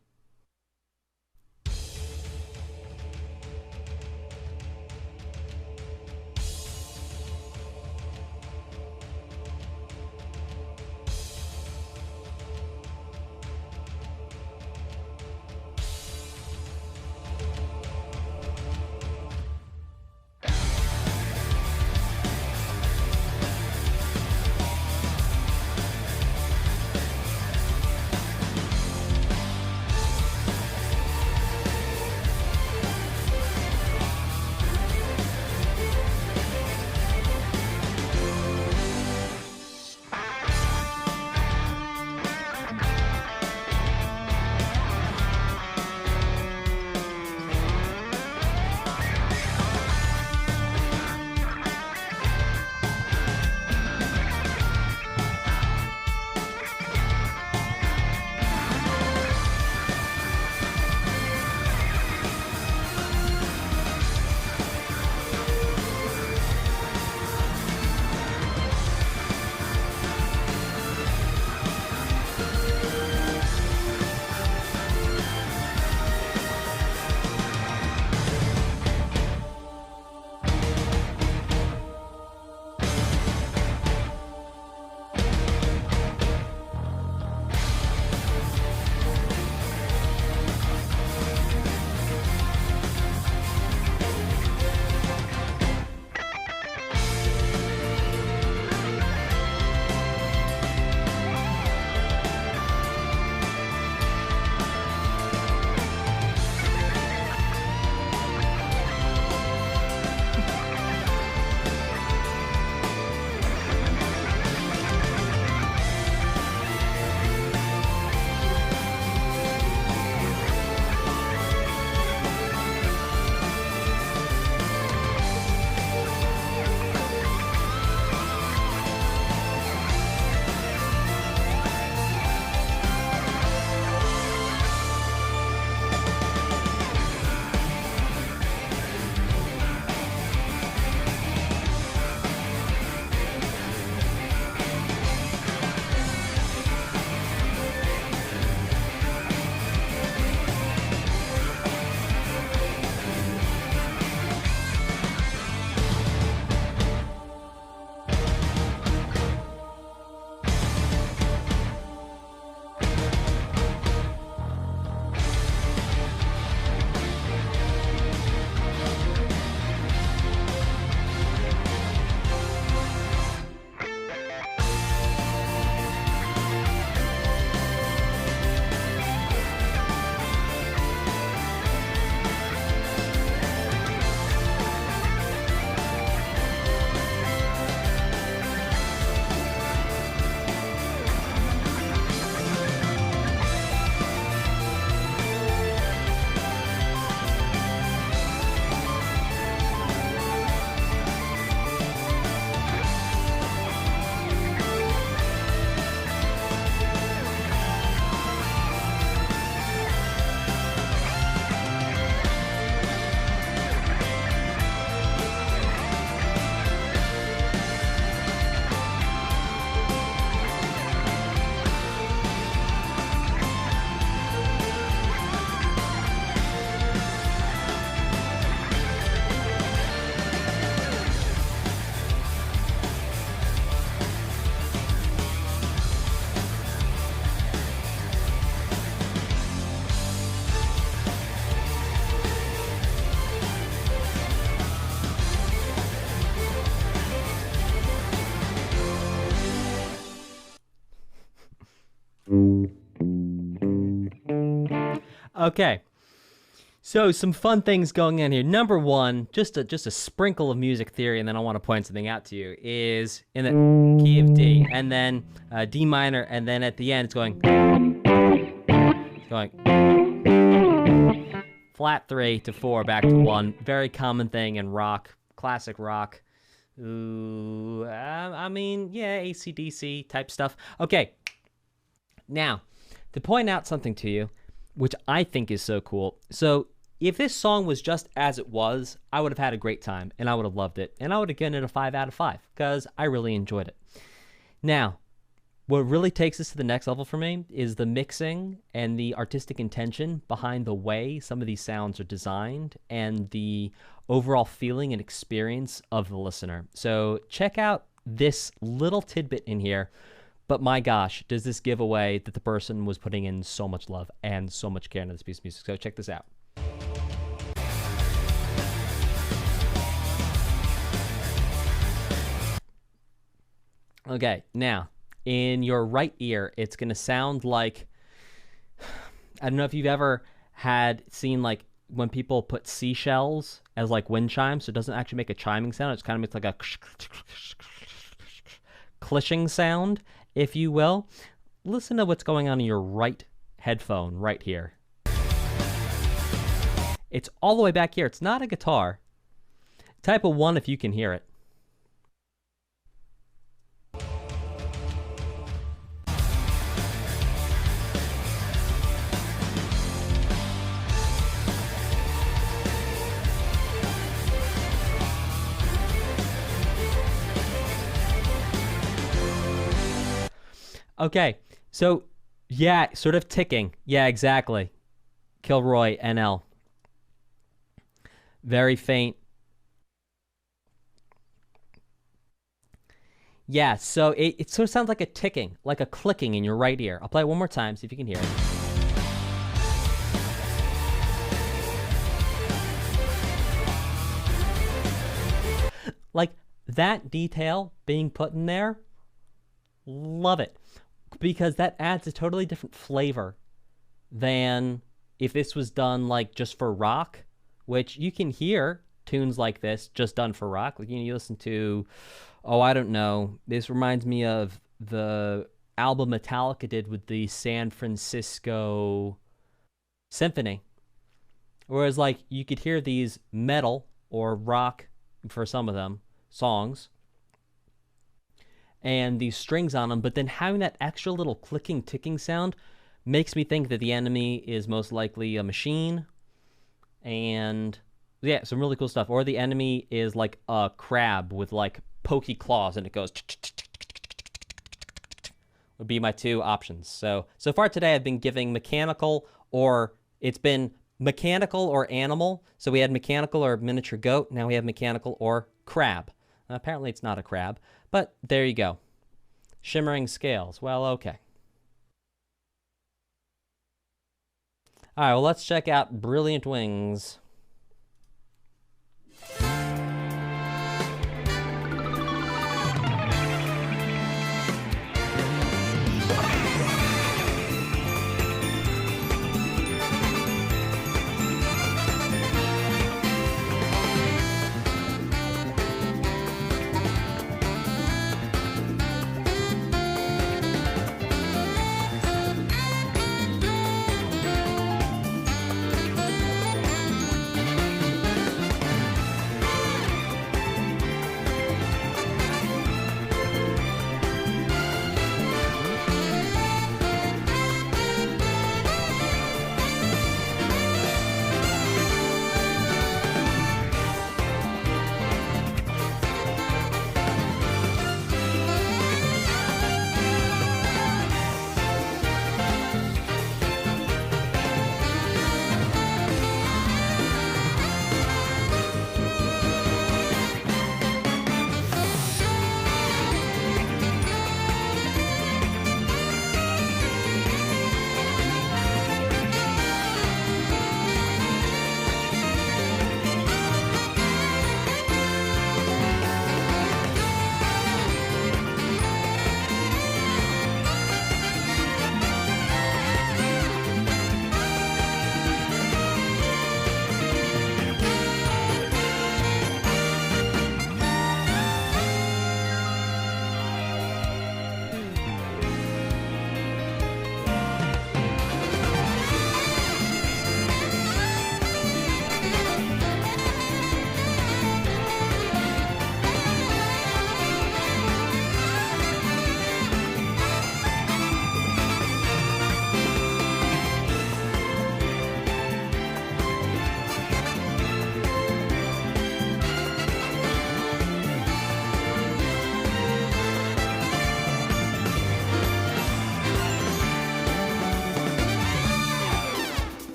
Okay. So some fun things going on here. Number one, just a sprinkle of music theory, and then I want to point something out to you, is in the key of D, and then D minor, and then at the end it's going flat 3 to 4 back to 1. Very common thing in rock, classic rock. Ooh, I mean, yeah, AC/DC type stuff. Okay, now to point out something to you, which I think is so cool. So if this song was just as it was, I would have had a great time, and I would have loved it, and I would have given it a 5 out of 5, because I really enjoyed it. Now, what really takes this to the next level for me is the mixing and the artistic intention behind the way some of these sounds are designed, and the overall feeling and experience of the listener. So check out this little tidbit in here. But my gosh, does this give away that the person was putting in so much love and so much care into this piece of music. So check this out. Okay, now, in your right ear, it's going to sound like, I don't know if you've ever seen like when people put seashells as like wind chimes, so it doesn't actually make a chiming sound. It kind of makes like a clishing sound, if you will. Listen to what's going on in your right headphone right here. It's all the way back here. It's not a guitar. Type a 1 if you can hear it. Okay, so, yeah, sort of ticking. Yeah, exactly. Kilroy, NL. Very faint. Yeah, so it sort of sounds like a ticking, like a clicking in your right ear. I'll play it one more time, see if you can hear it. Like, that detail being put in there, love it. Because that adds a totally different flavor than if this was done like just for rock, which you can hear tunes like this just done for rock. Like you listen to, oh, I don't know. This reminds me of the album Metallica did with the San Francisco Symphony. Whereas like you could hear these metal or rock for some of them songs and these strings on them, but then having that extra little clicking, ticking sound makes me think that the enemy is most likely a machine, and yeah, some really cool stuff. Or the enemy is like a crab with like pokey claws, and it goes would be my two options. So far today I've been giving mechanical, or it's been mechanical or animal. So we had mechanical or miniature goat, now we have mechanical or crab. Apparently it's not a crab, but there you go. Shimmering scales. Well, okay. All right, well, let's check out Brilliant Wings.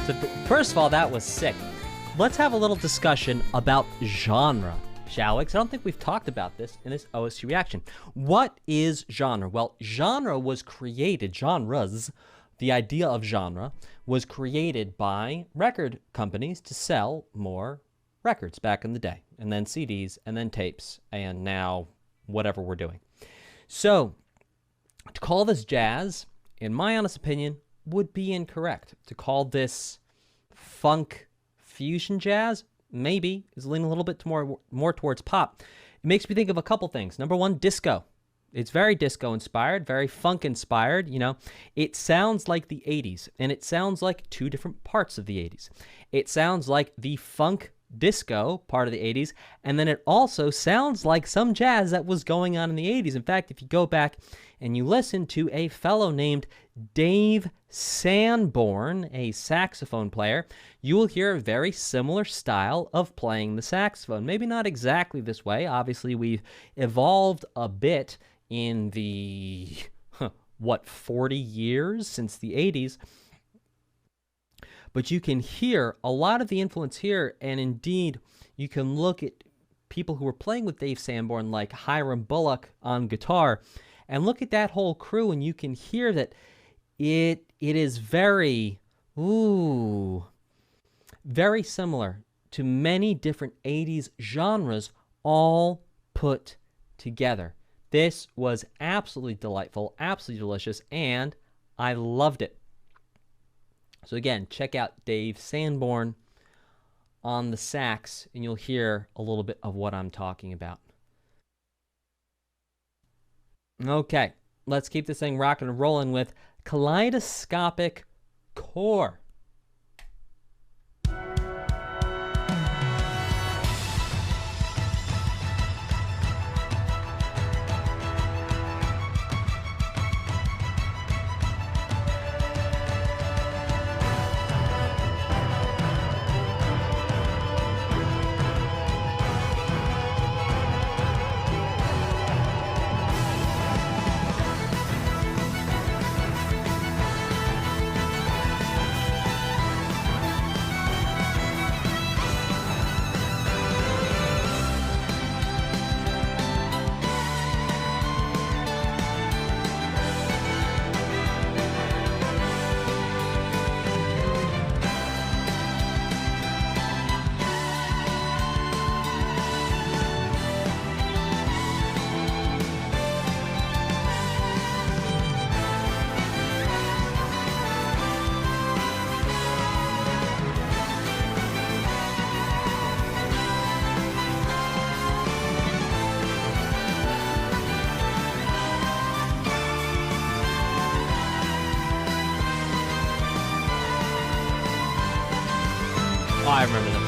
So first of all, that was sick. Let's have a little discussion about genre, shall we? Because I don't think we've talked about this in this OST reaction. What is genre? Well, genres, the idea of genre, was created by record companies to sell more records back in the day, and then CDs, and then tapes, and now whatever we're doing. So, to call this jazz, in my honest opinion, would be incorrect. To call this funk fusion jazz, maybe, is leaning a little bit more towards pop. It makes me think of a couple things. Number one, disco. It's very disco-inspired, very funk-inspired, you know. It sounds like the 80s, and it sounds like two different parts of the 80s. It sounds like the funk disco part of the 80s, and then it also sounds like some jazz that was going on in the 80s. In fact, if you go back and you listen to a fellow named Dave Sanborn, a saxophone player, you will hear a very similar style of playing the saxophone. Maybe not exactly this way. Obviously, we've evolved a bit in the, 40 years since the 80s. But you can hear a lot of the influence here, and indeed, you can look at people who were playing with Dave Sanborn, like Hiram Bullock on guitar, and look at that whole crew, and you can hear that it is very similar to many different 80s genres all put together. This was absolutely delightful, absolutely delicious, and I loved it. So again, check out Dave Sanborn on the sax, and you'll hear a little bit of what I'm talking about. Okay, let's keep this thing rocking and rolling with Kaleidoscopic Core. Oh, I remember this.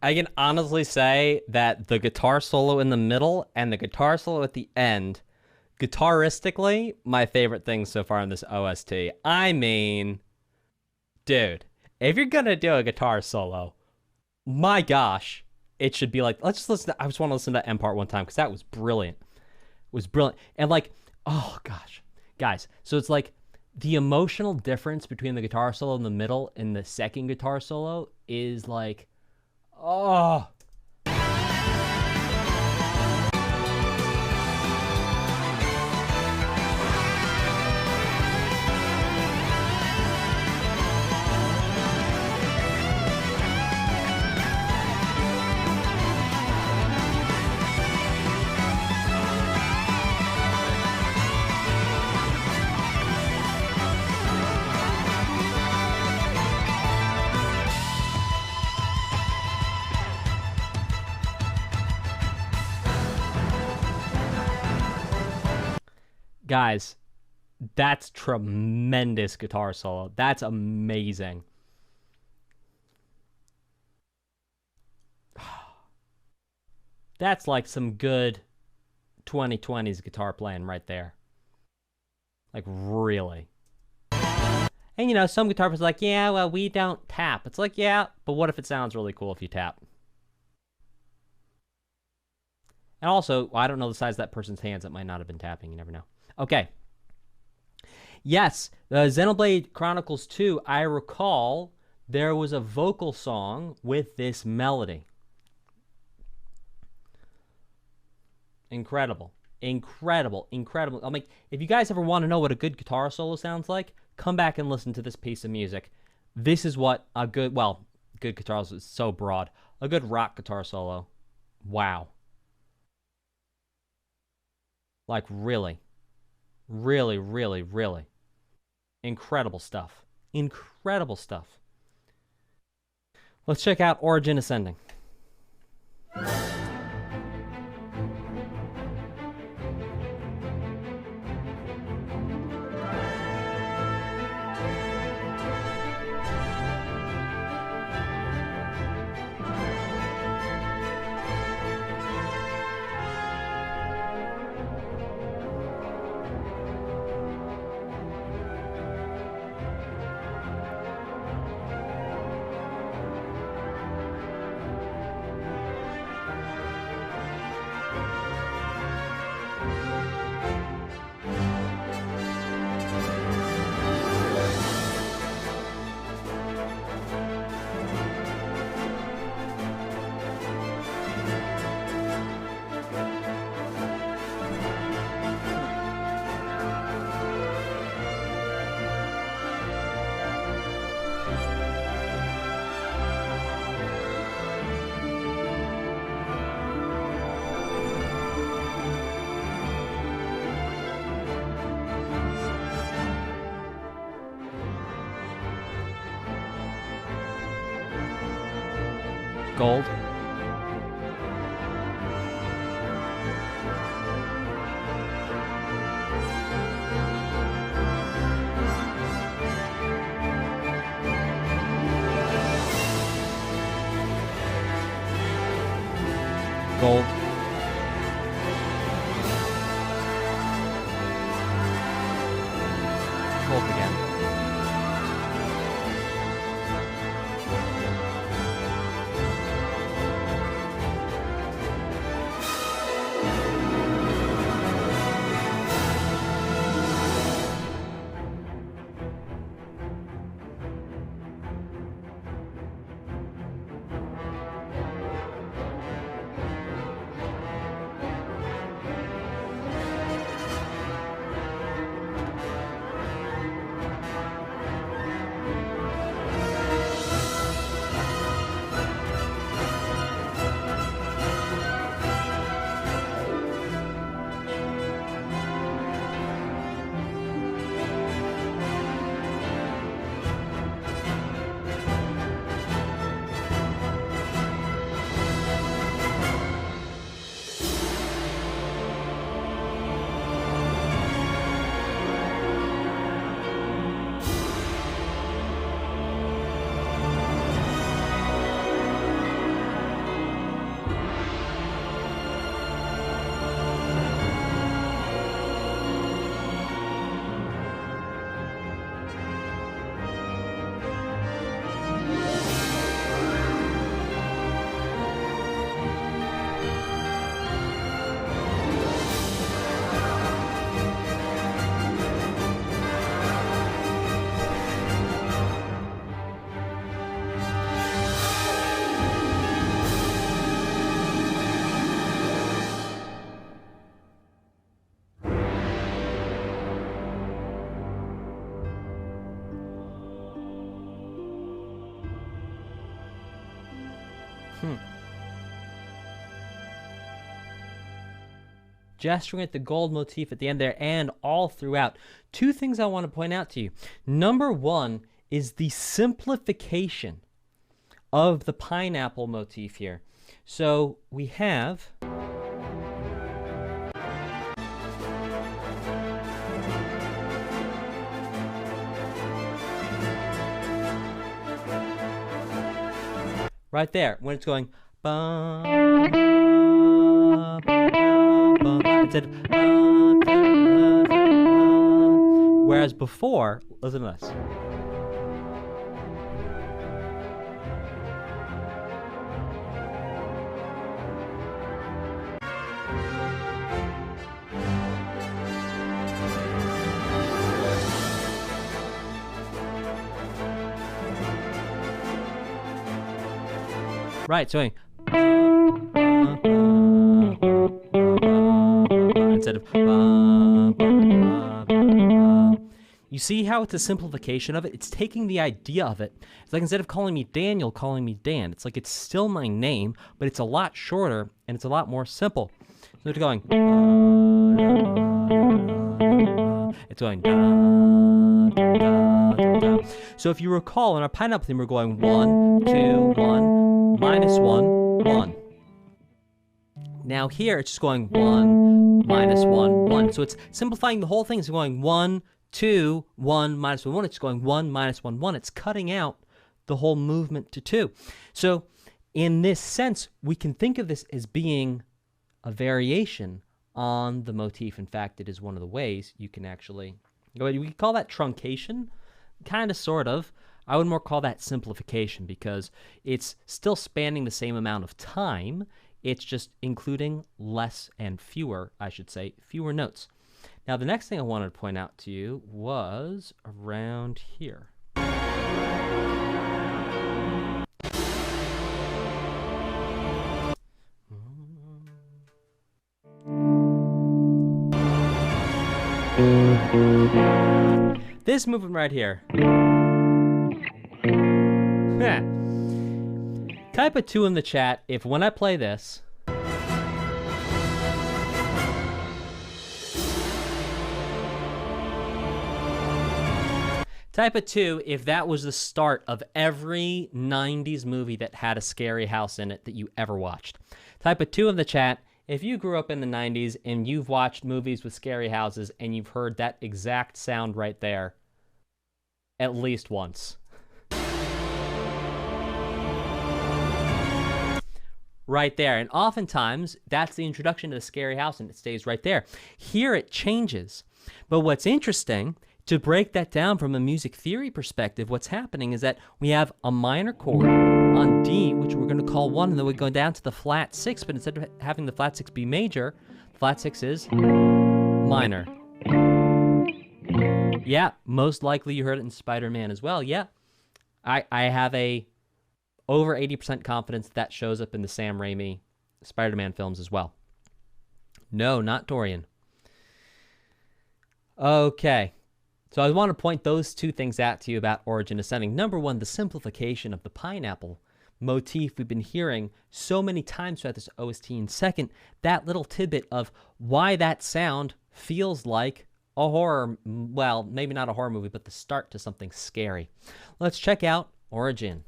I can honestly say that the guitar solo in the middle and the guitar solo at the end, guitaristically, my favorite things so far in this OST. I mean, dude, if you're gonna do a guitar solo, my gosh, it should be like, let's just listen to, I just want to listen to M Part one time because that was brilliant. It was brilliant. And like, oh gosh, guys, so it's like the emotional difference between the guitar solo in the middle and the second guitar solo is like, oh. Guys, that's tremendous guitar solo. That's amazing. That's like some good 2020s guitar playing right there. Like, really. And, you know, some guitar players are like, yeah, well, we don't tap. It's like, yeah, but what if it sounds really cool if you tap? And also, I don't know the size of that person's hands. That might not have been tapping. You never know. Okay. Yes, the Xenoblade Chronicles 2, I recall there was a vocal song with this melody. Incredible. Incredible. Incredible. I mean, if you guys ever want to know what a good guitar solo sounds like, come back and listen to this piece of music. This is what a good, well, good guitar solo is so broad. A good rock guitar solo. Wow. Like, really. Really, really, really. Incredible stuff. Incredible stuff. Let's check out Origin Ascending. Gold. Gold. Gold again. Gesturing at the gold motif at the end there and all throughout. Two things I want to point out to you. Number one is the simplification of the pineapple motif here. So we have... right there, when it's going... instead of... whereas before, listen to this. Right, so instead of you see how it's a simplification of it? It's taking the idea of it. It's like instead of calling me Daniel, calling me Dan. It's like it's still my name, but it's a lot shorter and it's a lot more simple. So it's going. It's going. So if you recall, in our pineapple theme, we're going 1, 2, 1, minus 1, 1. Now here, it's just going 1, minus 1, 1. So it's simplifying the whole thing. It's going 1, 2, 1, minus 1, 1. It's going 1, minus 1, 1. It's cutting out the whole movement to 2. So in this sense, we can think of this as being a variation on the motif. In fact, it is one of the ways you can actually... we call that truncation, kind of, sort of. I would more call that simplification because it's still spanning the same amount of time. It's just including less and fewer, I should say, fewer notes. Now, the next thing I wanted to point out to you was around here. This movement right here. Type a 2 in the chat if when I play this, type a 2 if that was the start of every 90s movie that had a scary house in it that you ever watched. Type a 2 in the chat if you grew up in the 90s and you've watched movies with scary houses and you've heard that exact sound right there at least once. Right there. And oftentimes, that's the introduction to the scary house, and it stays right there. Here, it changes. But what's interesting, to break that down from a music theory perspective, what's happening is that we have a minor chord on D, which we're going to call 1, and then we go down to the flat 6, but instead of having the flat 6 be major, flat 6 is minor. Yeah, most likely you heard it in Spider-Man as well. Yeah, I have a over 80% confidence that shows up in the Sam Raimi Spider-Man films as well. No, not Dorian. Okay, so I want to point those two things out to you about Origin Ascending. Number one, the simplification of the pineapple motif we've been hearing so many times throughout this OST. And second, that little tidbit of why that sound feels like a horror, well, maybe not a horror movie, but the start to something scary. Let's check out Origin.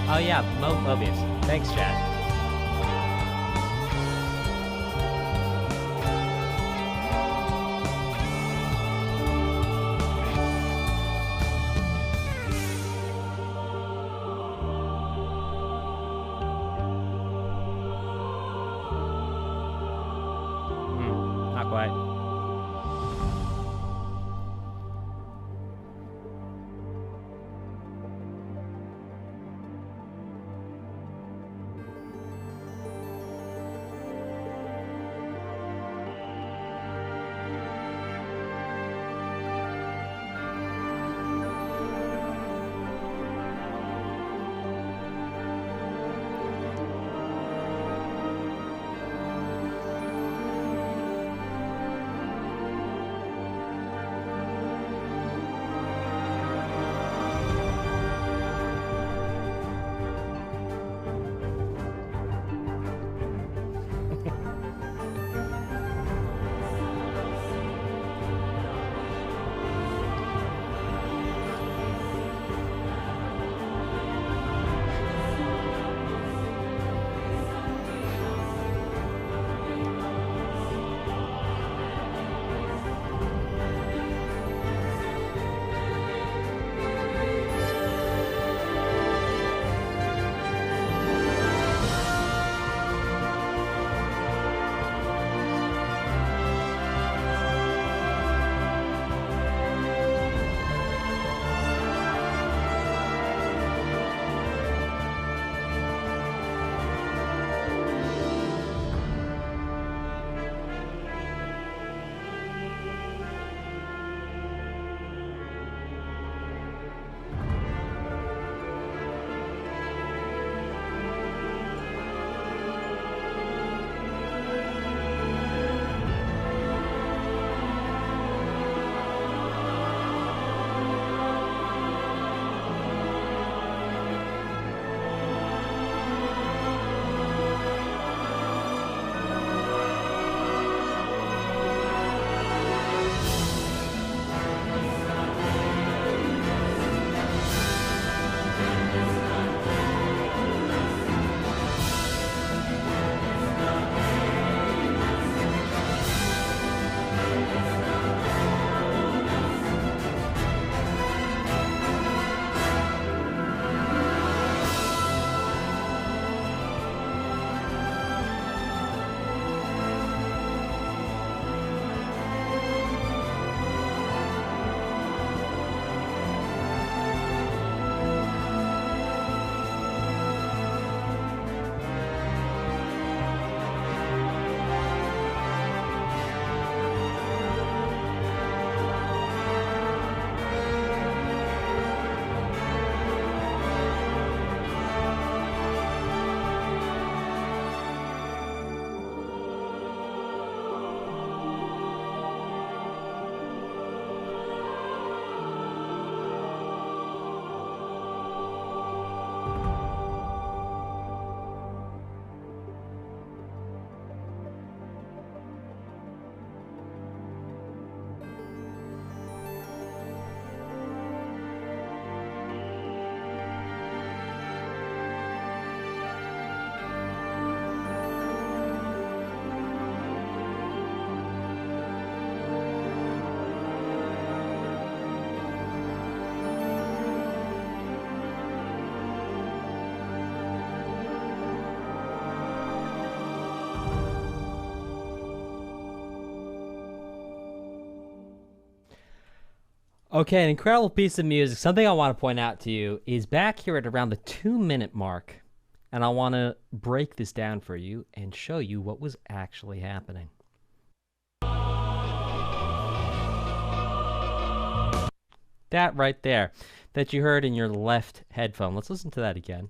Oh yeah, Moebius. Thanks, Chad. Not quite. Okay, an incredible piece of music. Something I want to point out to you is back here at around the 2-minute mark, and I want to break this down for you and show you what was actually happening. That right there, that you heard in your left headphone. Let's listen to that again.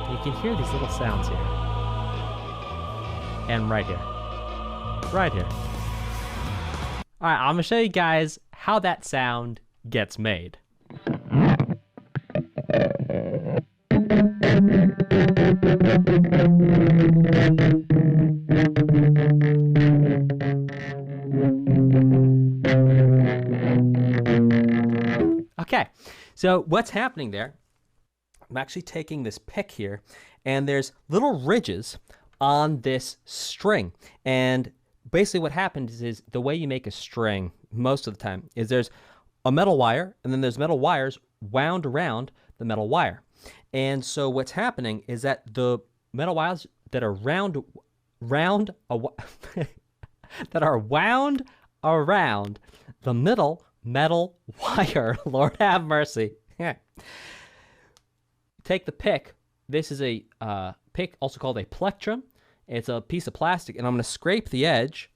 You can hear these little sounds here. And right here. Right here. Alright, I'm going to show you guys how that sound gets made. Okay, so what's happening there? I'm actually taking this pick here, and there's little ridges on this string. And basically what happens is the way you make a string most of the time is there's a metal wire, and then there's metal wires wound around the metal wire. And so what's happening is that the metal wires that are that are wound around the middle metal wire, Lord have mercy. Take the pick. This is a pick, also called a plectrum. It's a piece of plastic, and I'm going to scrape the edge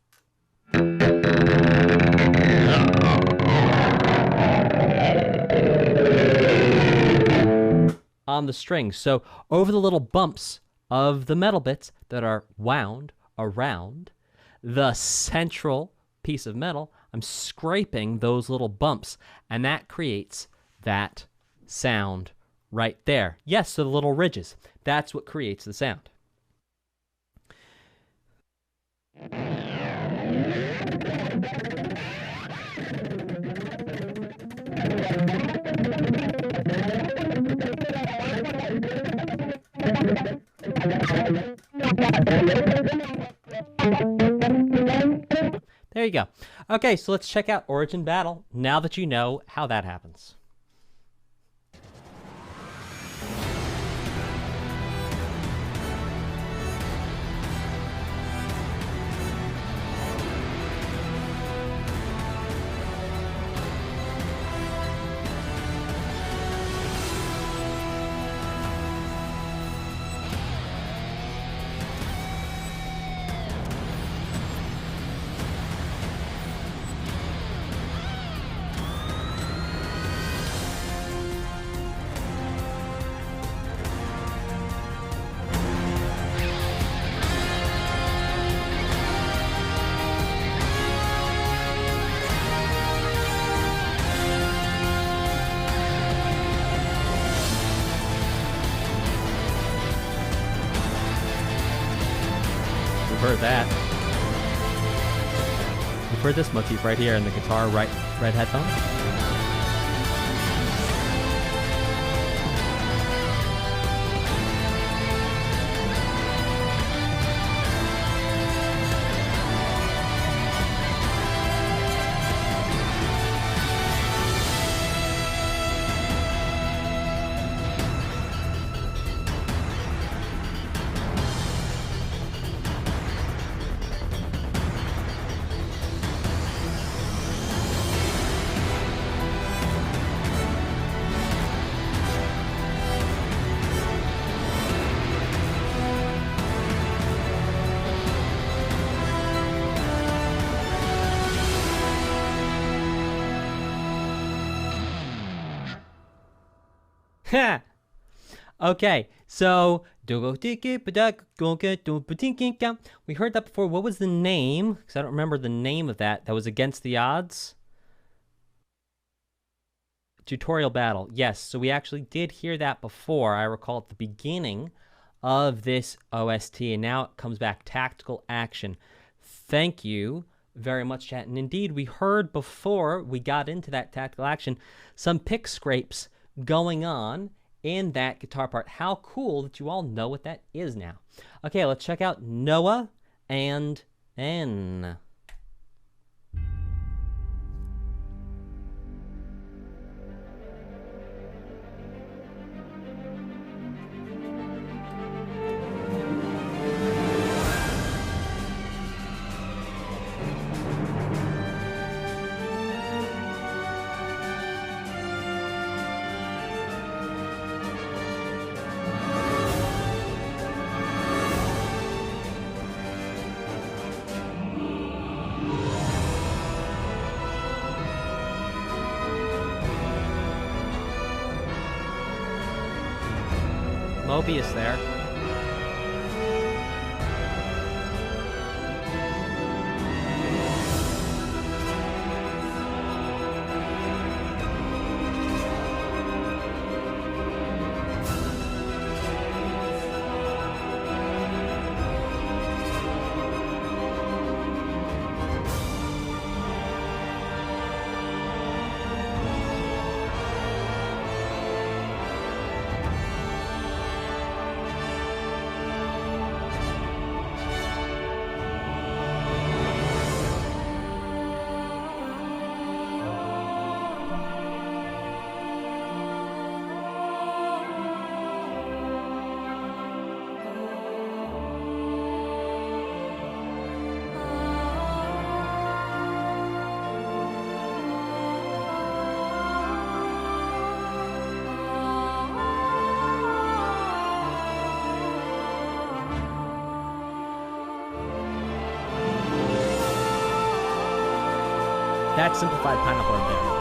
on the string. So over the little bumps of the metal bits that are wound around the central piece of metal, I'm scraping those little bumps, and that creates that sound right there. Yes, so the little ridges. That's what creates the sound. There you go. Okay, so let's check out Origin Battle now that you know how that happens. Heard that. You've heard this motif right here in the guitar right headphone. Okay, so we heard that before. What was the name? Because I don't remember the name of that. That was Against the Odds. Tutorial Battle. Yes, so we actually did hear that before. I recall at the beginning of this OST, and now it comes back. Tactical action. Thank you very much, chat. And indeed, we heard before we got into that tactical action some pick scrapes going on in that guitar part. How cool that you all know what that is now. Okay, let's check out Noah and N. Moebius there. That simplified pineapple right there.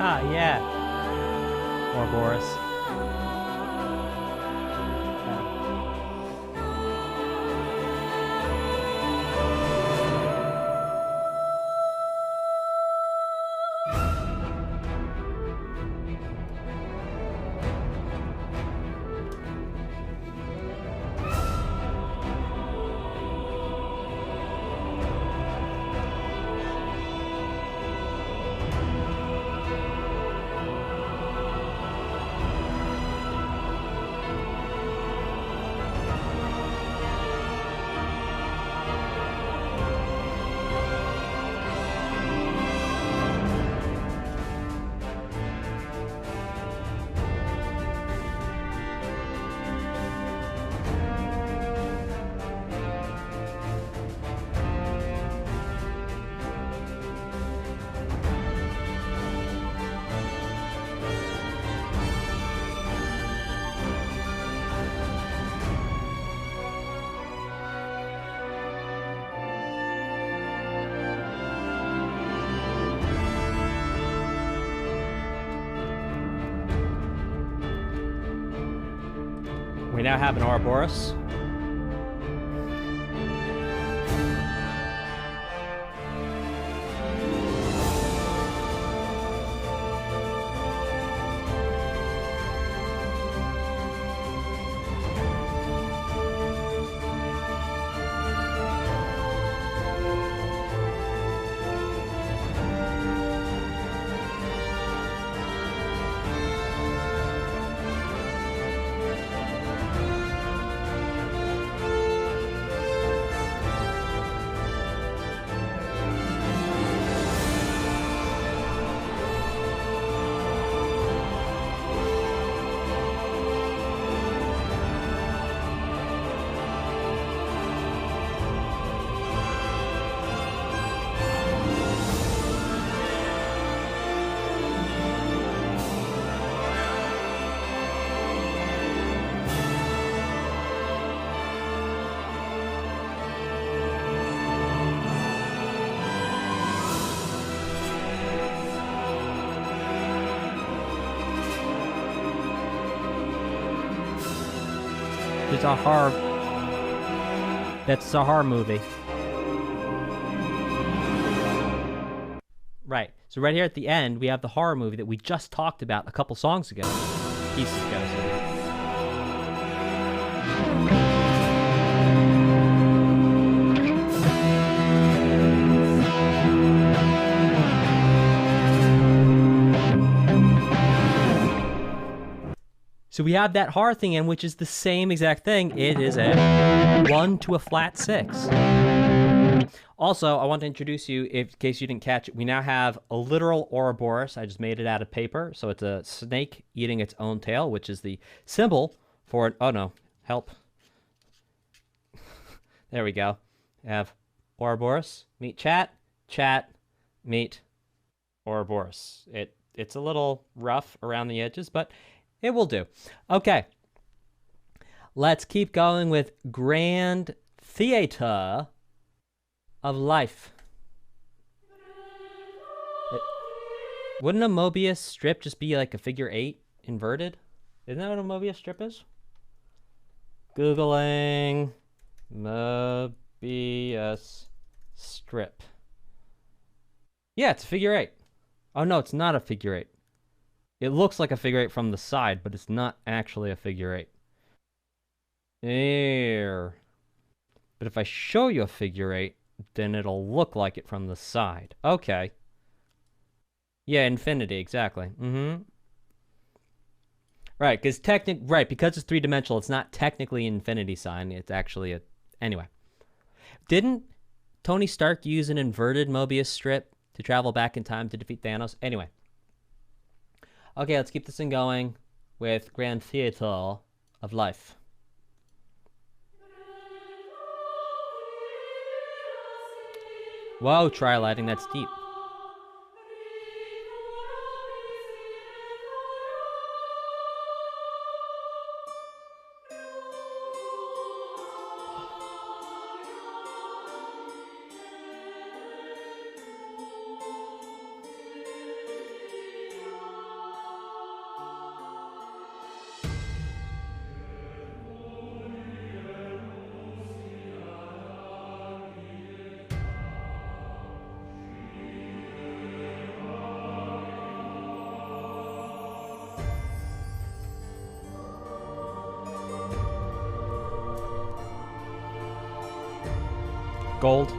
Ah, yeah. Ouroboros. We now have an Ouroboros. It's a horror. That's a horror movie. Right. So right here at the end, we have the horror movie that we just talked about a couple songs ago. Pieces ago. So we have that horror thing in, which is the same exact thing. It is a 1 to a flat 6. Also, I want to introduce you, in case you didn't catch it, we now have a literal Ouroboros. I just made it out of paper. So it's a snake eating its own tail, which is the symbol for an... Oh, no. Help. There we go. We have Ouroboros. Meet chat. Chat. Meet Ouroboros. It's a little rough around the edges, but... it will do. Okay. Let's keep going with Grand Theater of Life. Wouldn't a Moebius strip just be like a figure 8 inverted? Isn't that what a Moebius strip is? Googling Moebius strip. Yeah, it's a figure 8. Oh, no, it's not a figure 8. It looks like a figure eight from the side, but it's not actually a figure eight. There. But if I show you a figure eight, then it'll look like it from the side. Okay. Yeah, infinity, exactly. Mm-hmm. Right, because because it's three-dimensional, it's not technically an infinity sign. It's actually a... Anyway. Didn't Tony Stark use an inverted Moebius strip to travel back in time to defeat Thanos? Anyway. Okay, let's keep this thing going with Grand Theatre of Life. Whoa, tri-lighting, that's deep. Gold.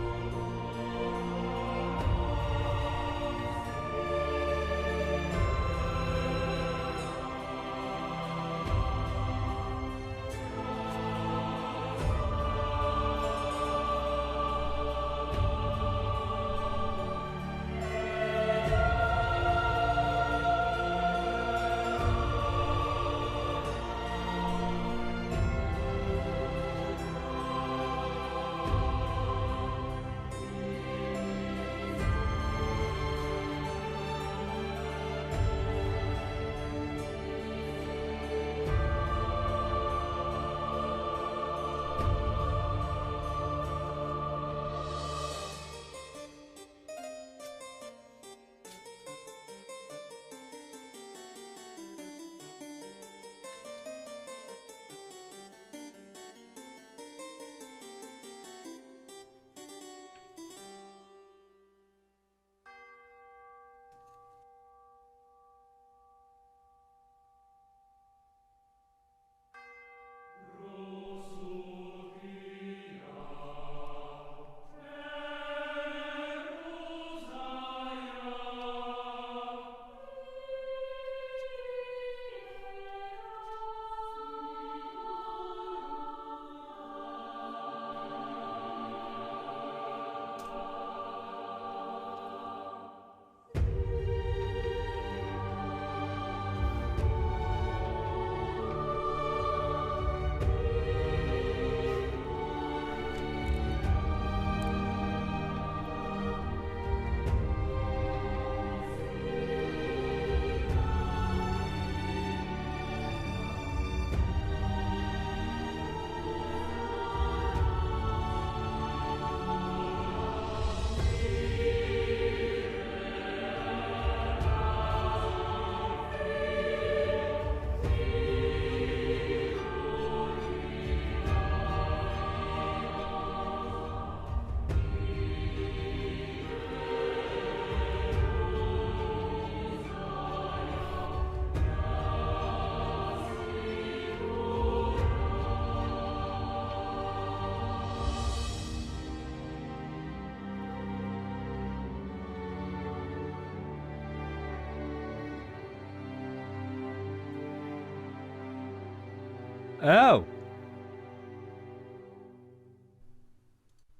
Oh.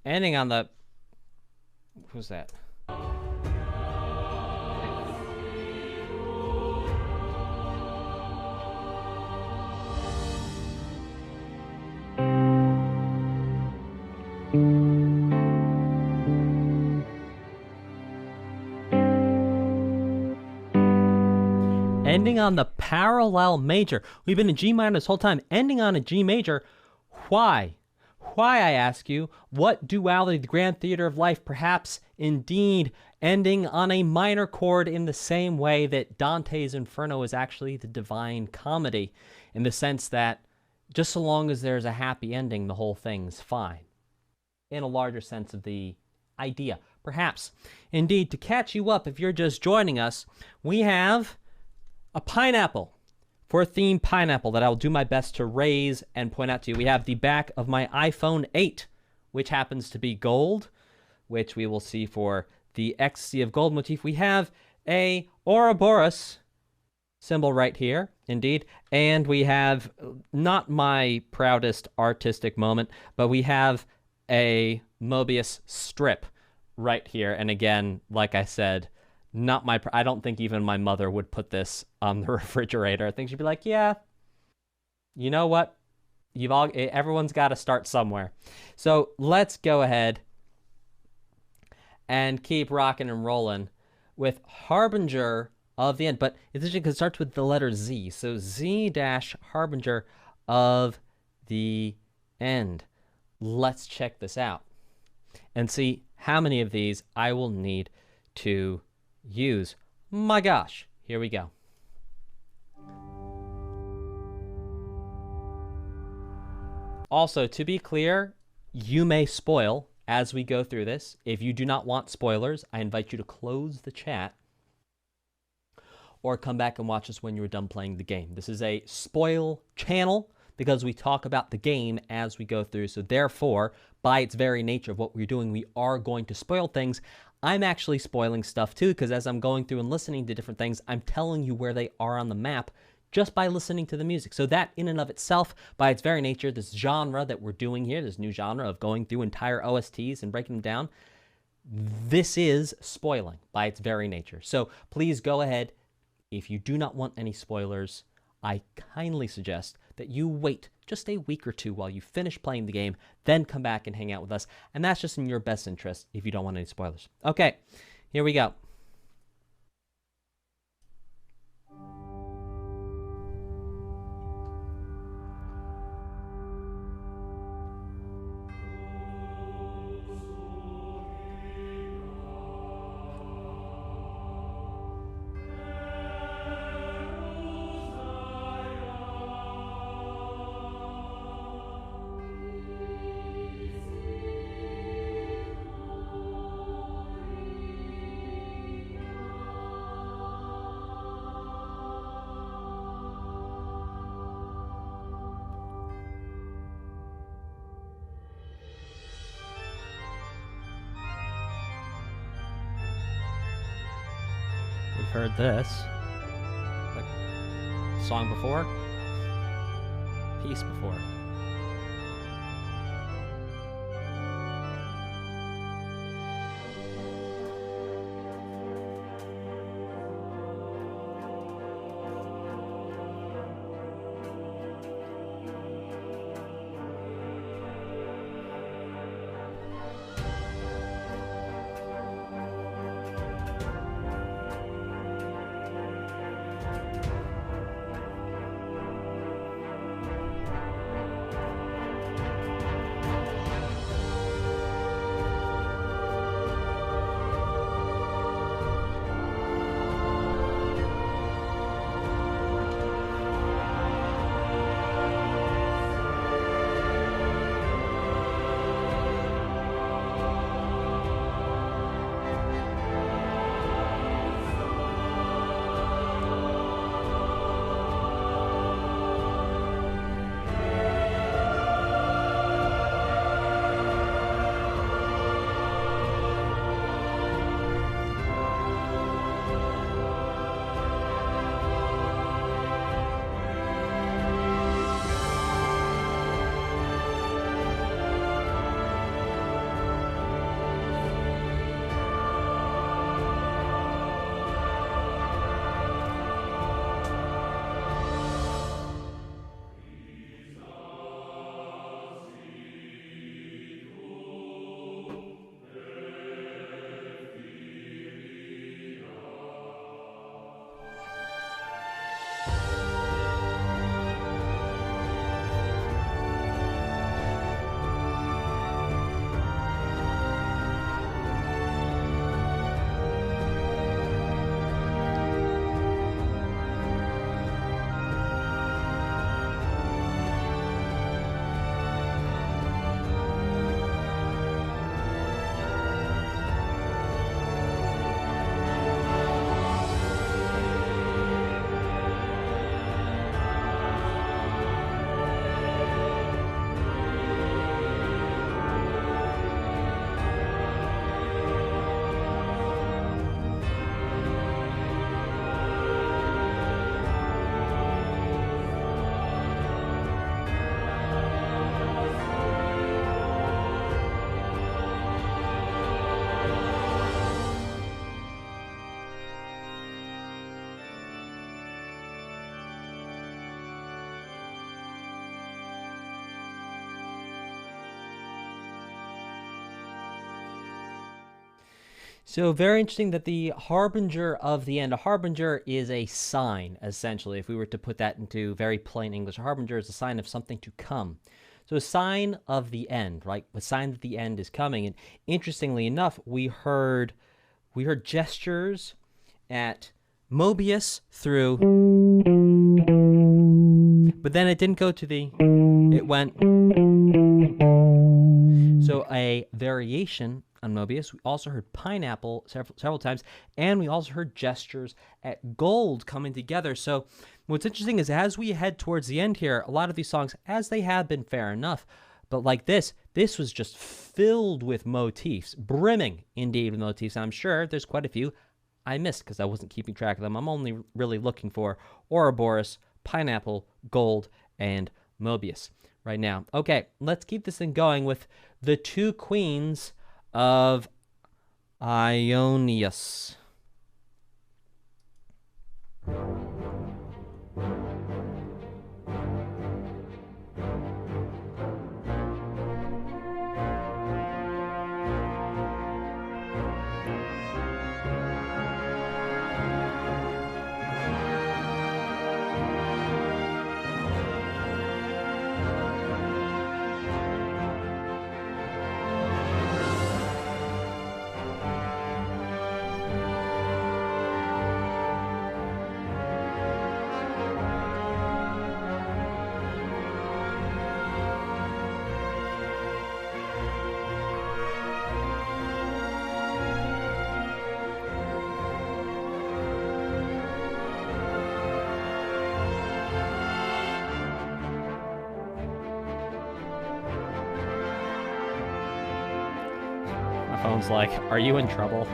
Ending on the... Who's that? Ending on the parallel major. We've been in G minor this whole time. Ending on a G major. Why? Why, I ask you? What duality, the grand theater of life, perhaps indeed ending on a minor chord in the same way that Dante's Inferno is actually the Divine Comedy, in the sense that just so long as there's a happy ending, the whole thing's fine. In a larger sense of the idea. Perhaps. Indeed, to catch you up, if you're just joining us, we have A pineapple. For a theme pineapple that I will do my best to raise and point out to you, we have the back of my iPhone 8, which happens to be gold, which we will see for the Ecstasy of Gold motif. We have a Ouroboros symbol right here, indeed, and we have, not my proudest artistic moment, but we have a Moebius strip right here. And again, like I said, not my, I don't think even my mother would put this on the refrigerator. I think she'd be like, yeah, you know what? Everyone's got to start somewhere. So let's go ahead and keep rocking and rolling with Harbinger of the End. But it's interesting because it starts with the letter Z. So Z-Harbinger of the End. Let's check this out and see how many of these I will need to use. My gosh, here we go. Also, to be clear, you may spoil as we go through this. If you do not want spoilers, I invite you to close the chat or come back and watch us when you're done playing the game. This is a spoil channel because we talk about the game as we go through. So therefore, by its very nature of what we're doing, we are going to spoil things. I'm actually spoiling stuff too, because as I'm going through and listening to different things, I'm telling you where they are on the map just by listening to the music. So that in and of itself, by its very nature, this genre that we're doing here, this new genre of going through entire OSTs and breaking them down, this is spoiling by its very nature. So please go ahead. If you do not want any spoilers, I kindly suggest that you wait just a week or two while you finish playing the game, then come back and hang out with us. And that's just in your best interest if you don't want any spoilers. Okay, here we go. Heard this like song before, piece before. So very interesting that the Harbinger of the End. A Harbinger is a sign, essentially. If we were to put that into very plain English, a Harbinger is a sign of something to come. So a sign of the end, right? A sign that the end is coming. And interestingly enough, we heard gestures at Moebius through, but then it didn't go to the, it went. So a variation on Moebius. We also heard pineapple several times, and we also heard gestures at gold coming together. So what's interesting is as we head towards the end here, a lot of these songs, as they have been, fair enough, but like this was just filled with motifs, brimming indeed with motifs. And I'm sure there's quite a few I missed because I wasn't keeping track of them. I'm only really looking for Ouroboros, pineapple, gold, and Moebius right now. Okay, let's keep this thing going with the Two Queens of Aionios. Phone's like, are you in trouble?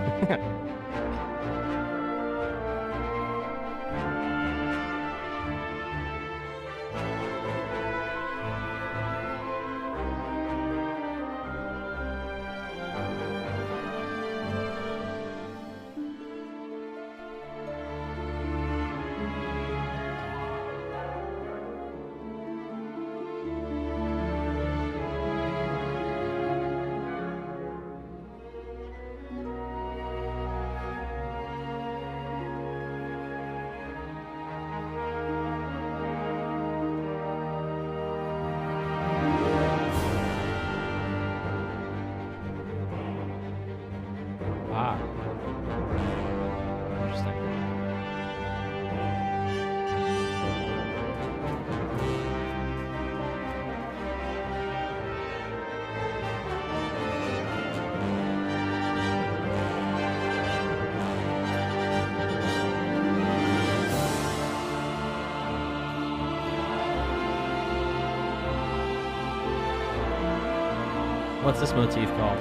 What's this motif called?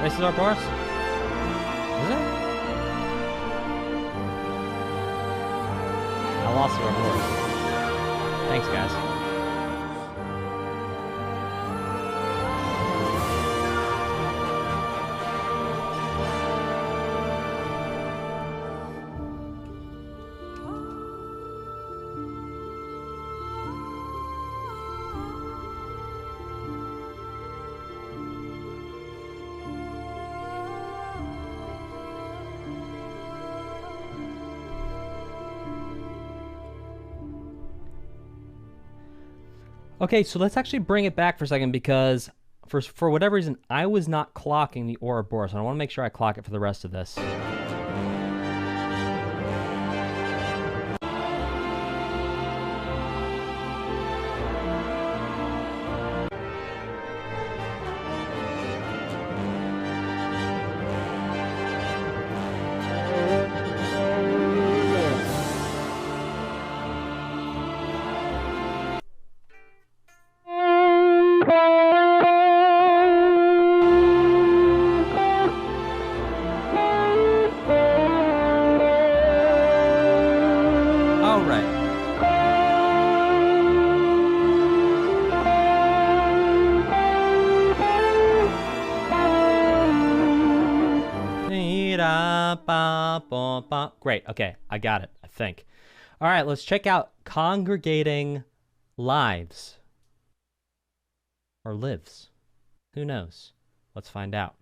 This is Ouroboros? Is it? I lost the Ouroboros. Thanks, guys. Okay, so let's actually bring it back for a second because for whatever reason, I was not clocking the Ouroboros, and I want to make sure I clock it for the rest of this. Great. Okay, I got it, I think. All right, let's check out Congregating lives. Or lives. Who knows? Let's find out.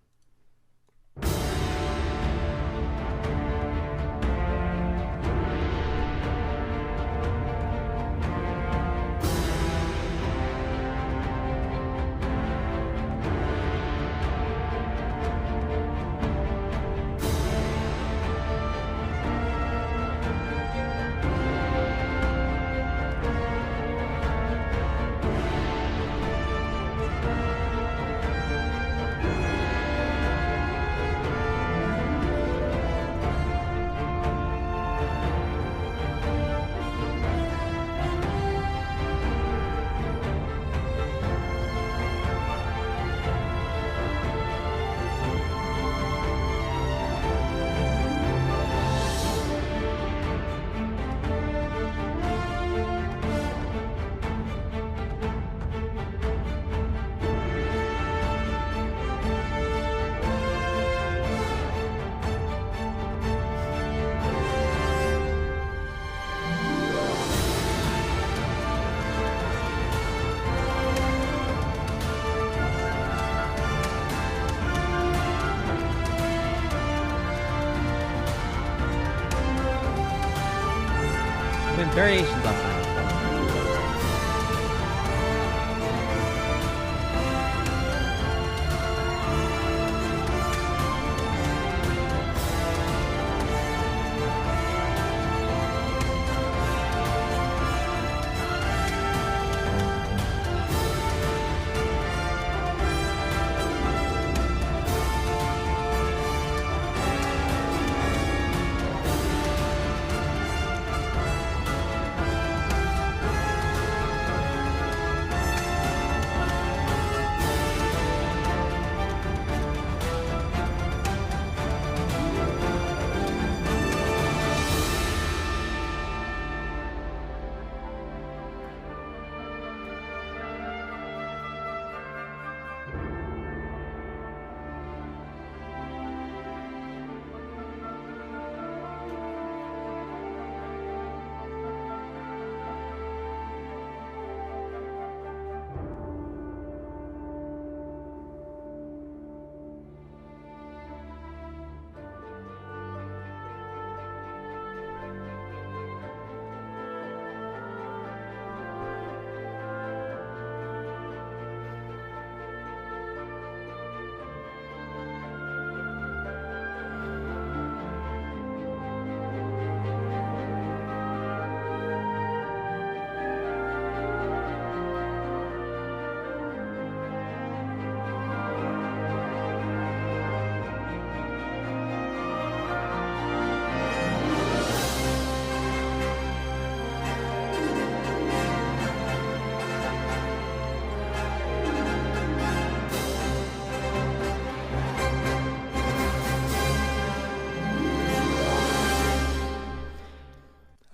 Variations on that.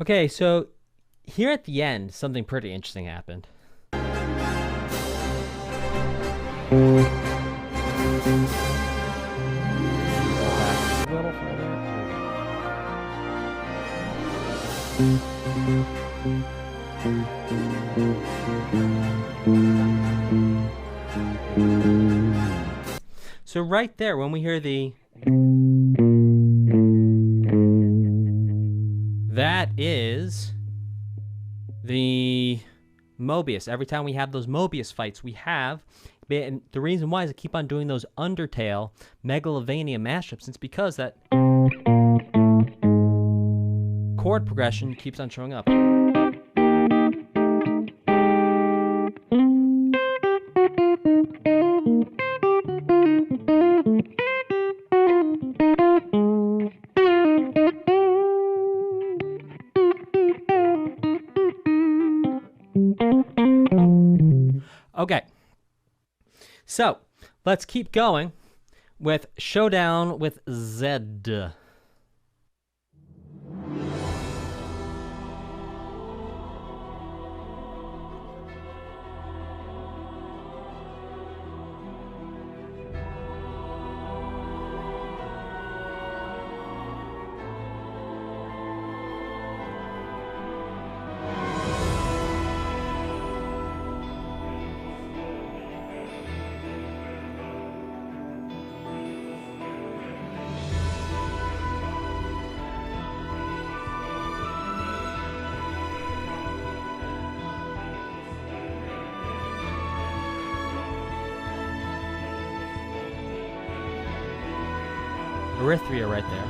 Okay, so here at the end, something pretty interesting happened. So right there, when we hear that is the Moebius. Every time we have those Moebius fights, we have, and the reason why is I keep on doing those Undertale Megalovania mashups. It's because that chord progression keeps on showing up. Okay, so let's keep going with Showdown with Zed. Erythria right there.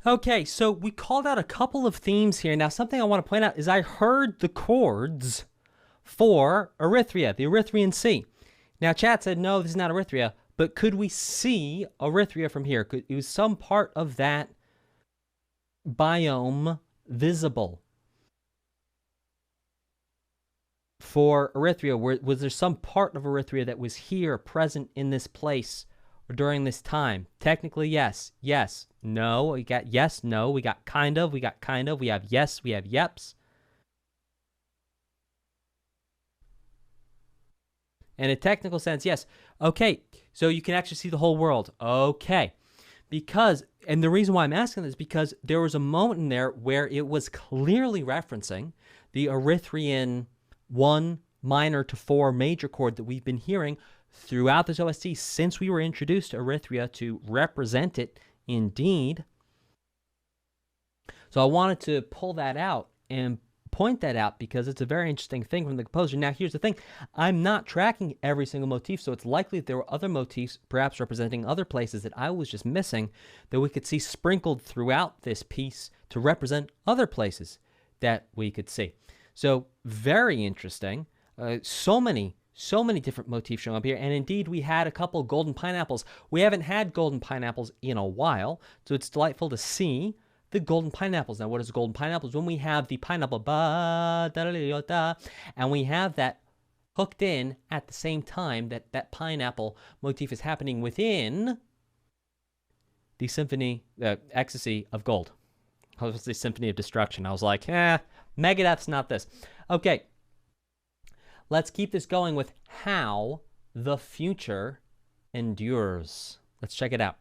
Okay, so we called out a couple of themes here. Now, something I want to point out is I heard the chords for Erythria, the Erythrian Sea. Now, chat said, no, this is not Erythria, but could we see Erythria from here? It was some part of that biome visible for Erythria? Was there some part of Erythria that was here, present in this place, or during this time? Technically, yes. Yes. No. We got yes, no. We got kind of. We got kind of. We have yes. We have yeps. In a technical sense, yes. Okay. So you can actually see the whole world. Okay. Because, and the reason why I'm asking this is because there was a moment in there where it was clearly referencing the Erythrian 1 minor to 4 major chord that we've been hearing throughout this OST since we were introduced to Erythria to represent it indeed. So I wanted to pull that out and point that out because it's a very interesting thing from the composer. Now, here's the thing. I'm not tracking every single motif, so it's likely that there were other motifs, perhaps representing other places that I was just missing, that we could see sprinkled throughout this piece to represent other places that we could see. So, very interesting. So many different motifs showing up here, and indeed we had a couple golden pineapples. We haven't had golden pineapples in a while, so it's delightful to see the golden pineapples. Now, what is golden pineapples? When we have the pineapple ba da da da, and we have that hooked in at the same time that that pineapple motif is happening within the symphony, ecstasy of gold. I was the symphony of destruction. I was like, Megadeth's not this. Okay. Let's keep this going with how the future endures. Let's check it out.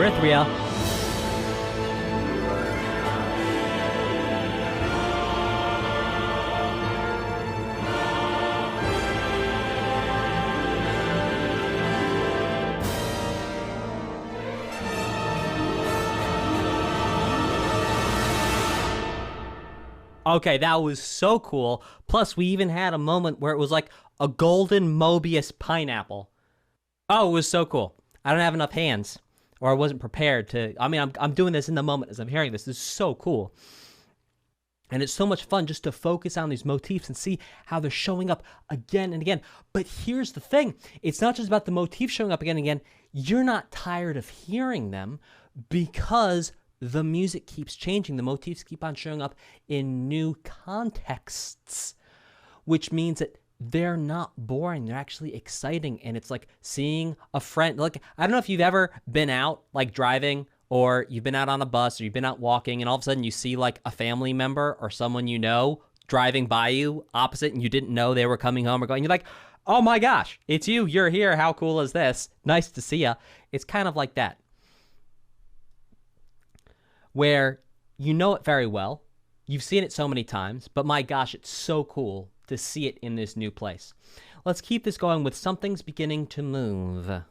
Erythia. Okay, that was so cool. Plus, we even had a moment where it was like a golden Moebius pineapple. Oh, it was so cool. I don't have enough hands, or I wasn't prepared to. I mean, I'm doing this in the moment as I'm hearing this. This is so cool. And it's so much fun just to focus on these motifs and see how they're showing up again and again. But here's the thing. It's not just about the motifs showing up again and again. You're not tired of hearing them because the music keeps changing. The motifs keep on showing up in new contexts, which means that they're not boring. They're actually exciting. And it's like seeing a friend. Like, I don't know if you've ever been out, like driving, or you've been out on a bus, or you've been out walking, and all of a sudden you see like a family member or someone you know driving by you opposite, and you didn't know they were coming home or going. You're like, oh my gosh, it's you. You're here. How cool is this? Nice to see ya. It's kind of like that, where you know it very well. You've seen it so many times, but my gosh, it's so cool to see it in this new place. Let's keep this going with Something's Beginning to Move.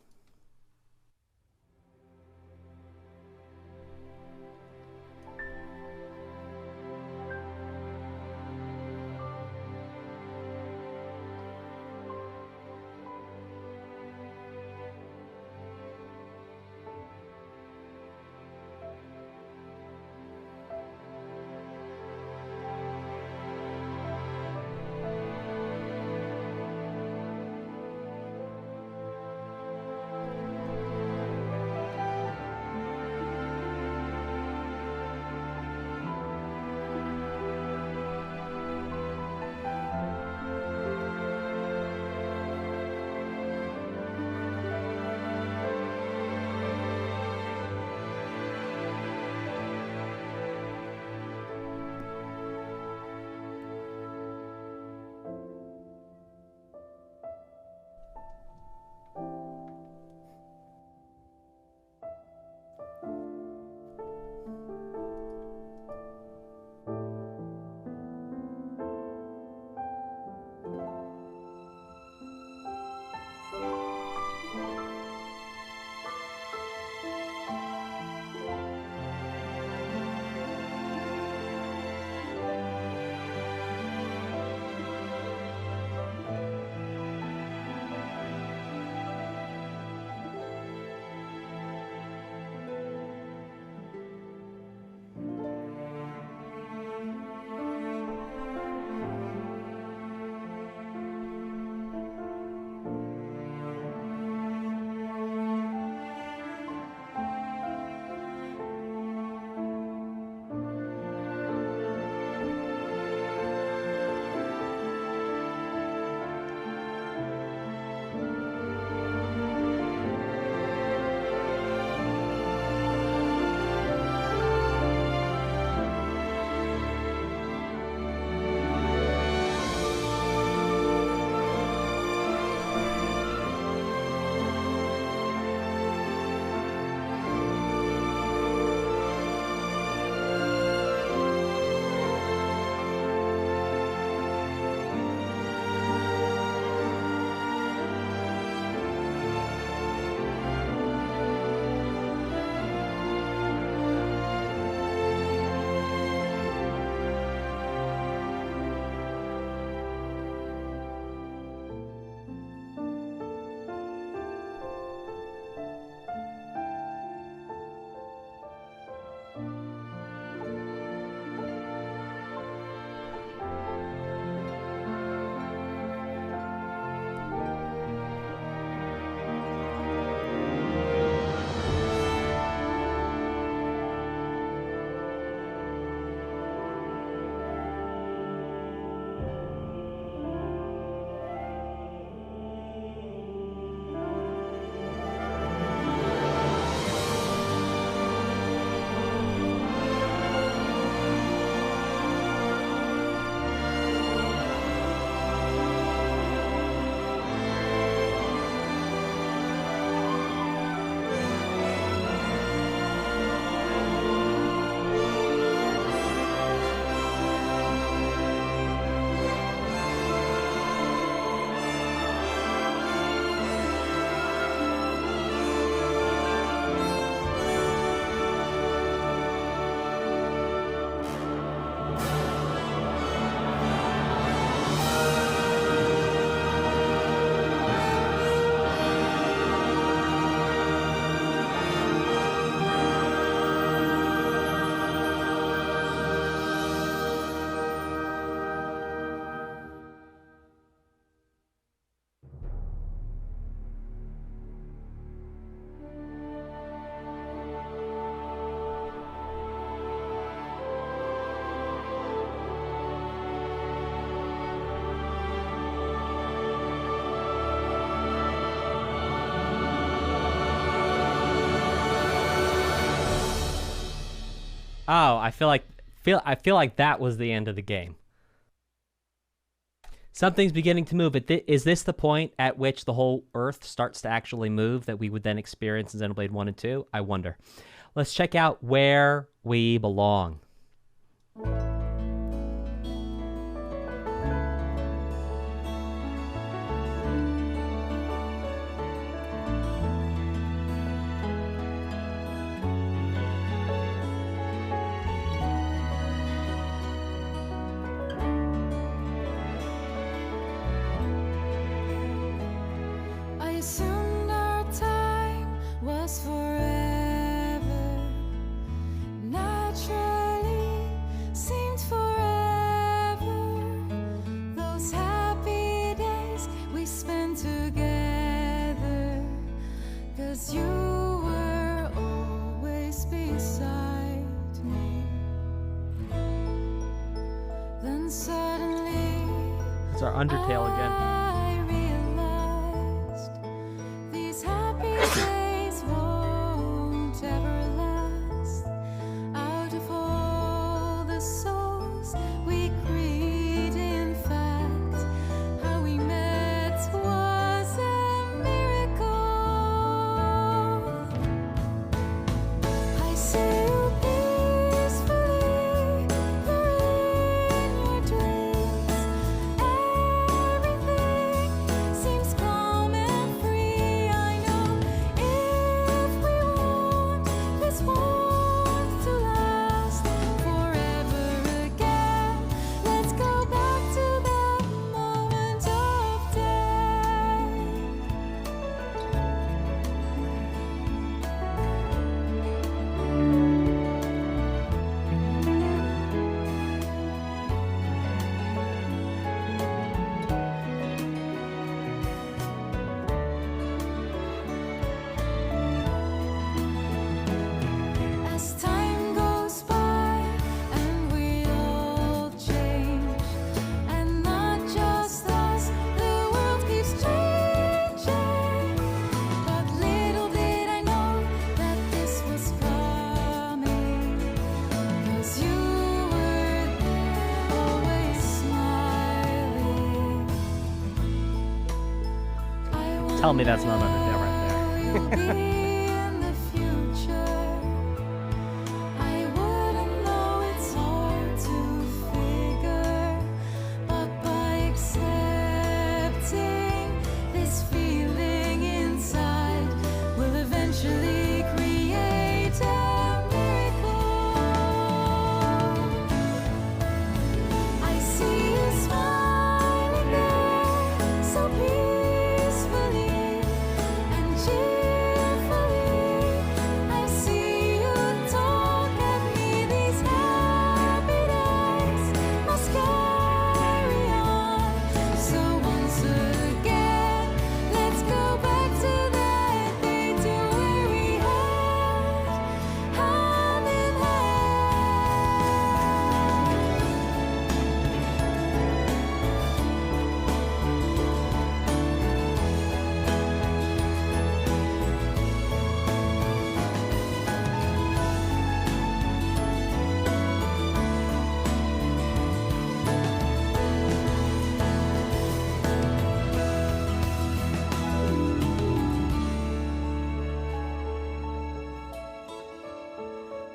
Oh, I feel like that was the end of the game. Something's beginning to move. Is this the point at which the whole Earth starts to actually move that we would then experience in Xenoblade 1 and 2? I wonder. Let's check out where we belong. Assumed our time was forever. Naturally seemed forever. Those happy days we spent together. 'Cause you were always beside me. Then suddenly It's our Undertale again. days won't ever last. Out of all the souls we create, in fact, how we met was a miracle. I see you peacefully, you're in your dreams. Everything seems calm and free. I know if we want this warmth to last forever again, let's go back to that moment of day. As time goes by and we all change, and not just us, the world keeps changing. But little did I know that this was coming. 'Cause you were there, always smiling. Tell me that's not Undertale right there. You'll be in the future. I wouldn't know, it's hard to figure. But by accepting this feeling inside, we'll eventually create a miracle. I see you smiling there, so peacefully and cheerfully. I see you talk at me. These happy days must carry on. So once again, let's go back to that day, to where we held hand in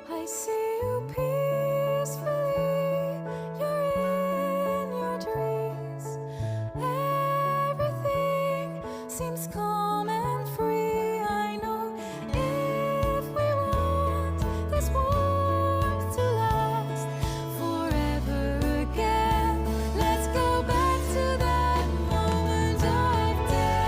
I see you peacefully, you're in your dreams. Everything seems calm and free. I know if we want this warmth to last forever again, let's go back to that moment of day.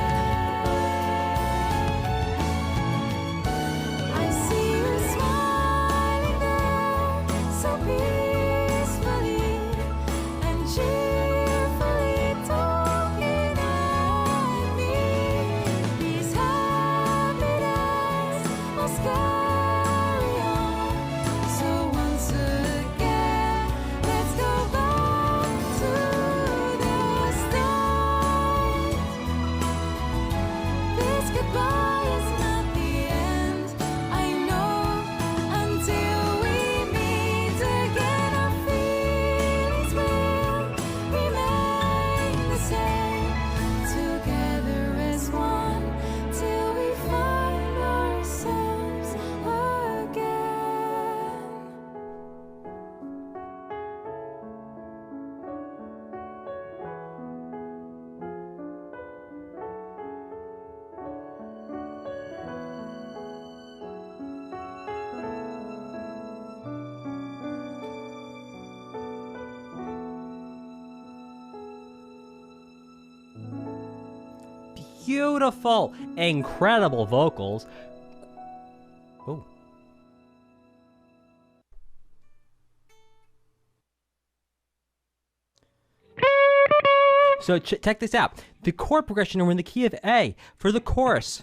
I see you smiling there, so peacefully and cheerfully talking at me. beautiful, incredible vocals. Oh. So check this out. The chord progression are in the key of A for the chorus.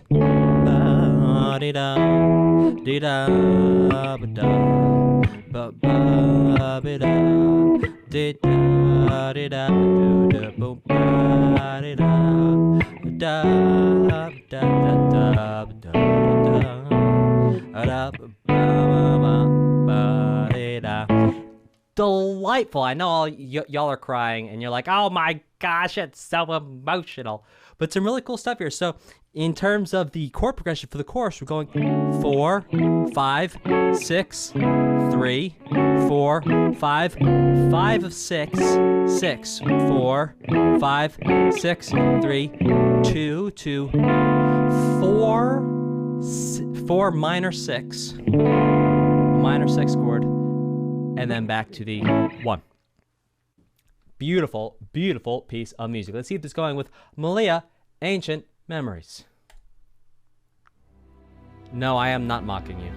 Delightful. I know all y'all are crying and you're like, oh my gosh, it's so emotional. But some really cool stuff here. So in terms of the chord progression for the chorus, we're going 4, 5, 6, 3, 4, 5, 5 of 6, 6, 4, 5, 6, 3, 2, 2, 4, 4 minor 6, minor 6 chord, and then back to the 1. Beautiful, beautiful piece of music. Let's see if this is going with Melia, Ancient Memories. No, I am not mocking you.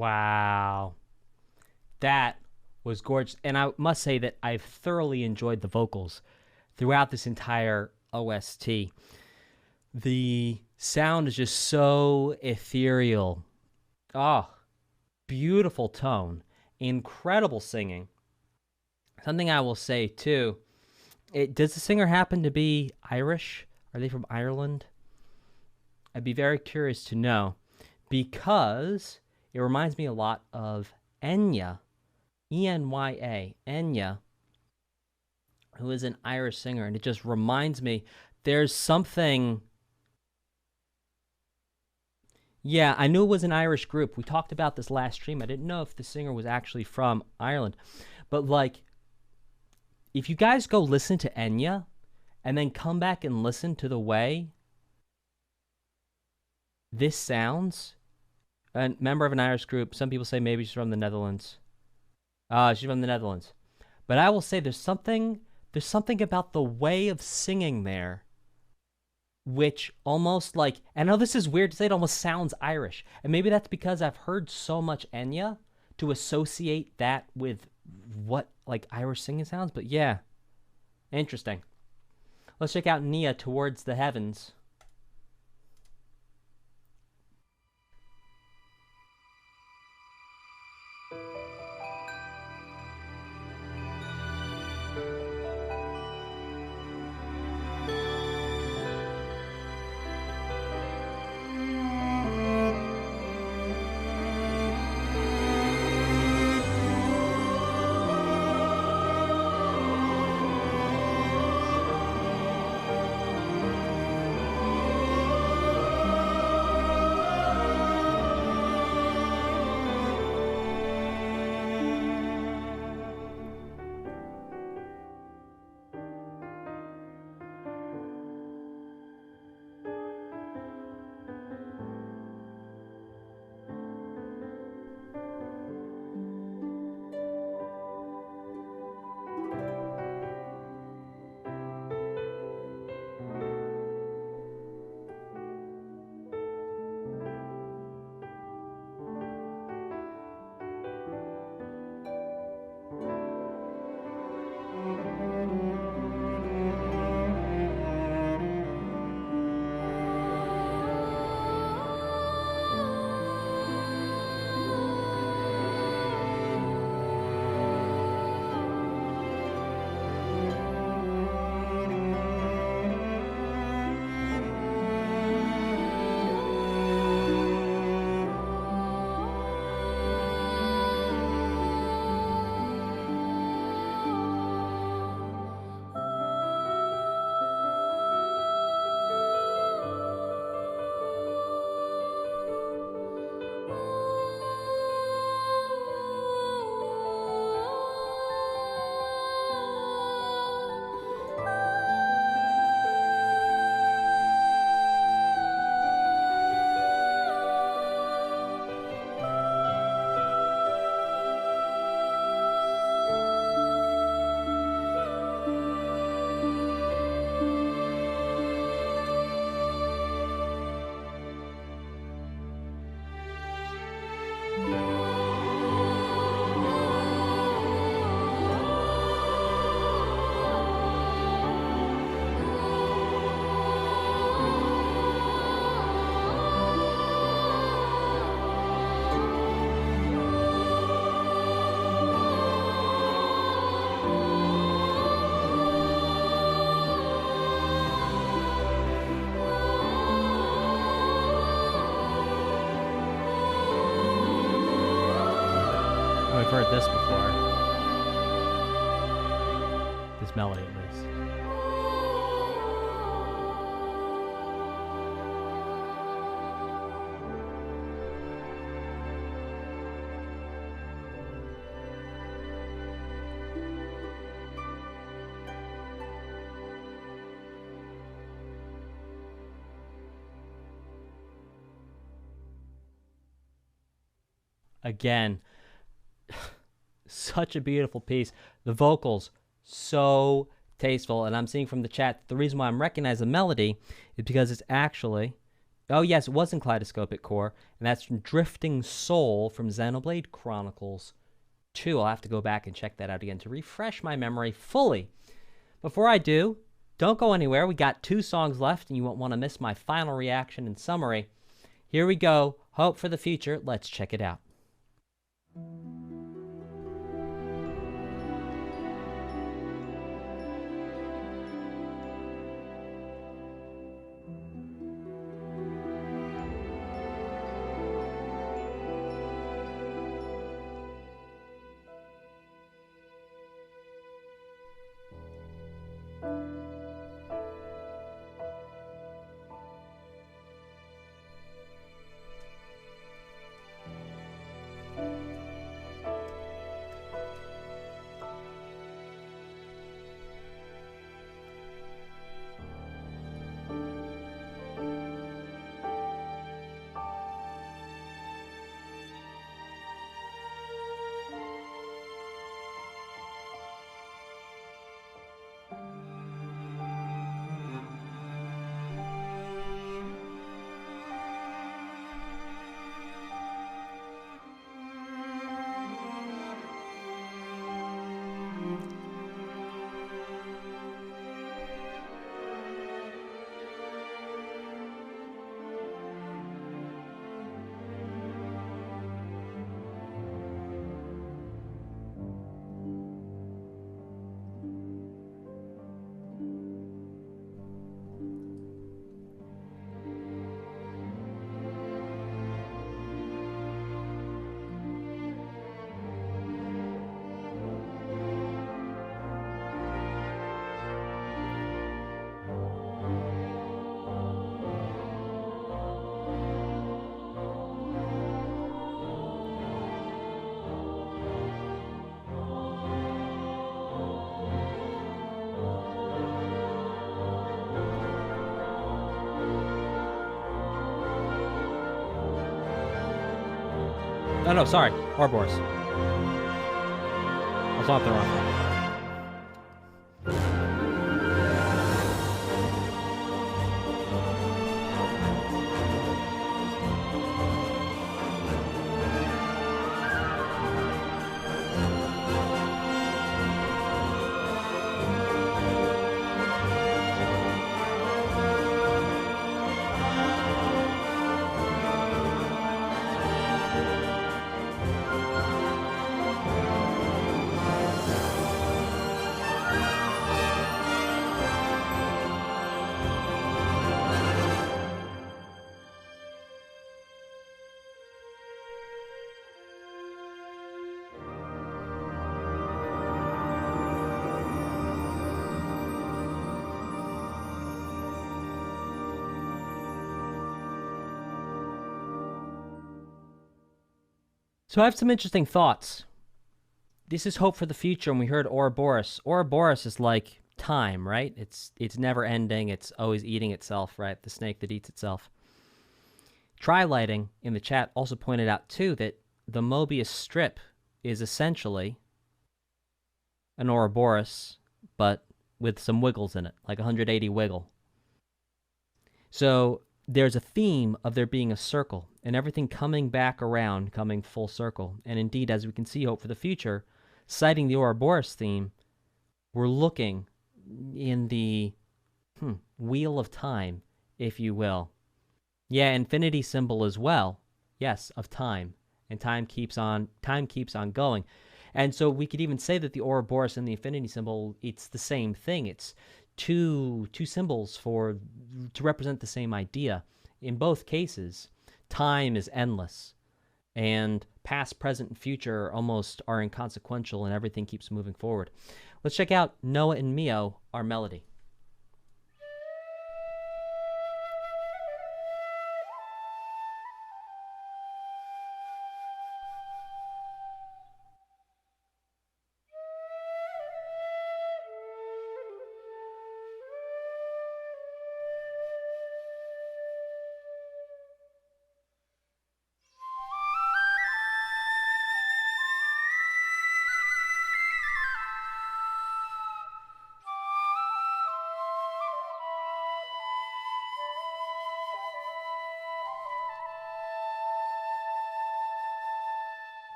Wow. That was gorgeous. And I must say that I've thoroughly enjoyed the vocals throughout this entire OST. The sound is just so ethereal. Oh, beautiful tone. Incredible singing. Something I will say, too, does the singer happen to be Irish? Are they from Ireland? I'd be very curious to know, because it reminds me a lot of Enya, Enya, Enya, who is an Irish singer, and it just reminds me there's something. Yeah, I knew it was an Irish group. We talked about this last stream. I didn't know if the singer was actually from Ireland. But, like, if you guys go listen to Enya and then come back and listen to the way this sounds, a member of an Irish group, some people say maybe she's from the Netherlands. She's from the Netherlands. But I will say there's something about the way of singing there which almost like, I know this is weird to say, it almost sounds Irish. And maybe that's because I've heard so much Enya to associate that with what like Irish singing sounds. But yeah, interesting. Let's check out Nia Towards the Heavens. I've heard this before. This melody, at least. Again, such a beautiful piece. The vocals, so tasteful. And I'm seeing from the chat, the reason why I'm recognizing the melody is because it's actually Oh, yes, it was in Kaleidoscopic Core, and that's from Drifting Soul from Xenoblade Chronicles 2. I'll have to go back and check that out again to refresh my memory fully. Before I do, don't go anywhere. We got 2 songs left, and you won't want to miss my final reaction and summary. Here we go. Hope for the Future. Let's check it out. Oh, no, sorry. Ouroboros. I was off the wrong. So I have some interesting thoughts. This is hope for the future, and we heard Ouroboros. Ouroboros is like time, right? It's never ending. It's always eating itself, right? The snake that eats itself. Tri-Lighting in the chat also pointed out, too, that the Moebius strip is essentially an Ouroboros, but with some wiggles in it, like 180 wiggle. So there's a theme of there being a circle and everything coming back around, coming full circle. And indeed, as we can see, hope for the future, citing the Ouroboros theme, we're looking in the wheel of time, if you will. Yeah, infinity symbol as well. Yes, of time. And time keeps on going. And so we could even say that the Ouroboros and the infinity symbol, it's the same thing. It's two symbols to represent the same idea. In both cases, time is endless, and past, present, and future almost are inconsequential, and everything keeps moving forward. Let's check out Noah and Mio, our melody.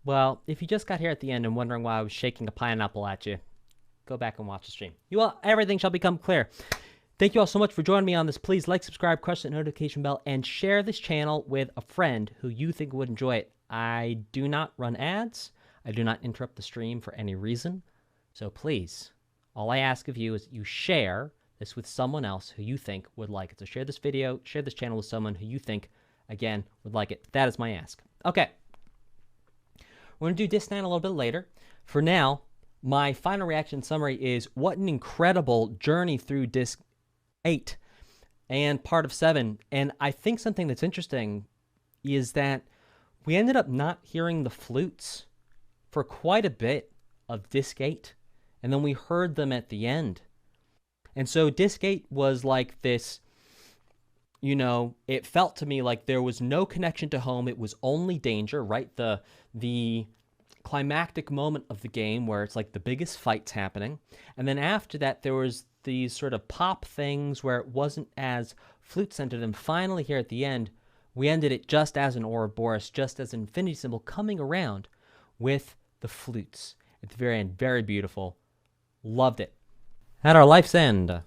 Well, if you just got here at the end and wondering why I was shaking a pineapple at you, go back and watch the stream. Everything shall become clear. Thank you all so much for joining me on this. Please like, subscribe, crush that notification bell, and share this channel with a friend who you think would enjoy it. I do not run ads. I do not interrupt the stream for any reason. So please, all I ask of you is you share this with someone else who you think would like it. So share this video, share this channel with someone who you think, again, would like it. That is my ask. Okay. We're going to do Disc 9 a little bit later. For now, my final reaction summary is what an incredible journey through Disc 8 and part of 7. And I think something that's interesting is that we ended up not hearing the flutes for quite a bit of Disc 8. And then we heard them at the end. And so Disc 8 was like this, you know, it felt to me like there was no connection to home. It was only danger, right? The climactic moment of the game where it's like the biggest fight's happening. And then after that, there was these sort of pop things where it wasn't as flute-centered. And finally here at the end, we ended it just as an Ouroboros, just as an infinity symbol coming around with the flutes at the very end. Very beautiful. Loved it. At our life's end.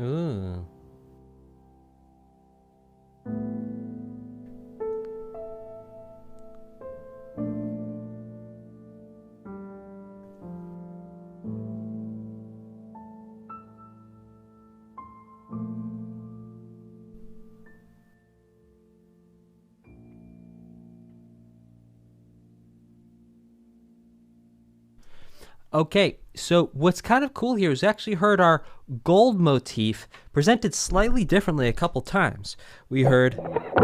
Ooh. Okay, so what's kind of cool here is we actually heard our gold motif presented slightly differently a couple times. We heard that.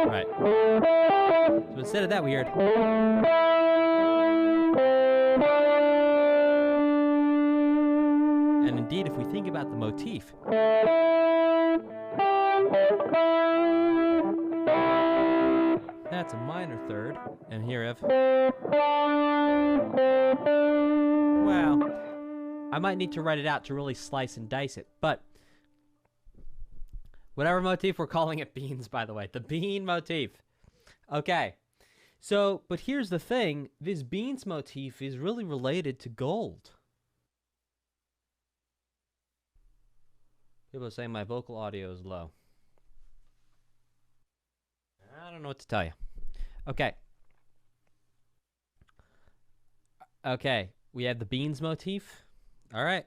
Right. So instead of that, we heard. And indeed, if we think about the motif, that's a minor third, and here if. Well, I might need to write it out to really slice and dice it, but whatever motif, we're calling it beans, by the way. The bean motif. Okay. So, but here's the thing. This beans motif is really related to gold. People are saying my vocal audio is low. I don't know what to tell you. Okay. Okay. We have the beans motif. All right.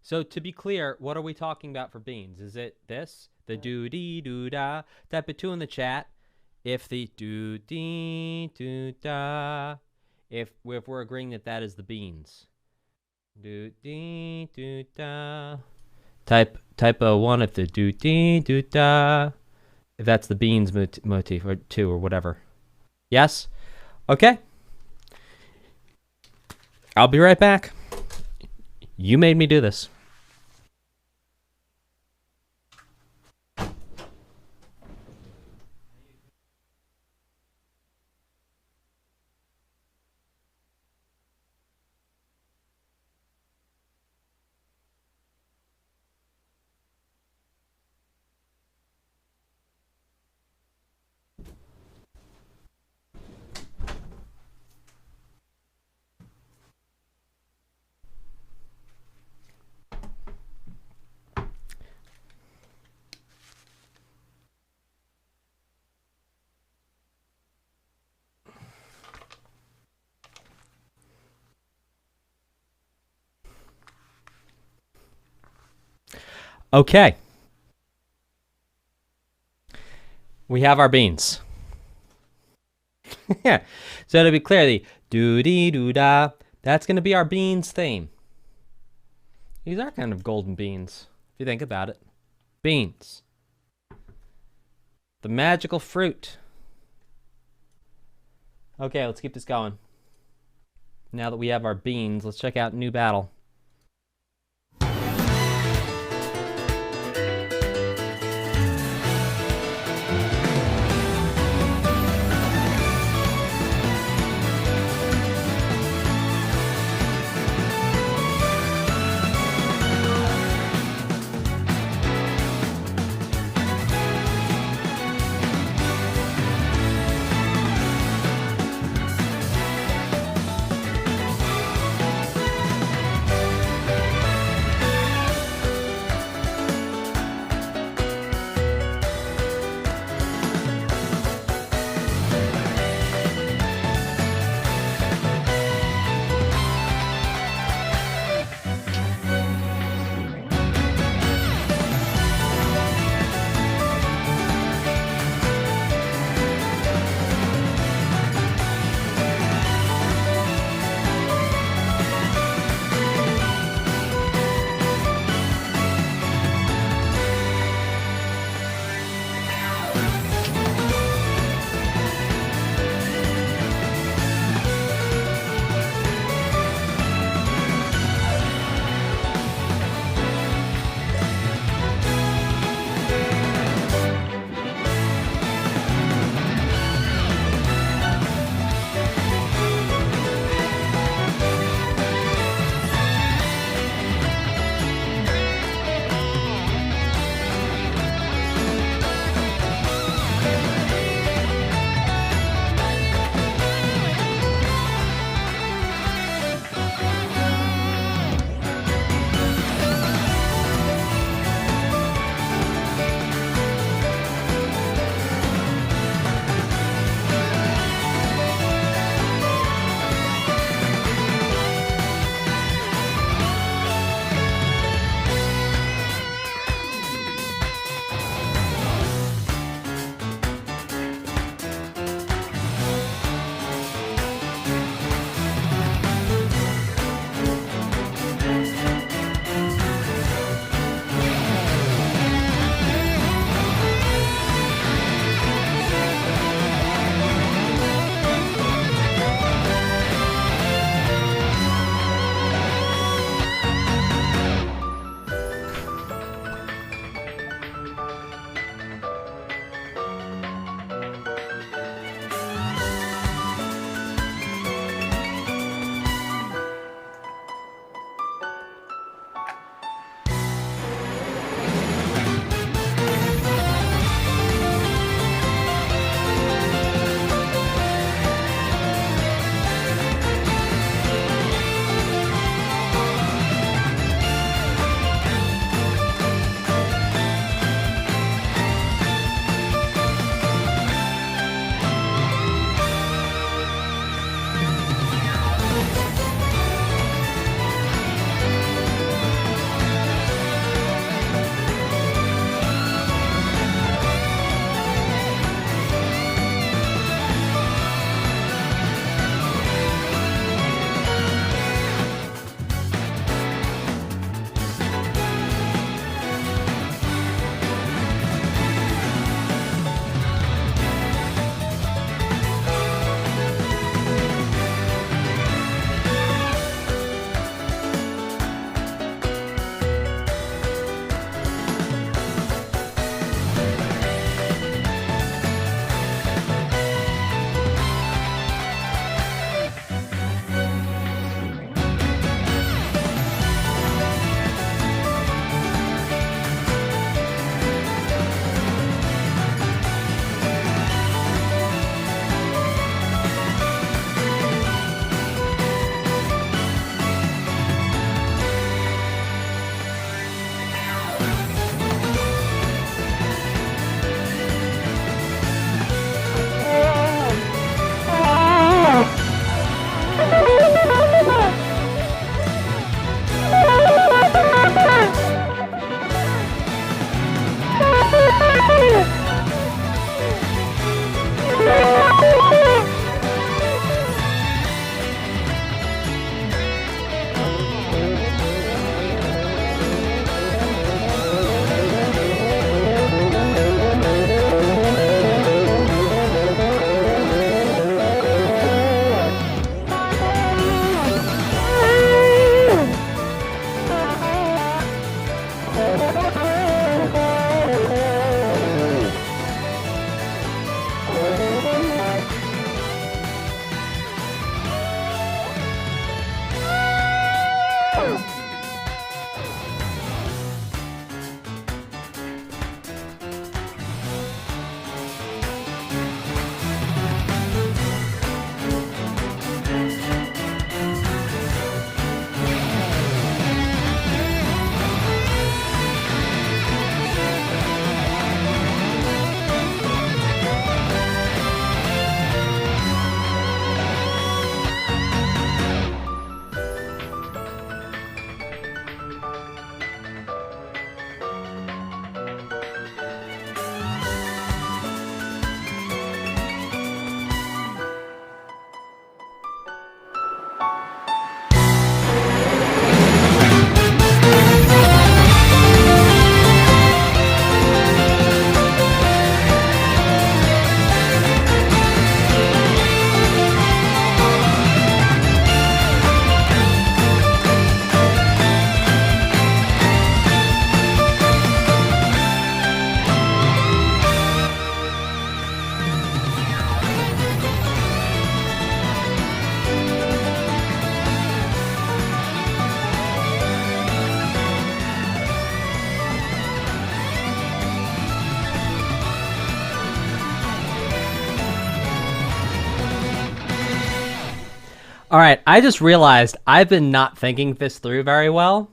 So to be clear, what are we talking about for beans? Is it this? The do-dee-doo-da. Type it 2 in the chat. If the do-dee-doo-da. If we're agreeing that that is the beans. Do-dee-doo-da. Type a 1 if the do-dee-doo-da. If that's the beans motif, or 2 or whatever. Yes? Okay. I'll be right back. You made me do this. Okay. We have our beans. Yeah. So to be clear, the doo-dee-doo-da, that's going to be our beans theme. These are kind of golden beans, if you think about it. Beans. The magical fruit. Okay, let's keep this going. Now that we have our beans, let's check out New Battle. All right, I just realized I've been not thinking this through very well.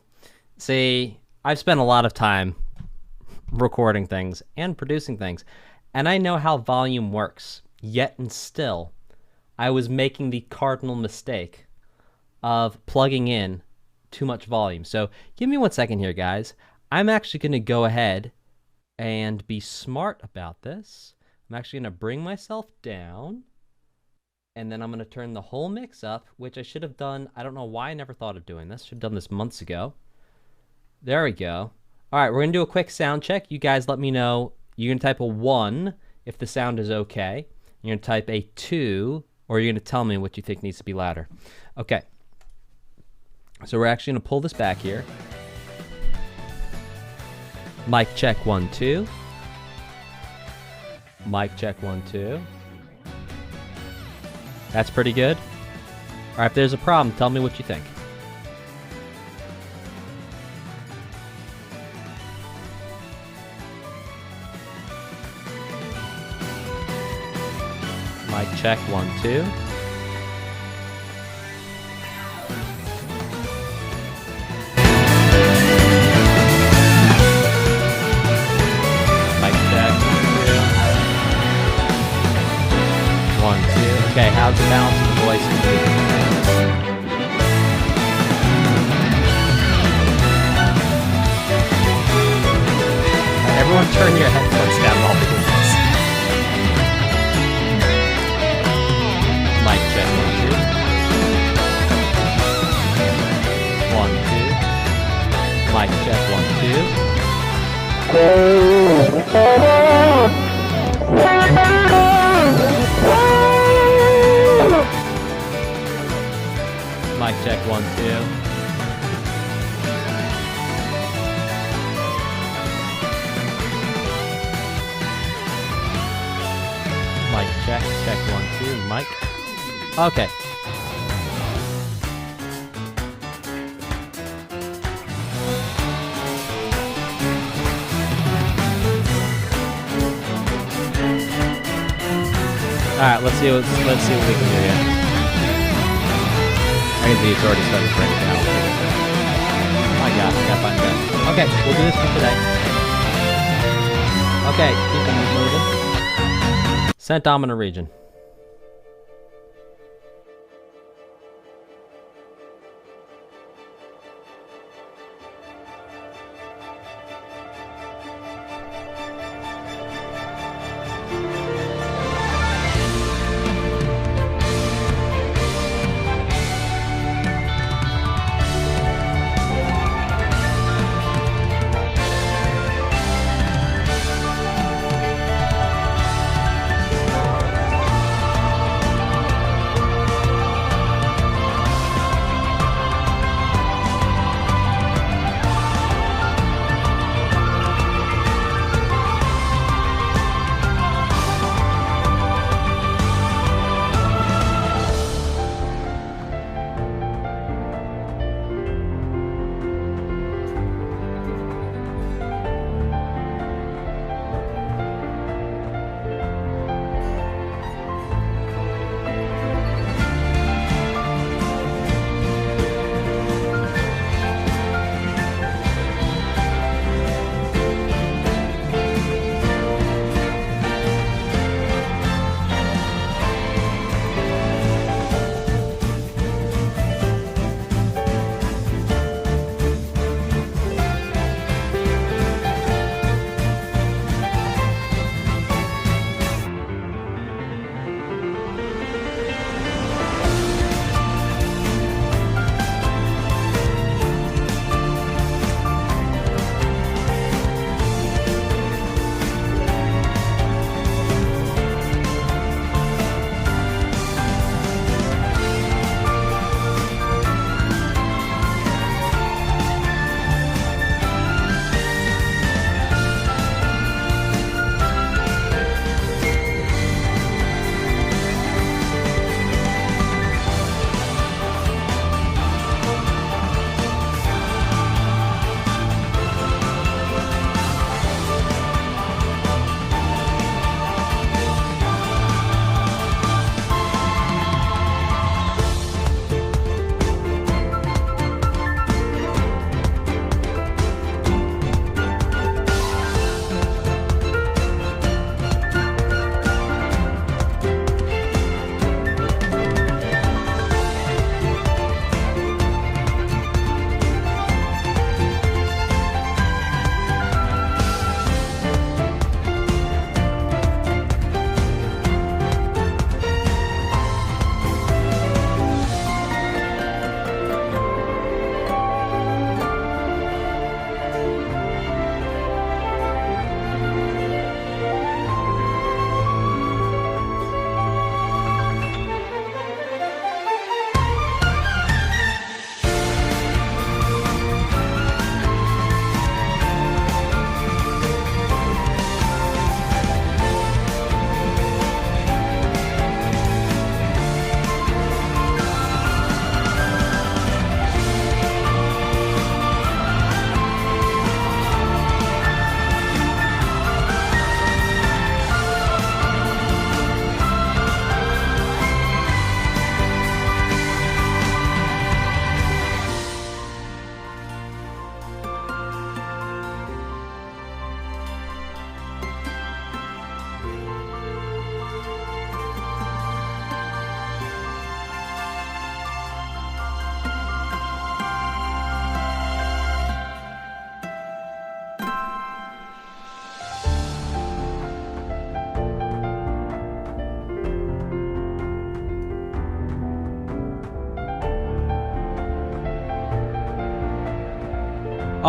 See, I've spent a lot of time recording things and producing things, and I know how volume works. Yet and still, I was making the cardinal mistake of plugging in too much volume. So give me 1 second here, guys. I'm actually going to go ahead and be smart about this. I'm actually going to bring myself down. And then I'm going to turn the whole mix up, which I should have done. I don't know why I never thought of doing this. Should have done this months ago. There we go. All right, we're going to do a quick sound check. You guys let me know. You're going to type a 1 if the sound is okay. You're going to type a 2, or you're going to tell me what you think needs to be louder. Okay. So we're actually going to pull this back here. Mic check 1, 2. Mic check 1, 2. That's pretty good. All right, if there's a problem, tell me what you think. Mic check 1, 2. Mic check 1, 2. Okay, how's the balance of the voice? Everyone turn your headphones down while we do this. Mic check 1, 2. 1, 2. Mic check 1, 2. Mic check 1, 2. Mic check 1, 2. Mic. Okay. All right, let's see what we can do here. I can see it's already starting to break down. Oh my gosh, I got fun done. Okay, we'll do this for today. Okay, keep them moving. Cent-Omnia Region.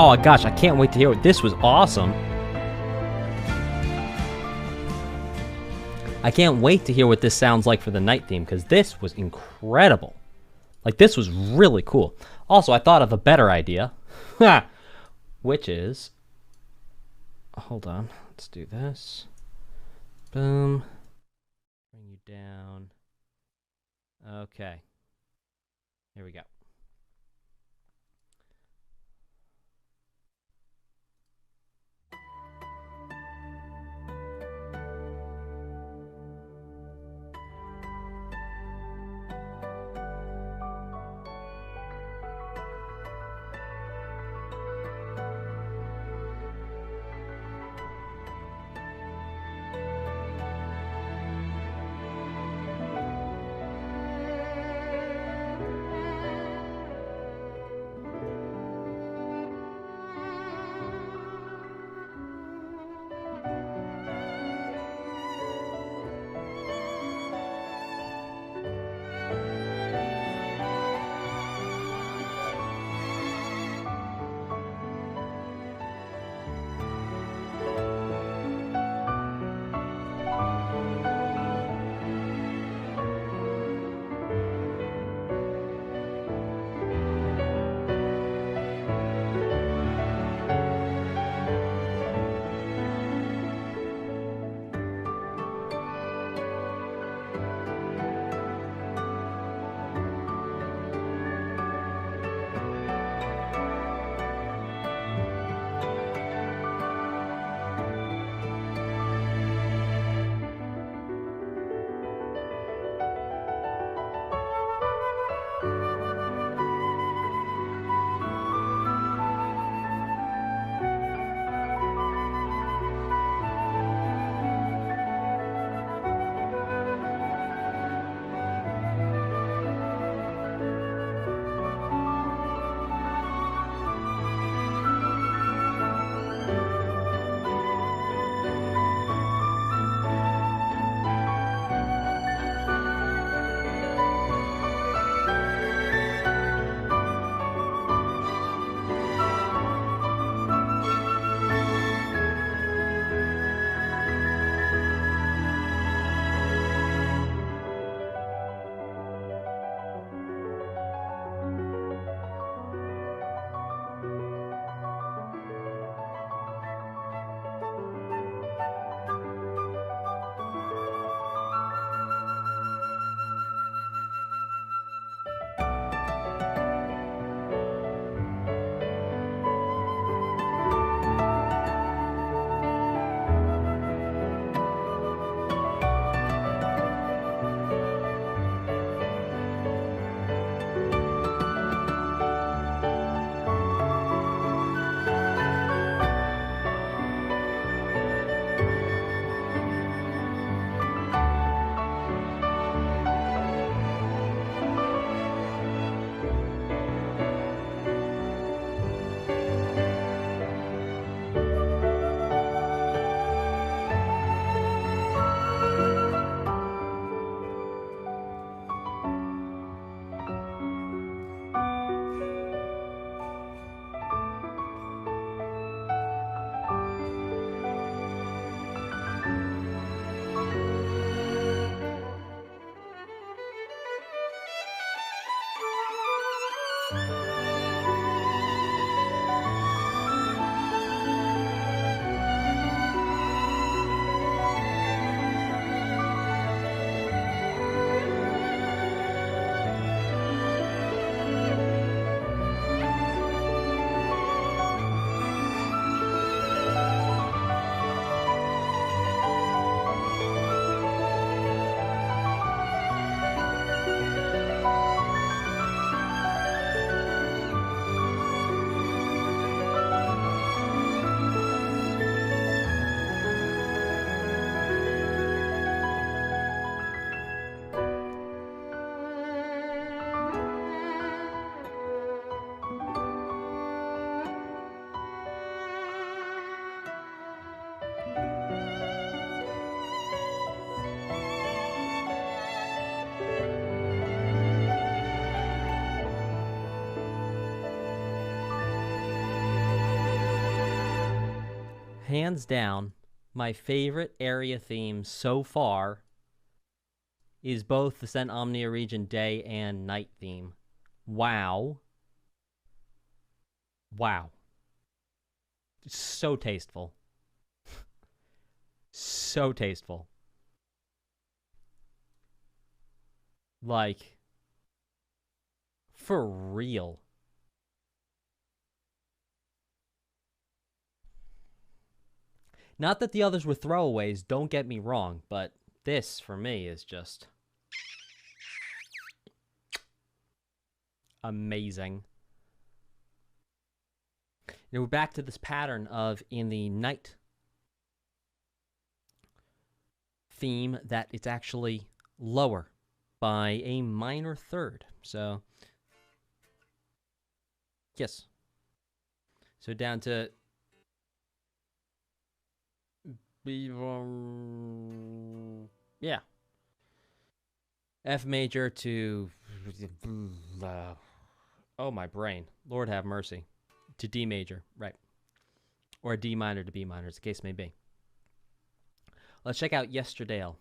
Oh gosh, I can't wait to hear it. This was awesome. I can't wait to hear what this sounds like for the night theme, because this was incredible. Like, this was really cool. Also, I thought of a better idea, which is, hold on, let's do this. Boom. Bring you down. Okay. Here we go. hands down, my favorite area theme so far is both the Cent-Omnia Region day and night theme. Wow. Wow. So tasteful. So tasteful. Like, for real. Not that the others were throwaways, don't get me wrong, but this, for me, is just amazing. We're back to this pattern of, in the night theme, that it's actually lower by a minor third. So, yes. So down to yeah. F major to oh, my brain. Lord have mercy. To D major, right. Or D minor to B minor, as the case may be. Let's check out Yesterdale.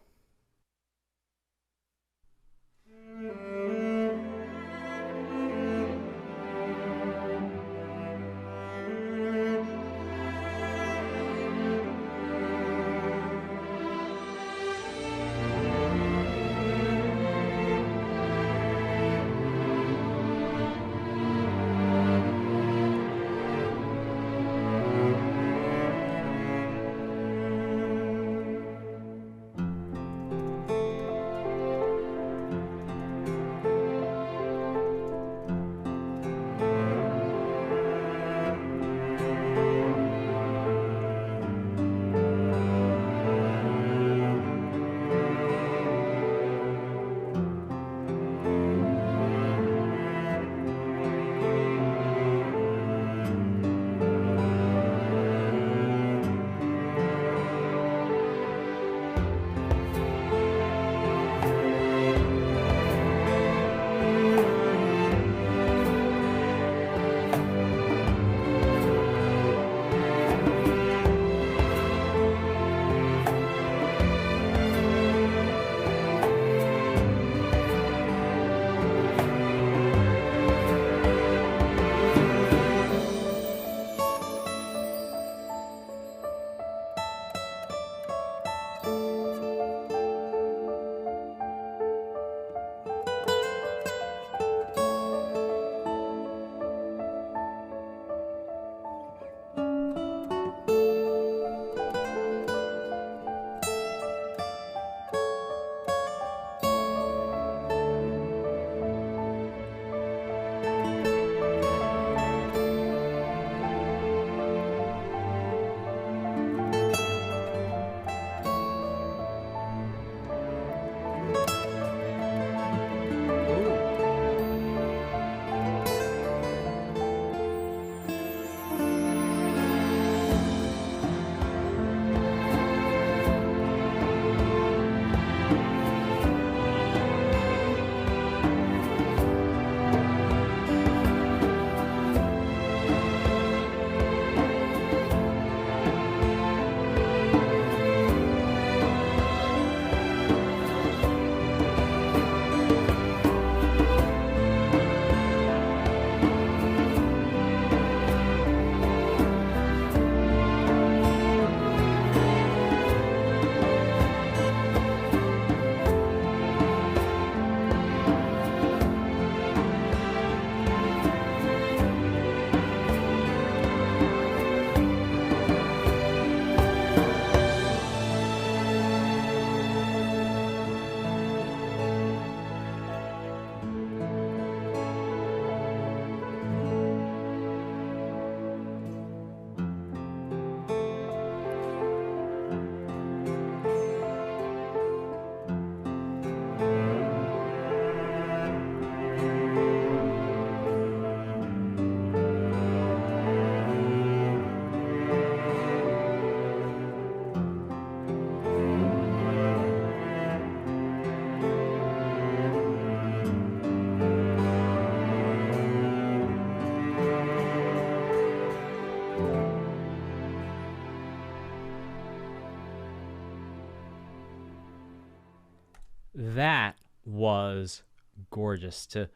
That was gorgeous to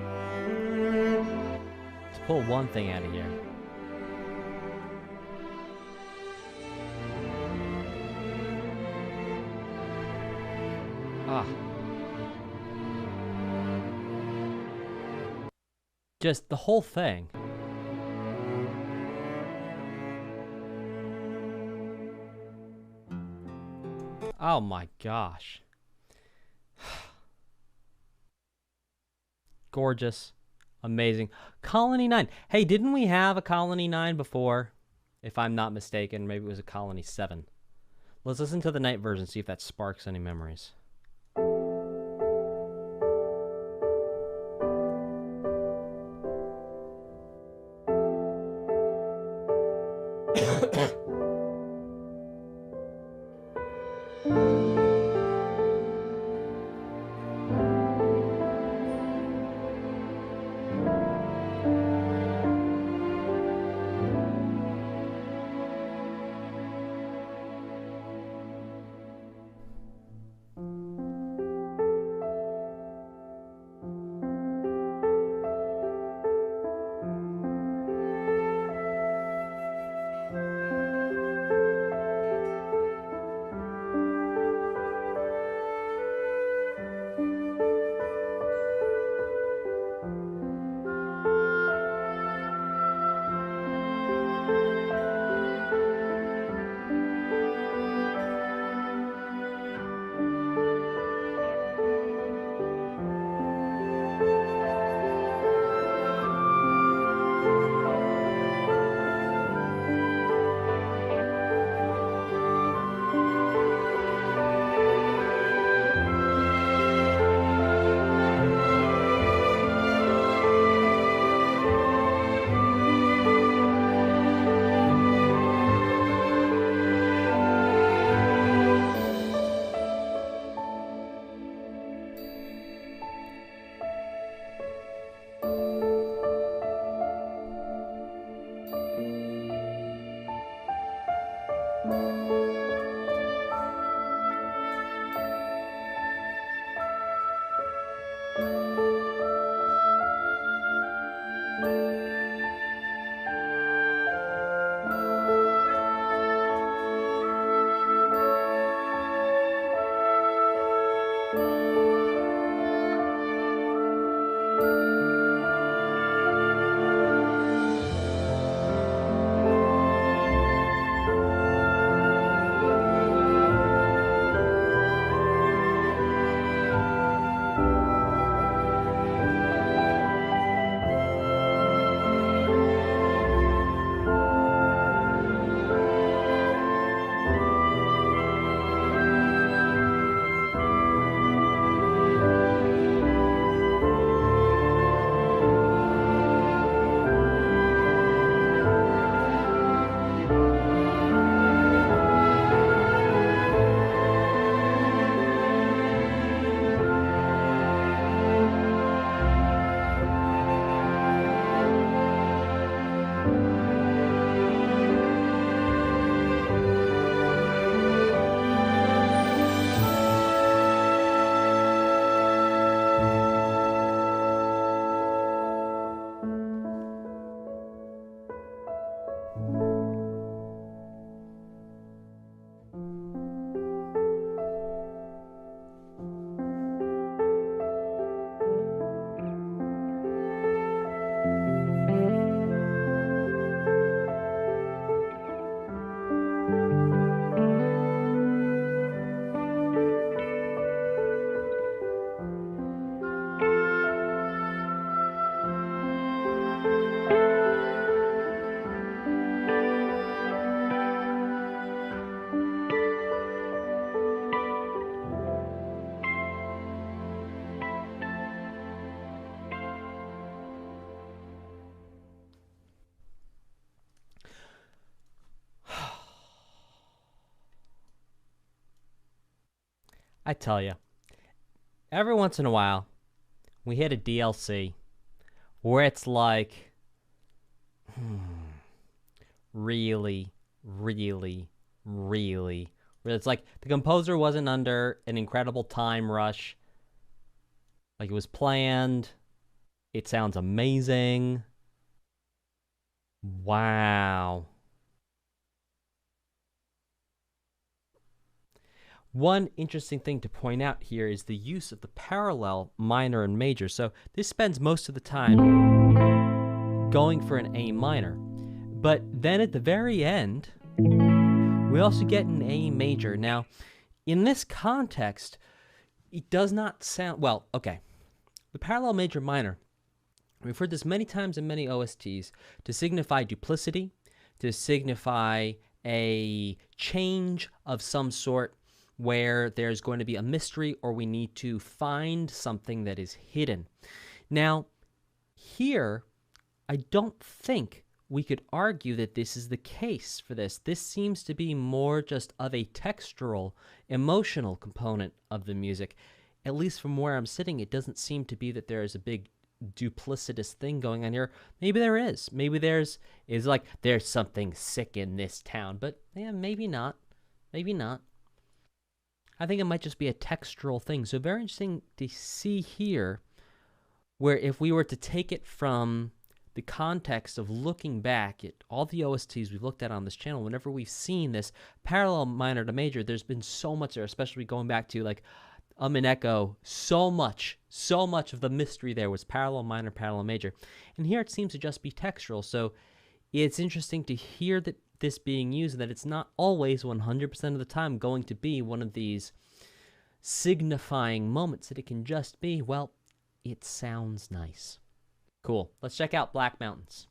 pull one thing out of here. Ah. Just the whole thing. Oh my gosh. Gorgeous. Amazing. Colony 9. Hey, didn't we have a Colony 9 before? If I'm not mistaken, maybe it was a Colony 7. Let's listen to the night version, see if that sparks any memories. I tell you, every once in a while, we hit a DLC where it's like, really, really, really, where it's like the composer wasn't under an incredible time rush. Like it was planned. It sounds amazing. Wow. One interesting thing to point out here is the use of the parallel minor and major. So this spends most of the time going for an A minor. But then at the very end, we also get an A major. Now, in this context, it does not sound... Well, okay. The parallel major minor, we've heard this many times in many OSTs, to signify duplicity, to signify a change of some sort, where there's going to be a mystery or we need to find something that is hidden. Now, here, I don't think we could argue that this is the case for this. This seems to be more just of a textural, emotional component of the music. At least from where I'm sitting, it doesn't seem to be that there is a big duplicitous thing going on here. Maybe there is. Maybe there's something sick in this town. But yeah, maybe not. Maybe not. I think it might just be a textural thing. So very interesting to see here, where if we were to take it from the context of looking back at all the OSTs we've looked at on this channel, whenever we've seen this parallel minor to major, there's been so much there, especially going back to like and Echo, so much of the mystery there was parallel minor, parallel major. And here it seems to just be textural. So it's interesting to hear that this being used, that it's not always 100% of the time going to be one of these signifying moments, that it can just be, well, it sounds nice. Cool. Let's check out Black Mountains.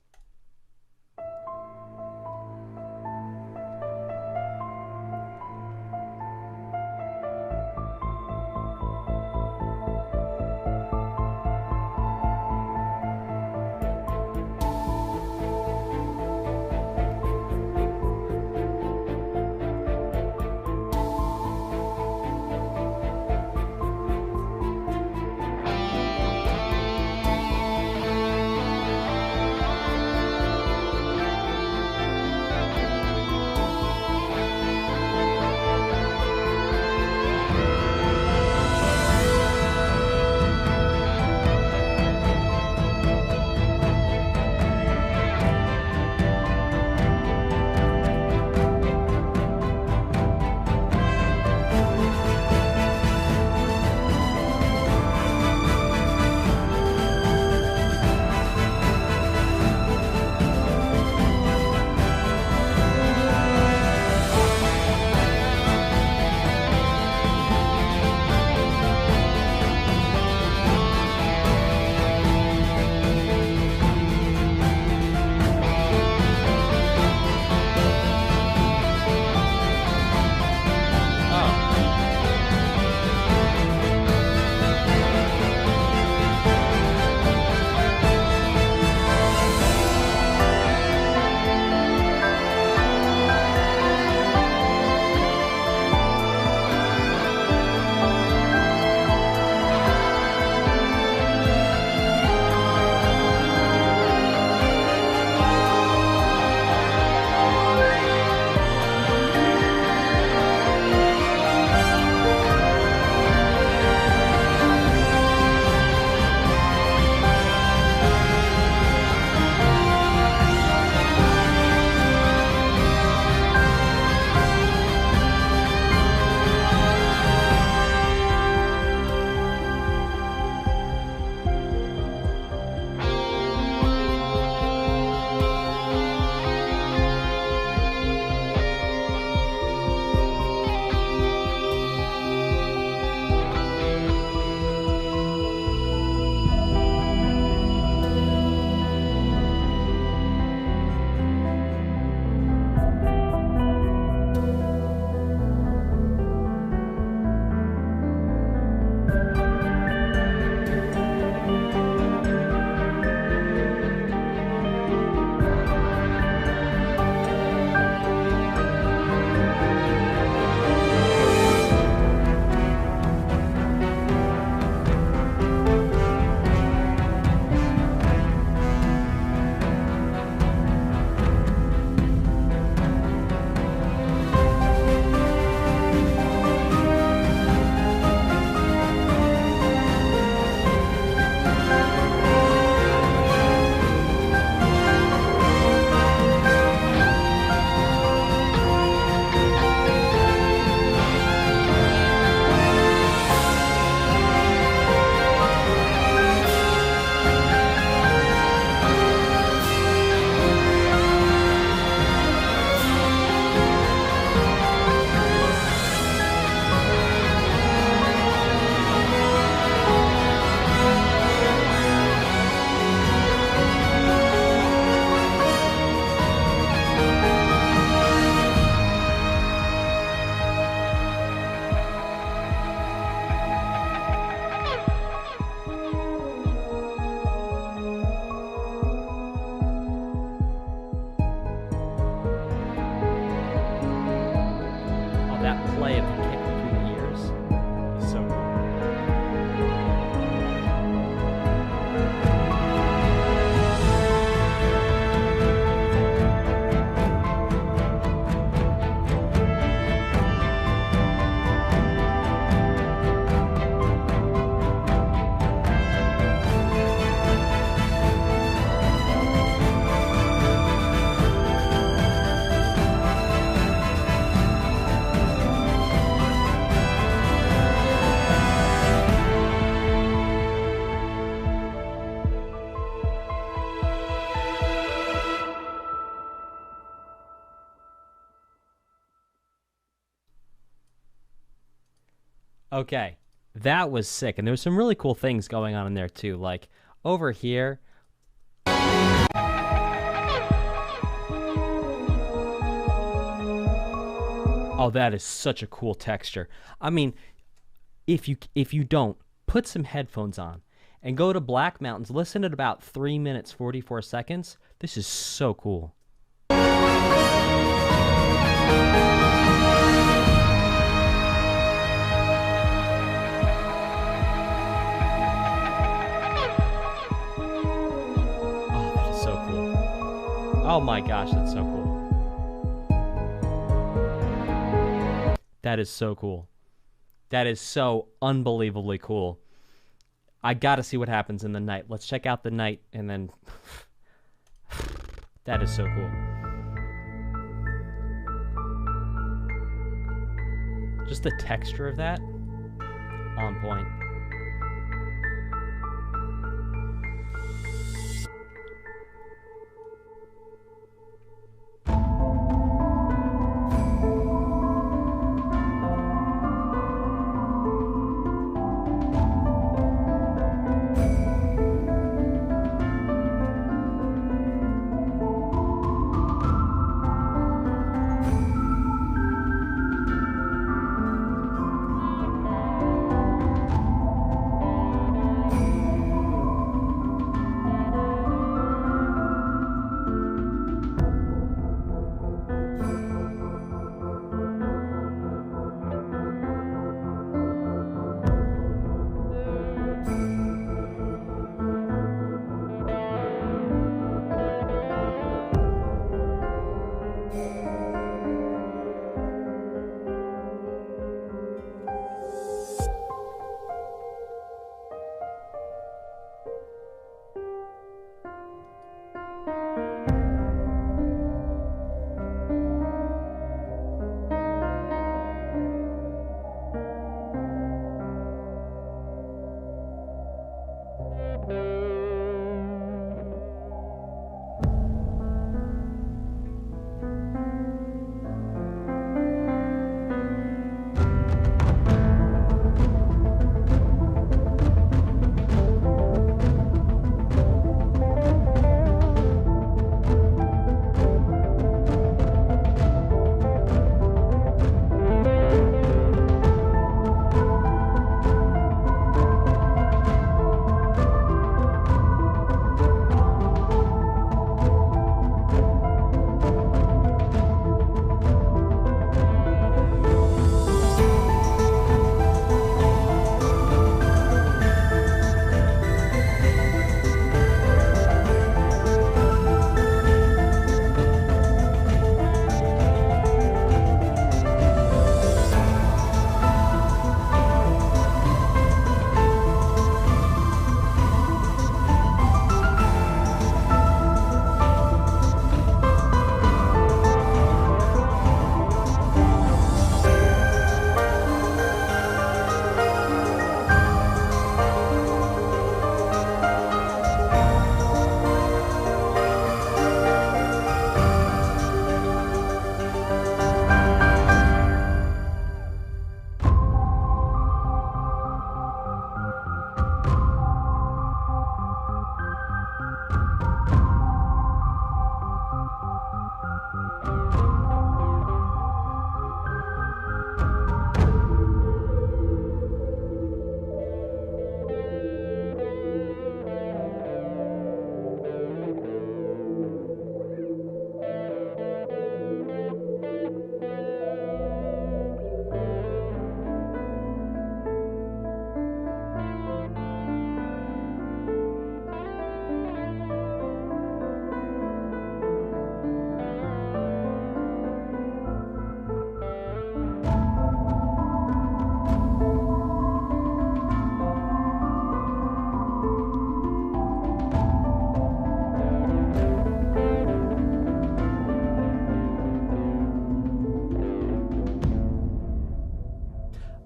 that play of the kick between the ears is so cool. Okay, that was sick. And there was some really cool things going on in there too. Like over here. Oh, that is such a cool texture. I mean, if you don't, put some headphones on and go to Black Mountains, listen at about 3 minutes 44 seconds. This is so cool. Oh my gosh, that's so cool. That is so cool. That is so unbelievably cool. I gotta see what happens in the night. Let's check out the night and then... That is so cool. Just the texture of that, on point.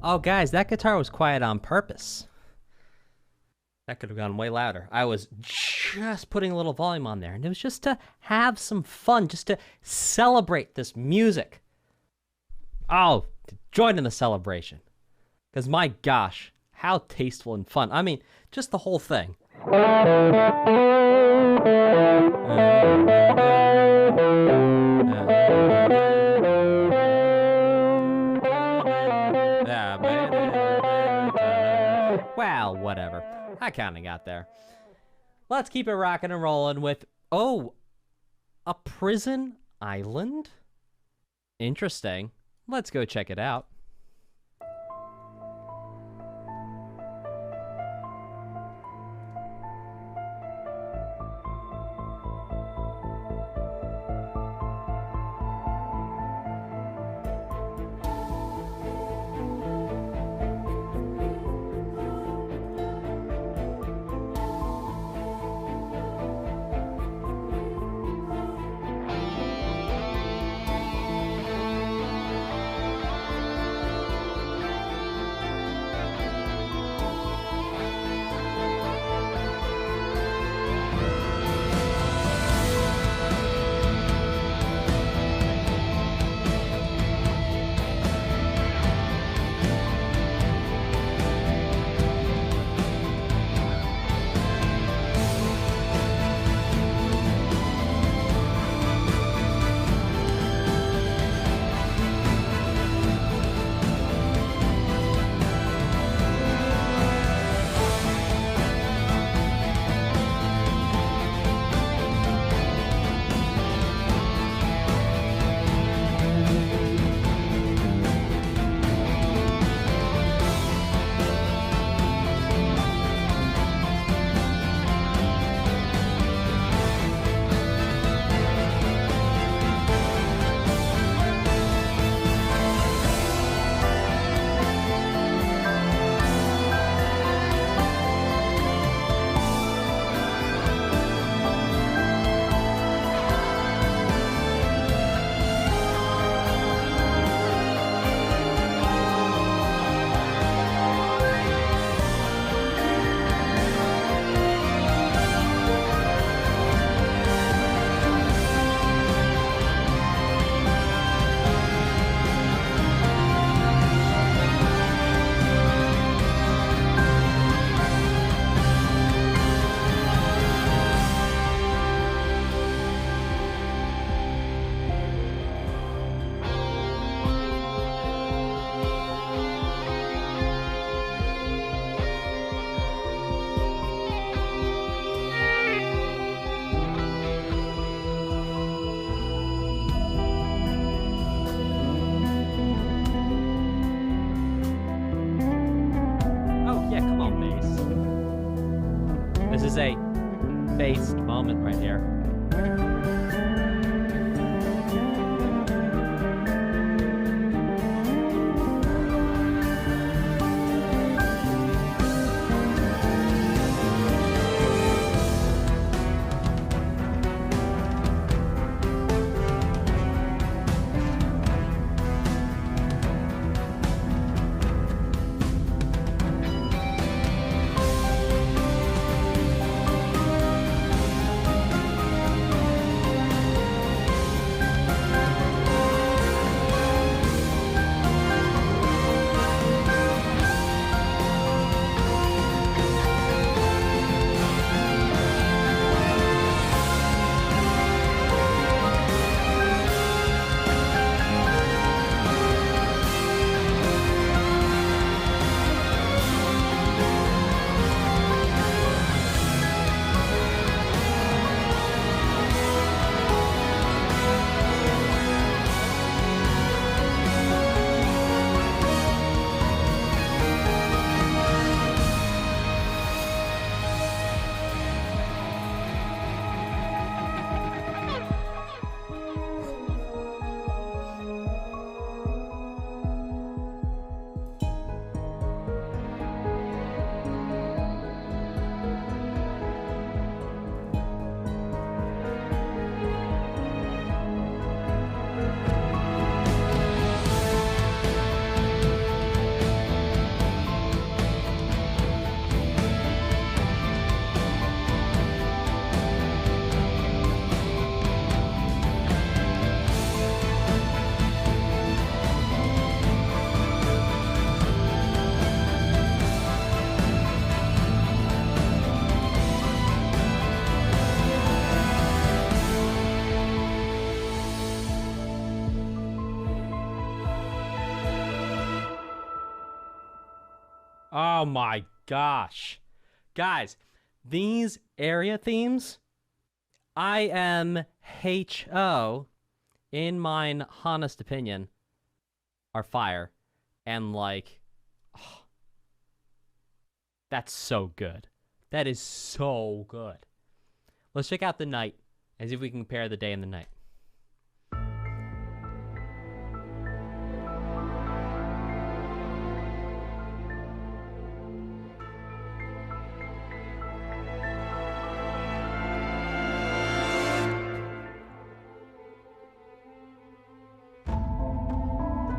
Oh, guys, that guitar was quiet on purpose. That could have gone way louder. I was just putting a little volume on there, and it was just to have some fun, just to celebrate this music. Oh, to join in the celebration. Because my gosh, how tasteful and fun. I mean, just the whole thing. Well, whatever. I kind of got there. Let's keep it rocking and rolling with, oh, a prison island? Interesting. Let's go check it out. Is a based moment right here. Oh my gosh. Guys, these area themes, IMHO, in mine honest opinion, are fire. And like, oh, that's so good. That is so good. Let's check out the night and see if we can compare the day and the night.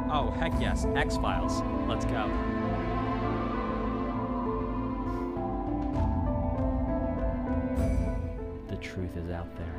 Oh, heck yes. X-Files. Let's go. The truth is out there.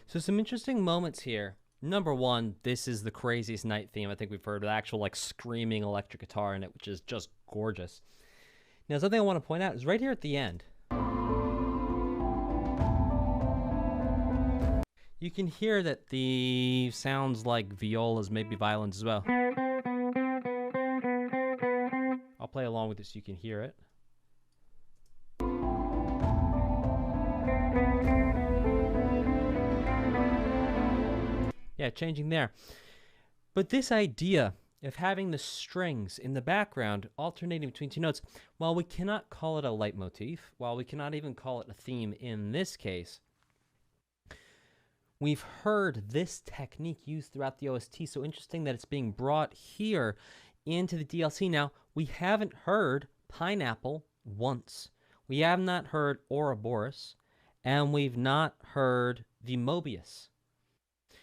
So some interesting moments here. Number one, this is the craziest night theme I think we've heard, with actual like screaming electric guitar in it, which is just gorgeous. Now, something I want to point out is right here at the end. You can hear that the sounds like violas, maybe violins as well. I'll play along with it so you can hear it. Yeah, changing there. But this idea of having the strings in the background alternating between two notes. While we cannot call it a leitmotif, while we cannot even call it a theme in this case, we've heard this technique used throughout the OST. So interesting that it's being brought here into the DLC. Now, we haven't heard Pineapple once. We have not heard Ouroboros, and we've not heard the Moebius.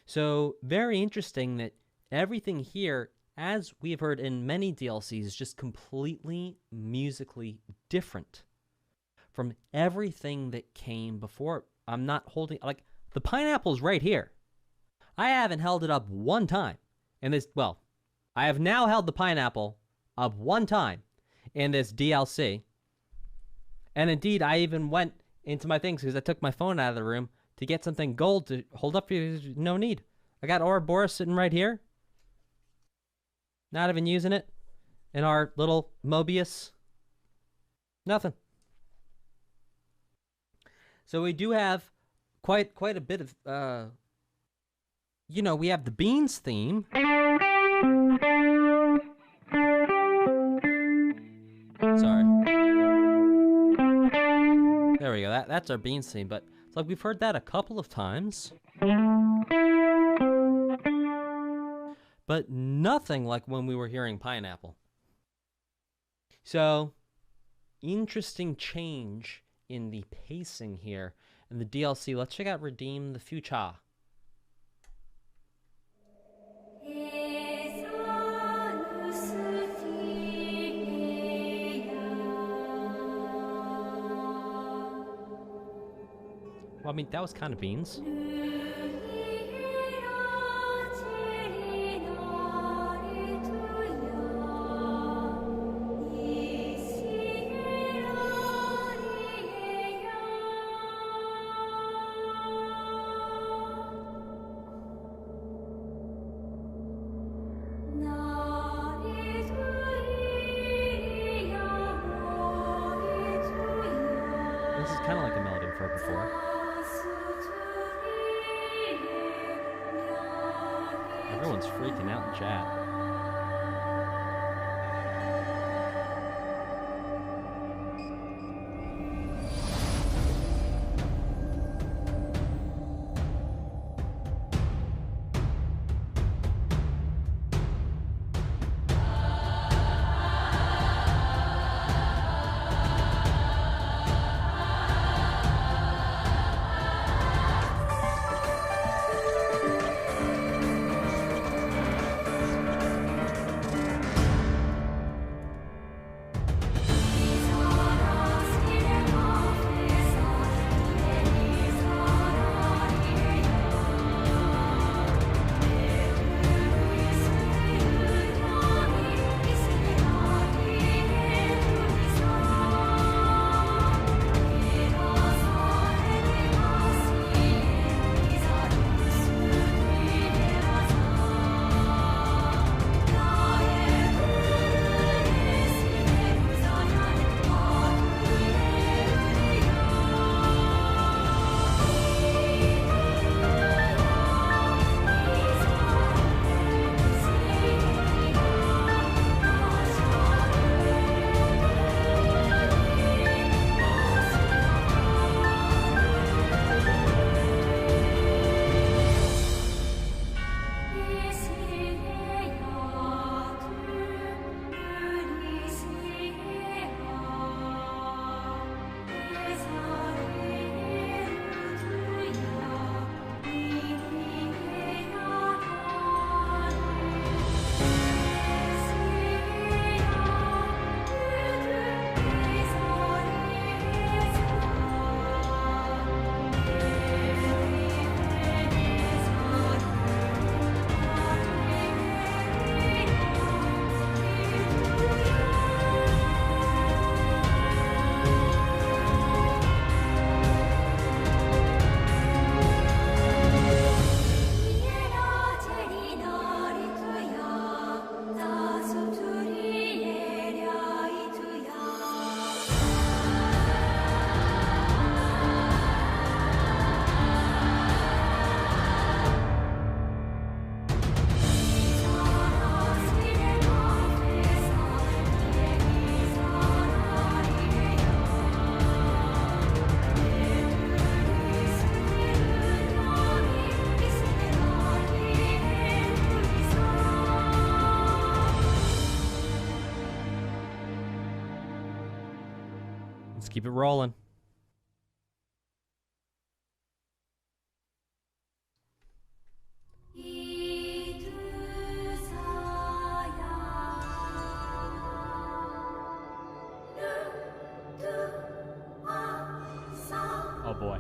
So very interesting that everything here, as we've heard in many DLCs, is just completely musically different from everything that came before. I'm not holding, like, the pineapple's right here. I haven't held it up one time in this, well, I have now held the pineapple up one time in this DLC. And indeed, I even went into my things because I took my phone out of the room to get something gold to hold up for you. No need. I got Ouroboros sitting right here. Not even using it in our little Moebius. Nothing. So we do have quite a bit of, we have the Beans theme. Sorry. There we go. That's our Beans theme, but it's like we've heard that a couple of times. But nothing like when we were hearing Pineapple. So, interesting change in the pacing here. In the DLC, let's check out Redeem the Future. Well, I mean, that was kind of Beans. This is kind of like a melody we've heard before. Everyone's freaking out in chat. Let's keep it rolling. Oh boy.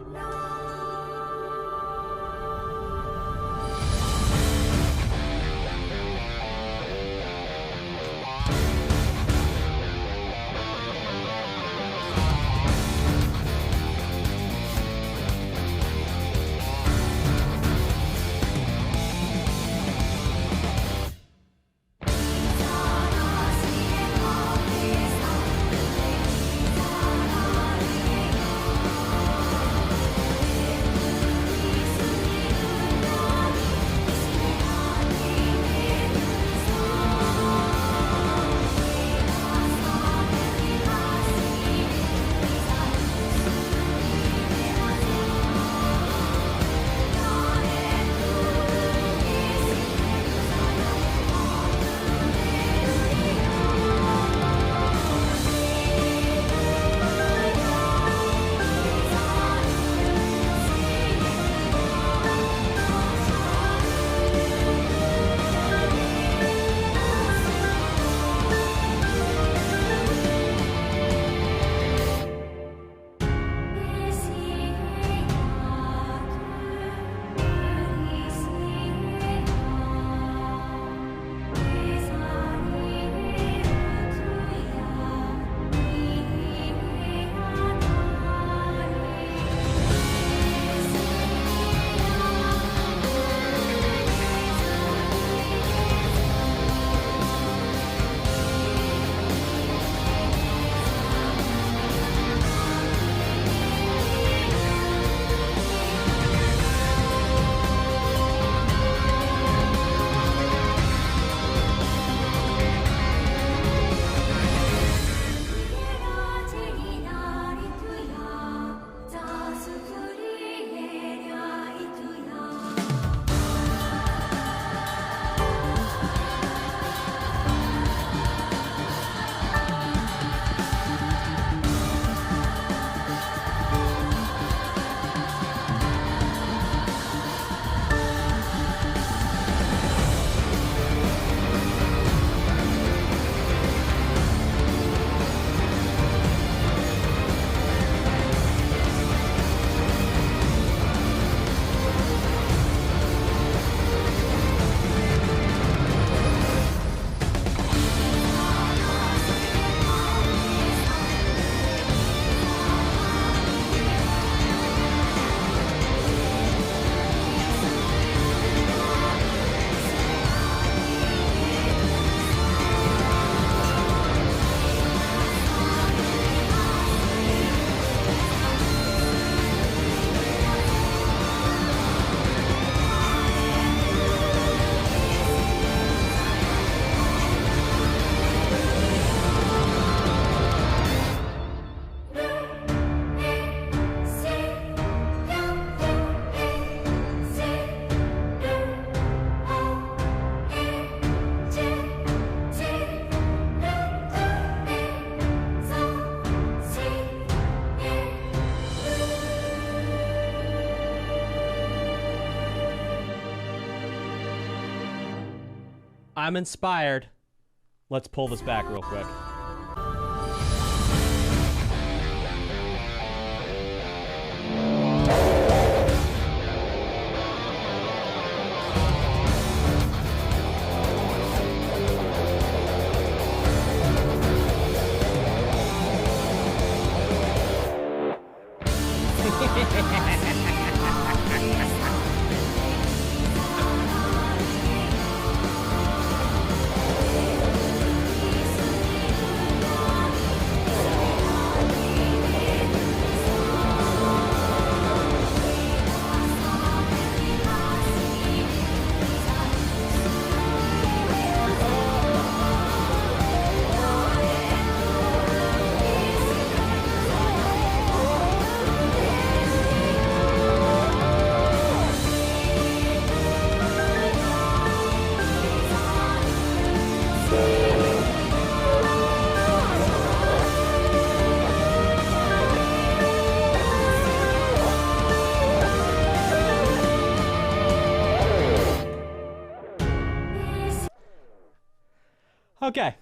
I'm inspired. Let's pull this back real quick. Okay.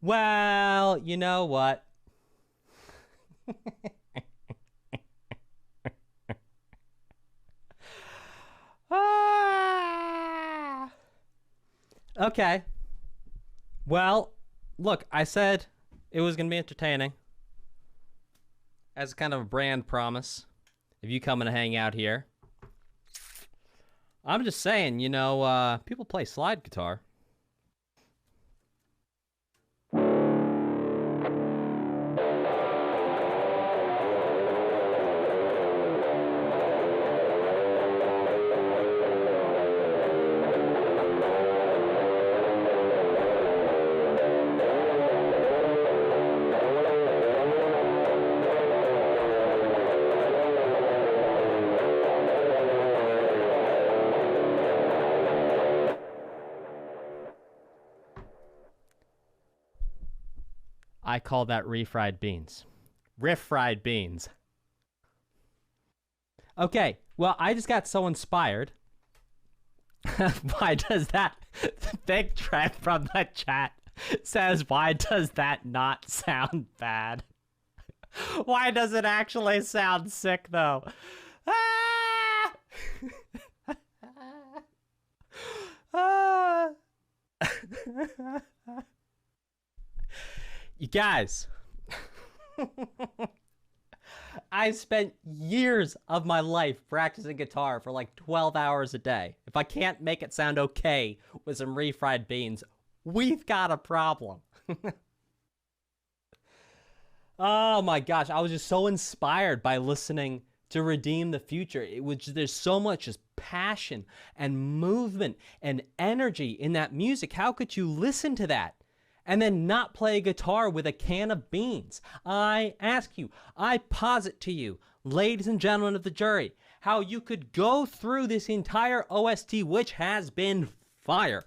Well, you know what? Ah! Okay. Well, look, I said it was going to be entertaining. As kind of a brand promise. If you come and hang out here. I'm just saying, you know, people play slide guitar. I call that refried beans. Riff-fried beans. Okay, well, I just got so inspired. Why does that big trend from the chat says, why does that not sound bad? Why does it actually sound sick, though? Ah! Ah! You guys, I spent years of my life practicing guitar for like 12 hours a day. If I can't make it sound okay with some refried beans, we've got a problem. Oh my gosh, I was just so inspired by listening to Redeem the Future. It was there's so much just passion and movement and energy in that music. How could you listen to that and then not play guitar with a can of beans? I ask you, I posit to you, ladies and gentlemen of the jury, how you could go through this entire OST, which has been fire,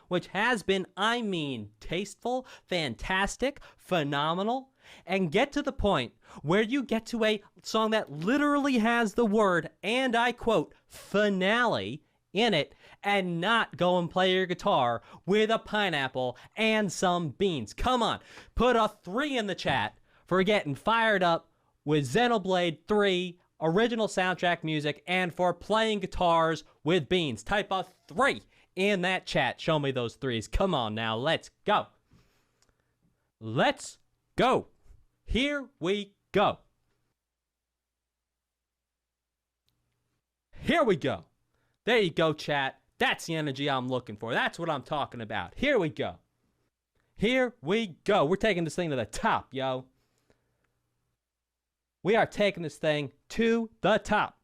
which has been, I mean, tasteful, fantastic, phenomenal, and get to the point where you get to a song that literally has the word, and I quote, finale in it, and not go and play your guitar with a pineapple and some beans. Come on, put a 3 in the chat for getting fired up with Xenoblade 3 original soundtrack music and for playing guitars with beans. Type a 3 in that chat. Show me those 3s. Come on now, let's go. Let's go. Here we go. Here we go. There you go, chat. That's the energy I'm looking for. That's what I'm talking about. Here we go. Here we go. We're taking this thing to the top, yo. We are taking this thing to the top.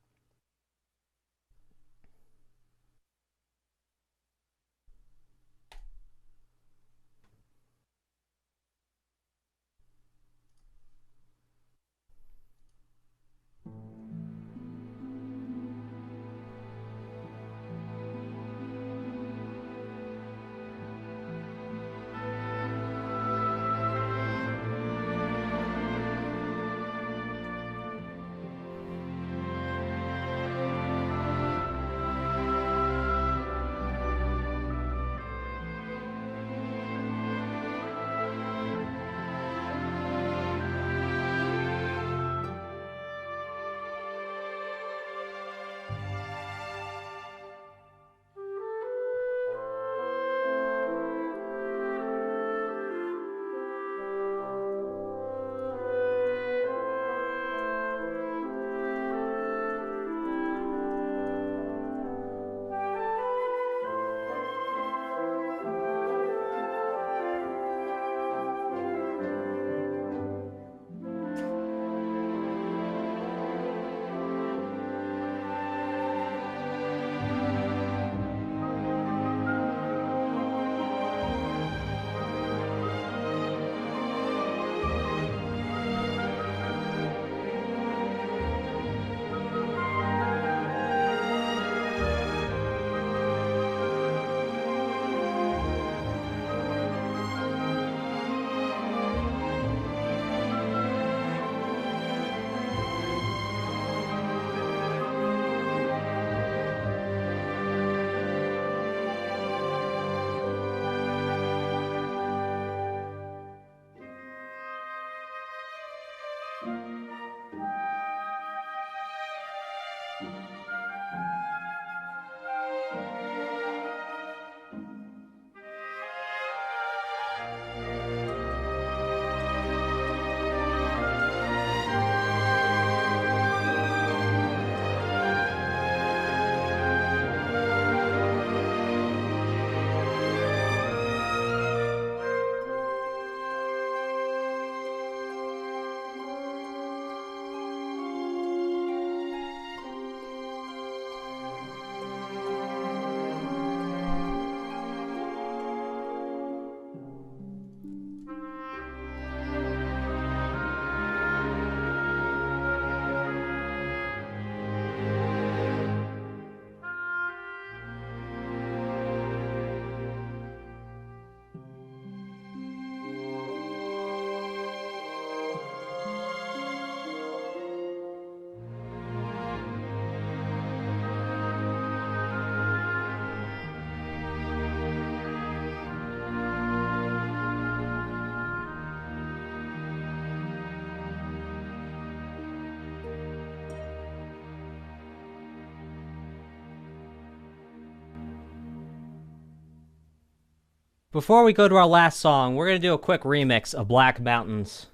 Before we go to our last song, we're going to do a quick remix of Black Mountains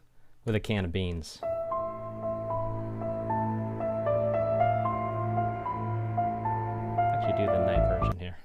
with a can of beans. Actually do the night version here.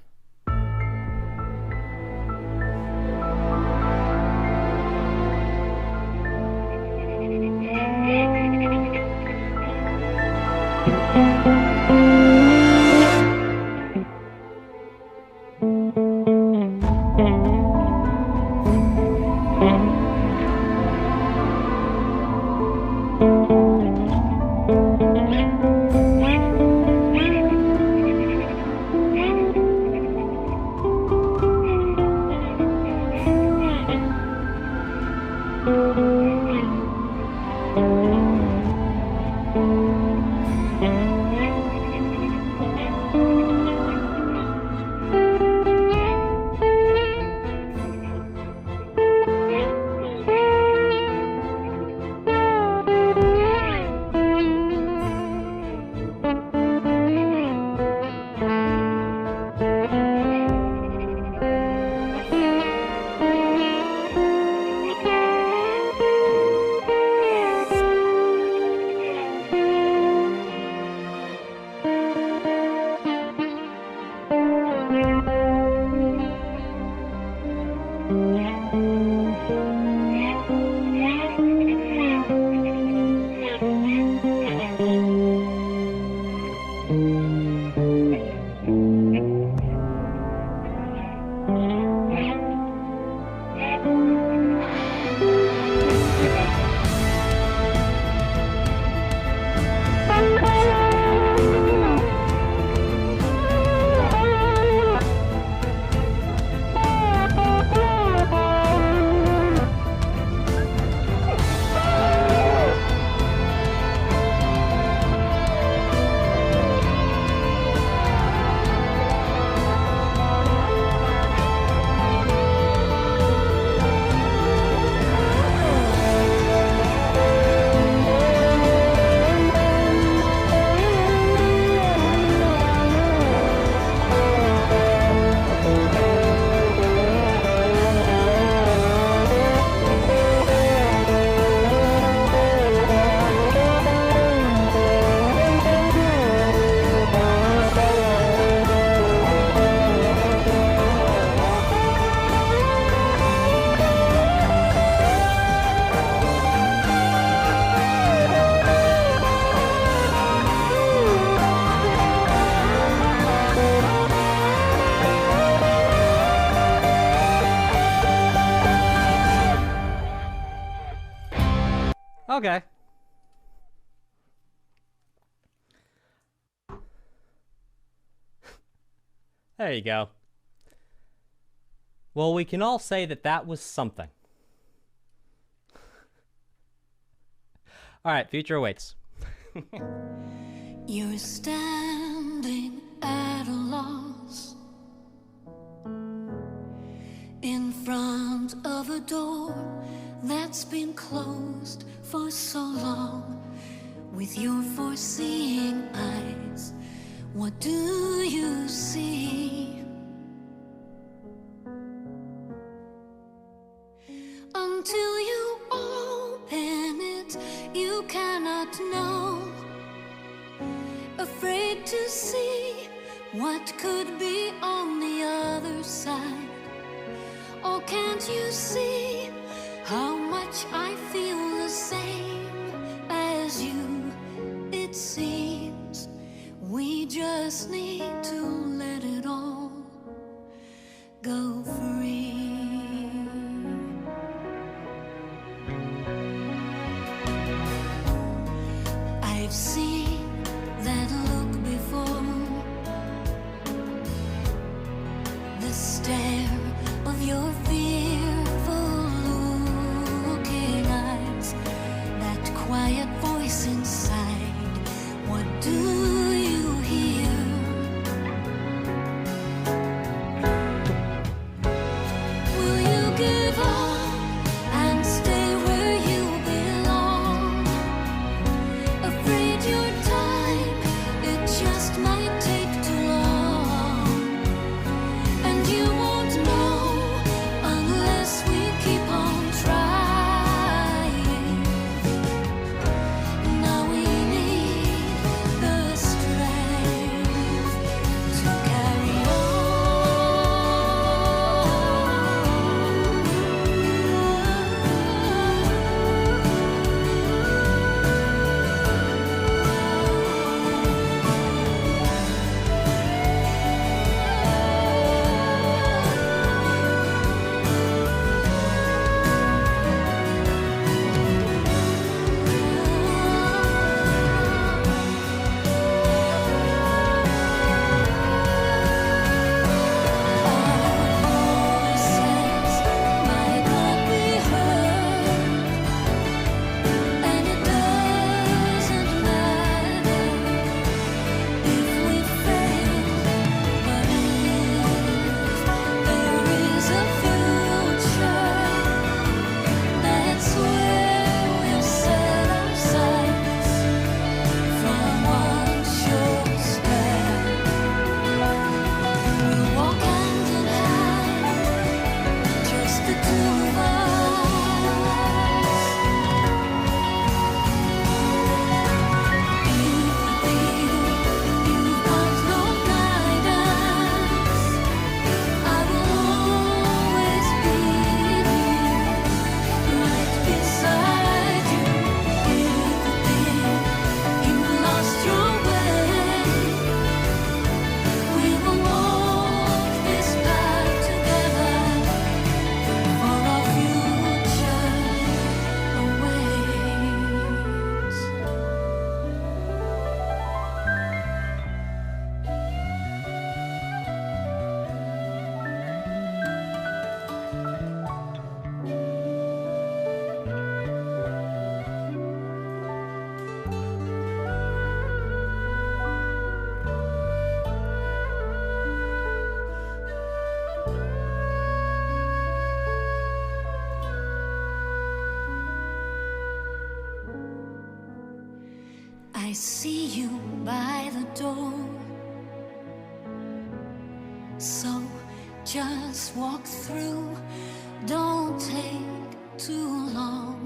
Okay. There you go. Well, we can all say that that was something. All right, future awaits. You're standing at a loss in front of a door that's been closed for so long. With your foreseeing eyes, what do you see? Until you open it, you cannot know. Afraid to see what could be on the other side. Oh, can't you see how much I feel the same as you? It seems we just need to let it all go free. I've seen that look before, the stare of your fearful looking eyes, that quiet voice inside. What do you hear? I see you by the door. So just walk through, don't take too long,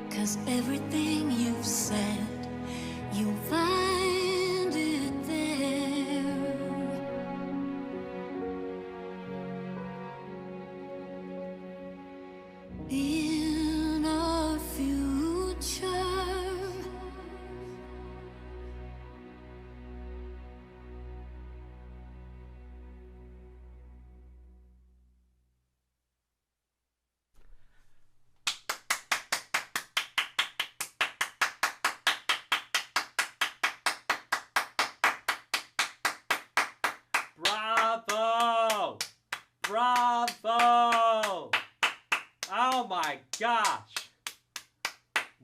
'cause everything you've said, you'll find it there. In a future. Bravo! Bravo! Oh my gosh!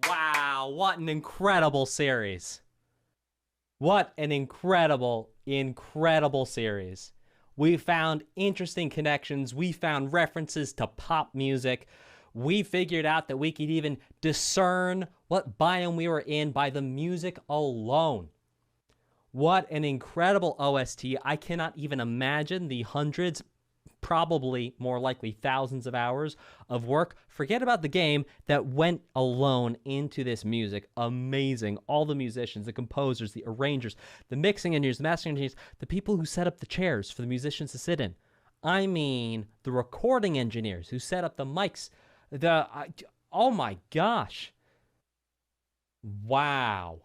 Wow, what an incredible series. What an incredible, incredible series. We found interesting connections. We found references to pop music. We figured out that we could even discern what biome we were in by the music alone. What an incredible OST. I cannot even imagine the hundreds, probably more likely thousands of hours of work. Forget about the game that went alone into this music. Amazing. All the musicians, the composers, the arrangers, the mixing engineers, the mastering engineers, the people who set up the chairs for the musicians to sit in. I mean, the recording engineers who set up the mics. Oh my gosh. Wow.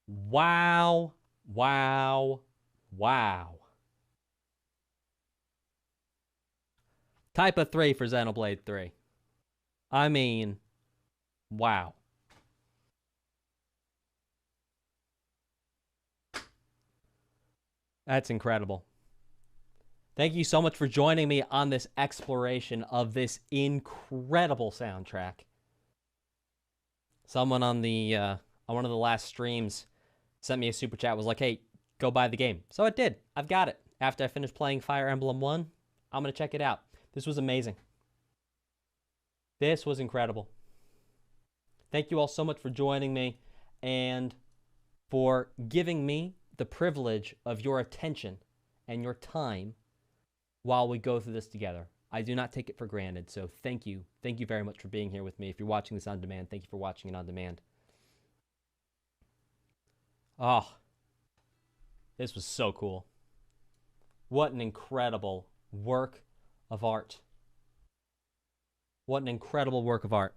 Wow. Wow. Wow. Type of 3 for Xenoblade 3. I mean, wow. That's incredible. Thank you so much for joining me on this exploration of this incredible soundtrack. Someone on one of the last streams sent me a super chat, was like, hey, go buy the game. So it did. I've got it. After I finished playing Fire Emblem 1, I'm going to check it out. This was amazing. This was incredible. Thank you all so much for joining me and for giving me the privilege of your attention and your time while we go through this together. I do not take it for granted, so thank you. Thank you very much for being here with me. If you're watching this on demand, thank you for watching it on demand. Oh, this was so cool. What an incredible work of art. What an incredible work of art.